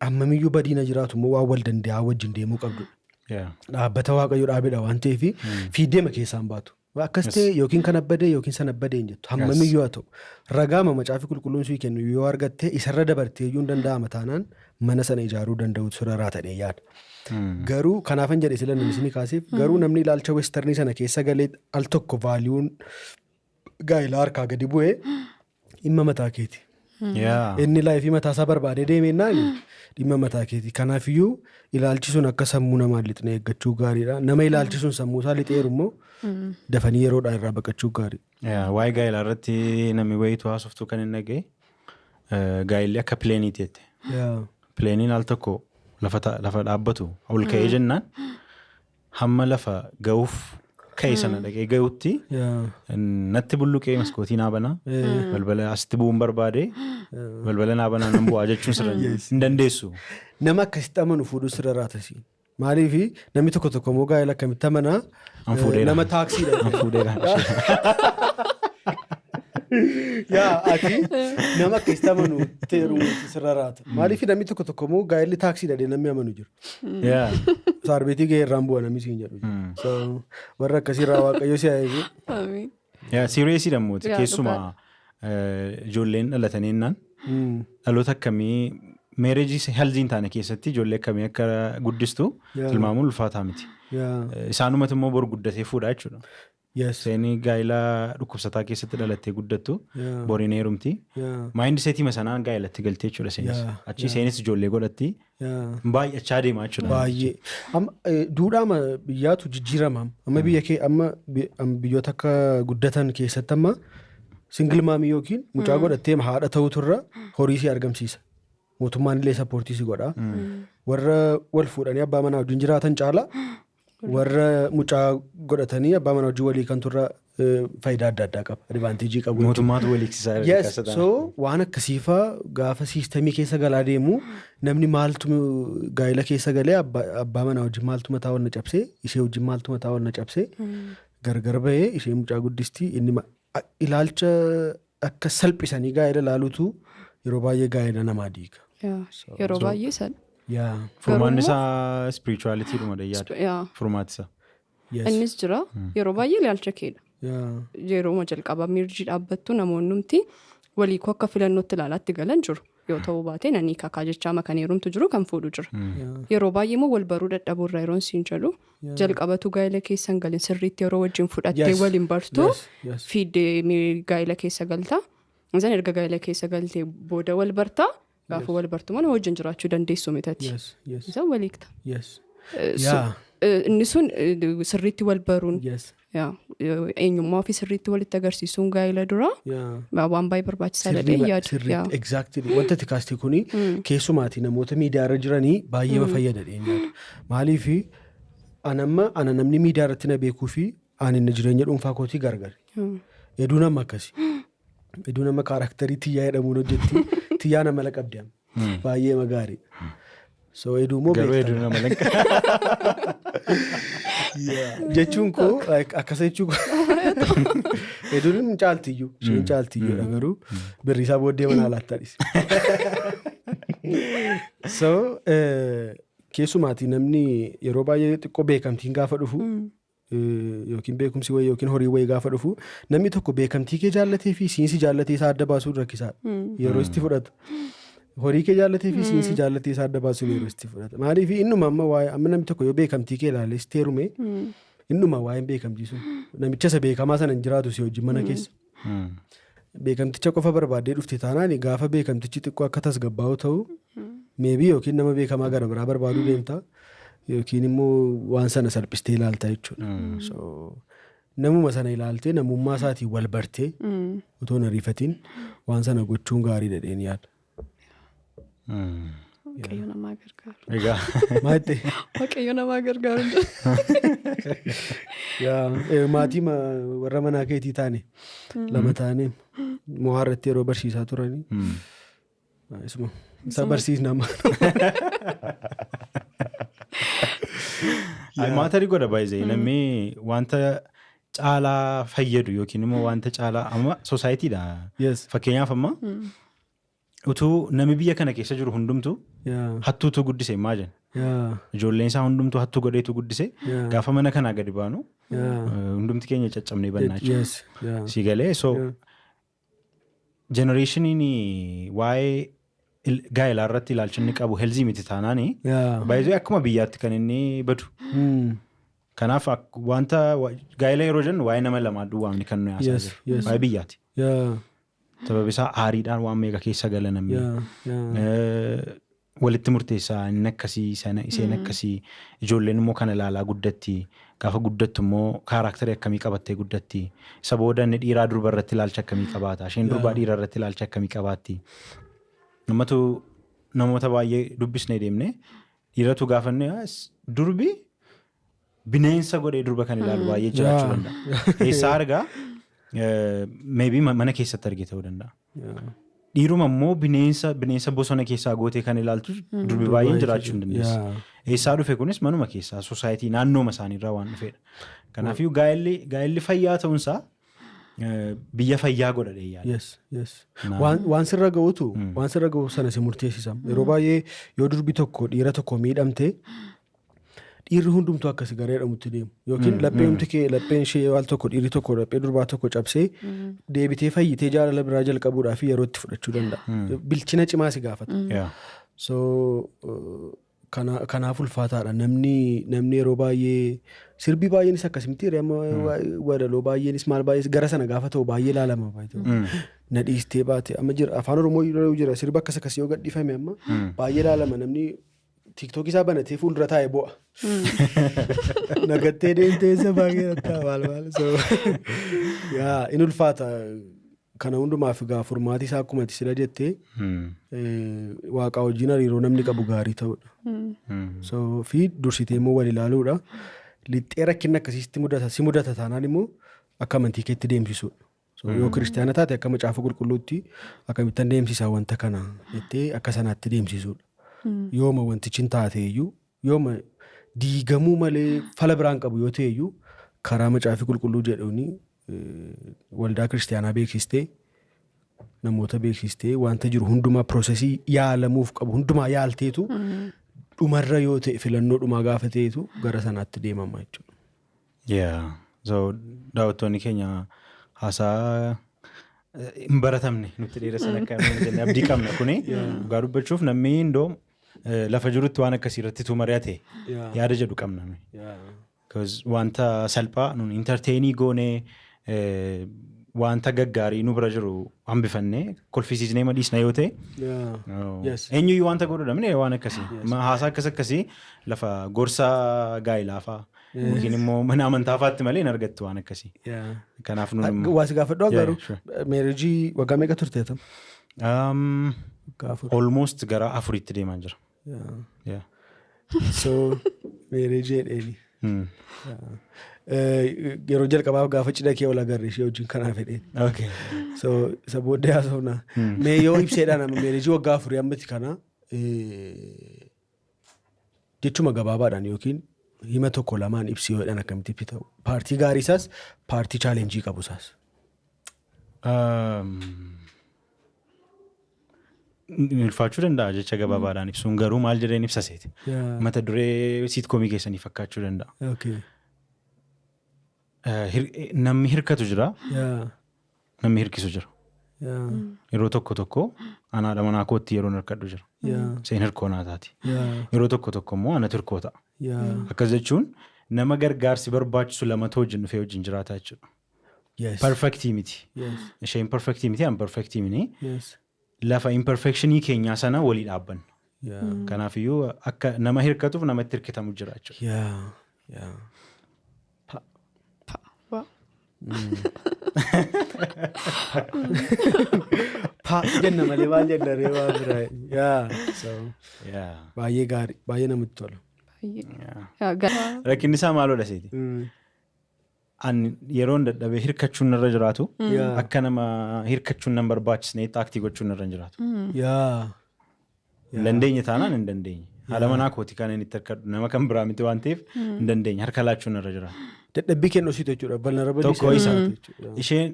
ammamiyyuu badiina jiraatu immoo waan wal danda'a wajjin deemuu qabdu. Dhaabbata waaqayyo dhaabedha waan ta'eef fiiddeema keessaan baatu. Akkas ta'e yookiin kan abbadee yookiin san abbadee hin jettu hammamiyyuu haa ta'u ragaa macaafi qulqulluun sii kennu yoo argatte isarra dabartee iyyuu hin danda'ama taanaan mana sana ijaaruu danda'u sirraa ta'ee yaada. Garuu kanaafan jedhe sila namni isin kaaseef garuu namni ilaalcha westarnii sana keessa galee al tokko vaaliyuun gaa'ilaa harkaa gadi bu'ee dhimma mataa keeti. Inni laayifii mataasaa barbaadee deemennaan dhimma mataa keeti. Kanaafiyyuu ilaalchi sun akka sammuu namaa lixne eeggachuu gaariidha. Nama ilaalchi sun sammuusaa lixeeru immoo dafanii yeroodhaan irraa baqachuu gaariidha. Waa'ee gaa'ilaa irratti namni wayiitu haasoftuu kan hin dhaga'e gaa'illi akka pileeniiti jette. Pileeniin al tokko lafa dhaabbatu ol ka'ee jennaan hamma lafa ga'uuf ka'e sana dhaqee ga'utti natti bulluqee maskootii naa banaa balbala asitti bu'uun barbaade balbala naa banaa nan bu'aa jechuun sirra hin dandeessu. Nama akkasitti amanu fuudhuu sirra raatasi. Maaliif namni tokko immoo gaa'ela akkamitti amanaa nama taaksiidha. Ati nama akkasitti amanu teeruu sirra raata. Maaliif namni tokko immoo gaa'elli taaksiidha namni amanu jiru. Saarbeetii ga'ee irraan bu'a namni siin jedhu. Warra akkasiirraa waaqayyo si eegu. Siiriyeesii dammooti keessumaa ijoolleen dhalataniinnaan dhaloota akkamii meereejii helziin taane keessatti ijoollee akkamii akka guddistu tilmaamuun ulfaataa miti. Isaanumatti immoo bor guddatee fuudha jechuudha. Seenii gaa'ilaa dhukkubsataa keessatti dhalattee guddattu boriin heerumti. Maayindi seetii masanaan gaa'ilatti galtee jechuudha seenis. Achi seenis ijoollee godhatti baay'achaa deemaa jechuudha. Baay'ee. Duudhaa biyyaatu jijjiirama. Amma biyyoota akka guddatan keessatti amma singil maamii yookiin mucaa godhattee haadha ta'uturra horii si argamsiisa. Mootummaan illee sappoortii si godha. Warra wal fuudhanii abbaa manaa wajjin jiraatan caala warra mucaa godhatanii abbaa manaa wajjin walii kan turra faayidaa adda addaa qaba. Advaanteejii qabu. Mootummaatu waliiksisaa. Yes. So waan akkasiifaa gaafa siistamii keessa galaa deemu namni maaltu gaa'ela keessa galee abbaa manaa wajjin maaltu mataa wal na cabsee ishee wajjin maaltu mataa wal na cabsee gargar bahee ishee mucaa guddistii inni ilaalcha akka salphisanii gaa'ela laaluutu yeroo baay'ee gaa'ela namaa diiga. Yeroo baay'ee Furmaan isaa spirituality dhuma dayyaadha. Furmaati isaa. Innis jira yeroo baay'ee ilaalcha keedha. Yeroo jalqaba mirjii dhaabbattu namoonnumti walii koo akka filannootti ilaalaatti galan jiru. Yoo ta'uu baate nanii kakaa jechaa makan heerumtu jiru kan fuudhu jira. Yeroo baay'ee immoo wal baruu dadhabuurraa yeroon siin jedhu jalqabatu gaa'ela keessan galin sirriitti yeroo wajjin fudhattee waliin bartu fiiddee gaa'ela keessa galta. Isaan erga gaa'ela keessa galtee booda wal bartaa gaafa wal bartu mana wajjin jiraachuu dandeessu mitati. Isaan waliigta. Inni sun sirriitti wal baruun eenyummaa fi sirriitti walitti agarsiisuun gaa'ela dura waan baay'ee barbaachisaa jedhee yaadu. Exactly. Wanta ati kaastee kuni keessumaati namoota miidiyaarra jiranii baay'ee fayyada yaadu. Maaliif ana namni miidiyaarratti na beekuu fi ani jireenya dhuunfaa kootii gargari. Heduu nama akkasi. Heduu nama kaaraakterii tiyyaa jedhamuun hojjetti tiyyaa nama laqabdi baay'ee magaarii. So heduu moo jechuun koo akkasa jechuun koo hedduun caaltiyyuu isheen caaltiyyoodha garuu birri isaa booddee mana alaattadhis. So keessumaati namni yeroo baay'ee xiqqoo beekamtiin gaafa dhufu yookiin beekumsi wayii yookiin horii wayii gaafa dhufu namni tokko beekamtii kee jaallatee fi siinsi jaallatee isaa adda baasuun rakkisaadha. Yeroo itti fudhatu. Horii kee jaallatee fi siinsi jaallatee isaa adda baasuun yeroo itti fudhata. Maaliif innuma amma namni tokko yoo beekamtii kee ilaale si teerume innuma waa'een beekamtii sun namicha isa beekamaa sana hin jiraatu si wajjin mana keessa. Beekamticha qofa barbaaddee dhufte taanaan gaafa beekamtichi xiqqoo akka tasgabbaa'u ta'u meebii yookiin nama beekamaa gara biraa barbaaduu deemta yookiin immoo waan sana salphistee ilaalta jechuudha. Namuma sana ilaaltee namummaa isaatiin wal bartee otoo hin ariifatiin waan sana gochuun gaarii jedheen yaada. Waaqayyo namaa gargaaru. Egaa. Maatti. Waaqayyo namaa gargaaru. Maatii warra manaa keetii taane lama taane mo'aarratti yeroo barsiisaa turanii. Isa barsiisnama. Maatarii godha baay'ee namni wanta caalaa fayyadu yookiin immoo wanta caalaa amma sosaayitiidha. Fakkeenyaaf amma. Utuu namni biyya kana keessa jiru hundumtu hattuutu guddise maa jenna. Ijoolleen isaa hundumtu hattuu godheetu guddise gaafa mana kanaa gadi baanu hundumti keenya caccabnee bannaachu. Si galee so generationiin waa'ee gaa'elaa irratti ilaalchinni qabu heelzii miti taanaani baay'ee akkuma biyyaatti kan inni badu. Kanaaf wanta gaa'ela yeroo jennu waa'ee nama lamaa duwwaamni kan nuyi haasaa jiru waa'ee biyyaati. Sababi isaa aariidhaan waan meeqa keessa galanamee walitti murteessaa inni akkasii isheen akkasii ijoolleen immoo kana ilaalaa guddatti gaafa guddattu immoo kaaraakterii akkamii qabattee guddatti isa booda inni dhiiraa durba irratti ilaalcha akkamii qabaata isheen durbaa dhiira irratti ilaalcha akkamii qabaatti namoota baay'ee dubbisnee deemne dhiiratu gaafanne durbi bineensa godhee durba kan ilaalu baay'ee jiraachuu danda'a. Eessaa argaa? Maybe mana keessatti argee ta'uu danda'a. Dhiiruma immoo bineensa bosona keessaa gootee kan ilaaltu durbi baay'een jiraachuu hin dandeessu. Eessaa dhufe kunis manuma keessaa sosaayitii naannooma isaaniirraa waan dhufedha. Kanaafuu gaa'elli fayyaa ta'uunsaa biyya fayyaa godhadhee yaada. Waan sirra ga'u sana si murteessisa. Yeroo baay'ee yoo durbi tokko dhiira tokko miidhamte dhiirri hundumtuu akkasii gara jedhamutti deemu yookiin lapheen ishee waal tokko dhiirri tokko laphee durbaa tokko cabsee deebitee fayyitee jaalala biraa jalqabuudhaaf yeroo itti fudhachuu danda'a. Bilchina cimaa si gaafata. So kanaaf ulfaataadha namni yeroo baay'ee sirbii baay'eenis akkasumatti wadaloo baay'eenis maal baay'eenis gara sana gaafa ta'u baay'ee ilaalama na dhiistee baate amma jira afaan oromoo yeroo jira sirba akkasii yoo gadhiifame amma baay'ee ilaalama namni. TikTok isaa banatee fuuldura taa'ee bo'a. Nagattee deemtee isa baay'ee nattaa maal. In ulfaata kana hundumaaf egaa furmaati isaa akkuma ati sila jettee waaqaa wajjin hariiroo namni qabu gaarii ta'udha. Fi dursitee immoo wal ilaaluudha. Lixxee rakkinni akkasiisti si mudata taanaan immoo akka amantii keetti deemsisuudha. Yoo kiristaana taate akka macaafa qulqulluutti akkamittan deemsisaa wanta kana jettee akka sanaatti deemsisuudha. Yooma wantichi hin taateeyyuu yooma diigamuu malee fala biraan qabu yoo ta'eyyuu karaa macaafa qulqulluu jedhuuni waldaa kiristaanaa beeksistee namoota beeksistee wanta jiru hundumaa piroosesii yaalamuuf qabu hundumaa yaalteetu dhumarra yoo ta'e filannoo dhumaa gaafa ta'etu gara sanaatti deemama jechuudha. So daawwattoonni keenya haasaa hin baratamne nutti dheeressan akka jennee abdii qabna kuni dhugaa dubbachuuf namni indoo lafa jirutti waan akkasii irratti tu mari'ate yaada jedhu qabna. Wanta salphaa nun entertainii goonee wanta gaggaarii nu bira jiru hambifannee kolfisiisnee madhiisna yoo ta'e eenyuyyuu wanta godhudhamne waan akkasii haasaa akkasii lafa gorsaa gaa'ilaa yookiin immoo mana amantaa fa'aatti malee hin argattu waan akkasii. Kanaaf nun waasi gaafadhu garuu meerijii waggaa meeqa turteetam? Almost gara 4 deemaa jira. So meerijii dheeni. Yeroo jalqabaaf gaafa cidha kee ol agarre ishee wajjin kanaa fedheen. So isa booddee haasofna. Mee yoo ibseedhaan amma meerijii waggaa 4 ammatti kana jechuma gabaabaadhaan yookiin hima tokko lamaan ibsi yoodhaan akkamitti ibsi ta'u. Paartii gaarii isaas paartii chaalenjii qabu isaas. Ulfaachuu danda'a jecha gabaabaadhaan ibsuun garuu maal jedheen ibsaseeti. Mata duree siitkoomii keessanii fakkaachuu danda'a. Namni hirkatu jira. Namni hirkisu jira. Yeroo tokko anaadha manaa kootti yeroo hirkadhu jira. Seen hirkoo naa taati. Yeroo tokko immoo anatu hirkoo ta'a. Akkas jechuun nama gargaarsi barbaachisu lamatu wajjin dhufee wajjin jiraata jechuudha. Perfectii miti. Isheen perfectii miti an perfectii mini. Lafa imperfectionii keenyaa sana walii dhaabbanna. Kanaafiyyuu akka nama hirkatuuf namatti hirkitamu jira jechuudha. Jenna malee maal jenna reebaa biraa. Baay'ee gaarii baay'ee namatti tola. Rakkinni isaa maaloodha seeti? Yeroon dadhabee hirkachuun irra jiraatu akka nama hirkachuun nan barbaachisneetti aktii gochuun irra jiraatu. Dandeenye taanaan hin dandeenye. Haala manaa kooti kan inni itti hirkadhu nama kan biraa miti waan ta'eef hin dandeenye harka laachuun irra jiraatu. Dadhabbii kennuu situ jechuudha. Tokko isaa isheen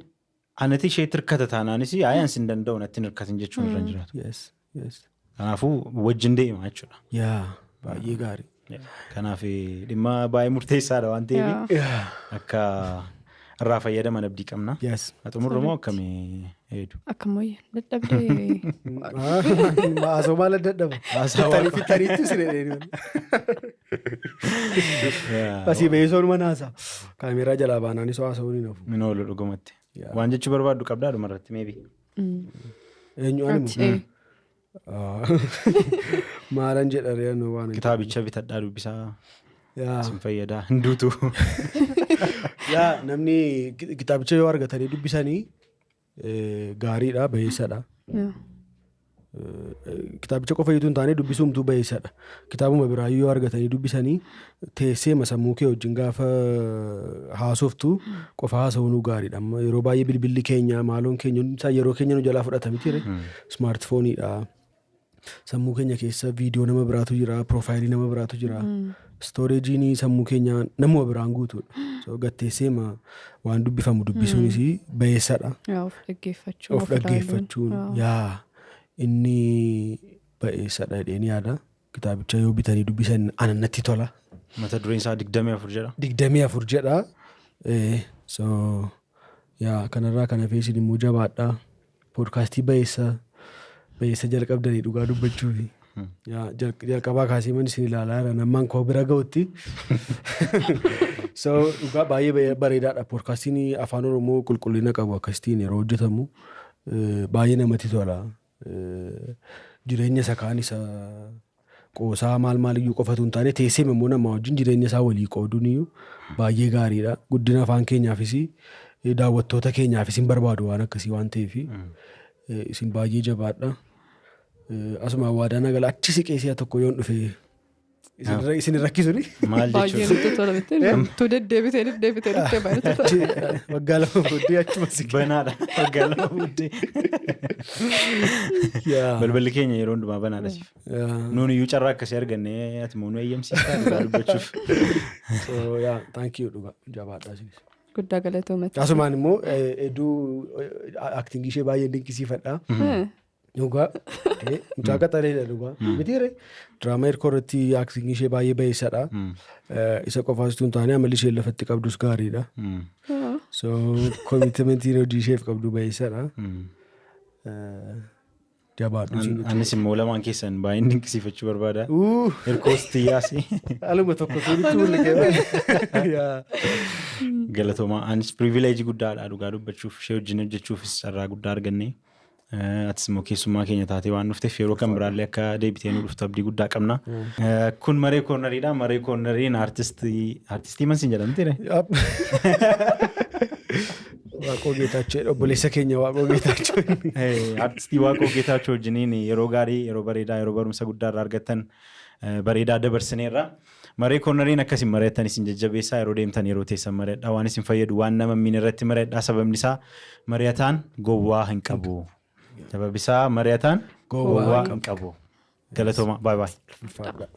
anati ishee hirkata taanaanis aayaan sin danda'u natti hirkatin jechuun irra jiraatu. Kanaafuu wajjin deema jechuudha. Baay'ee gaarii. Kanaaf dhimma baay'ee murteessaadha waan ta'eef akka irraa fayyadaman abdii qabna. Xumurra moo akkamii heedu? Akkamooyyee dadhabdee. Haasoo maal dadhaba? Fixanii fixaniitti sireedheen. Asii beesoon mana haasaa. Kaameeraa jalaa baanaanis haasa'uu ni nafu. Min oolu dhugumatti. Waan jechuu barbaaddu qabdaa dhumarratti meebi? Eenyu animu? Maalan jedharee nu waan kitaabicha bitadhaa dubbisaa sin fayyadaa hinduutu. Namni kitaabicha yoo argatanii dubbisanii gaariidha bayeessadha. Kitaabicha qofa iyyuu hin taane dubbisumtuu bayeessadha. Kitaabuma biraa yoo argatanii dubbisanii teessee sammuu kee wajjin gaafa haasoftu qofa haasa'uun gaariidha. Yeroo baay'ee bilbilli keenya maaloon keenya yeroo keenya nu jalaa fudhata miti smaartifooniidha. Sammuu keenya keessa viidiyoo nama biraatu jira, piroofaayilii nama biraatu jira. Stooreejiin sammuu keenya nama biraan guutuudha. So gatteessee waan dubbifamu dubbisuunis bayeessadha. Of dhaggeeffachuun inni bayeessadha jedheen yaada. Kitaabicha yoo bitanii dubbisan anannatti tola. Mata dureen isaa 24 jedha. 24 jedha. So kanarraa kana feesin immoo jabaadha. Poodkaastii bayeessa jalqabdanii dhugaa dubbachuufi. Jalqabaa kaasee man isin ilaalaa jira nammaan koo bira ga'utti. So dhugaa baay'ee bareedaadha. Poodkaastiin afaan Oromoo qulqullina qabu akkasitiin yeroo hojjetamu baay'ee namatti tola. Jireenya isaa kaan isa qoosaa maaliyyuu qofatu hin taane teessee immoo nama wajjin jireenya isaa walii qooduun iyyuu baay'ee gaariidha. Guddina afaan keenyaafis daawwattoota keenyaafis hin barbaadu waan akkasii waan ta'eef isin baay'ee jabaadha. Asuma waadaan agala achi siqeessiyaa tokko yoon dhufe isin rakkisuni. Maal jechuudha? Baay'ee nutti tola bittee tu deddeebitee baay'ee tola. Waggaa lama booddee achuma siqe. Banaadha. Waggaa lama booddee. Balballi keenya yeroo hundumaa banaadha siif. Nuun iyyuu carraa akkasii argannee ati moo nu eeyyamsiisaa dhugaa dubbachuuf. So thank you dhugaa jabaadhaa isinis. Guddaa galatoomatti. Asumaan immoo hedduu aktingii ishee baay'ee dinqisiifadha. Dhugaa. Mucaa qaxaleedha dhugaa. Mitiire diraamaa hirkoo irratti aktingii ishee baay'ee baay'isaadha. Isa qofaasituu hin taane amalli ishee lafatti qabdus gaariidha. So koomitimentiin hojii isheef qabdu baay'isaadha. Anis immoo lamaan keessan baay'een dinqisiifachuu barbaada. Hirkoos xiyyaasi. Aluma tokko tuuritti mul'ate. Galatoomaa. Anis privileejii guddaadha dhugaa dubbachuuf ishee wajjin hojjechuufis carraa guddaa arganne. Atis immoo keessummaa keenya taatee waan dhufteef yeroo kan biraallee akka deebitee nu dhuftu abdii guddaa qabna. Kun Maree Koornariidha. Maree Koornariin artistii mansiin jedhamtire. Waaqoo Geetaachoo obboleessa keenya Waaqoo Geetaachoo. Artistii Waaqoo Geetaachoo wajjiniin yeroo gaarii, yeroo bareedaa, yeroo barumsa guddaa irraa argattan bareedaa dabarsineerra. Maree Koornariin akkasiin mari'attan isin jajjabeessaa yeroo deemtan yeroo teessan mari'adhaa waan isin fayyadu waan nama miin irratti mari'adhaa sababni isaa mari'ataan gowwaa hin qabu. Sababni isaa mari'ataan gowwaa hin qabu. Galatooma. Bye bye.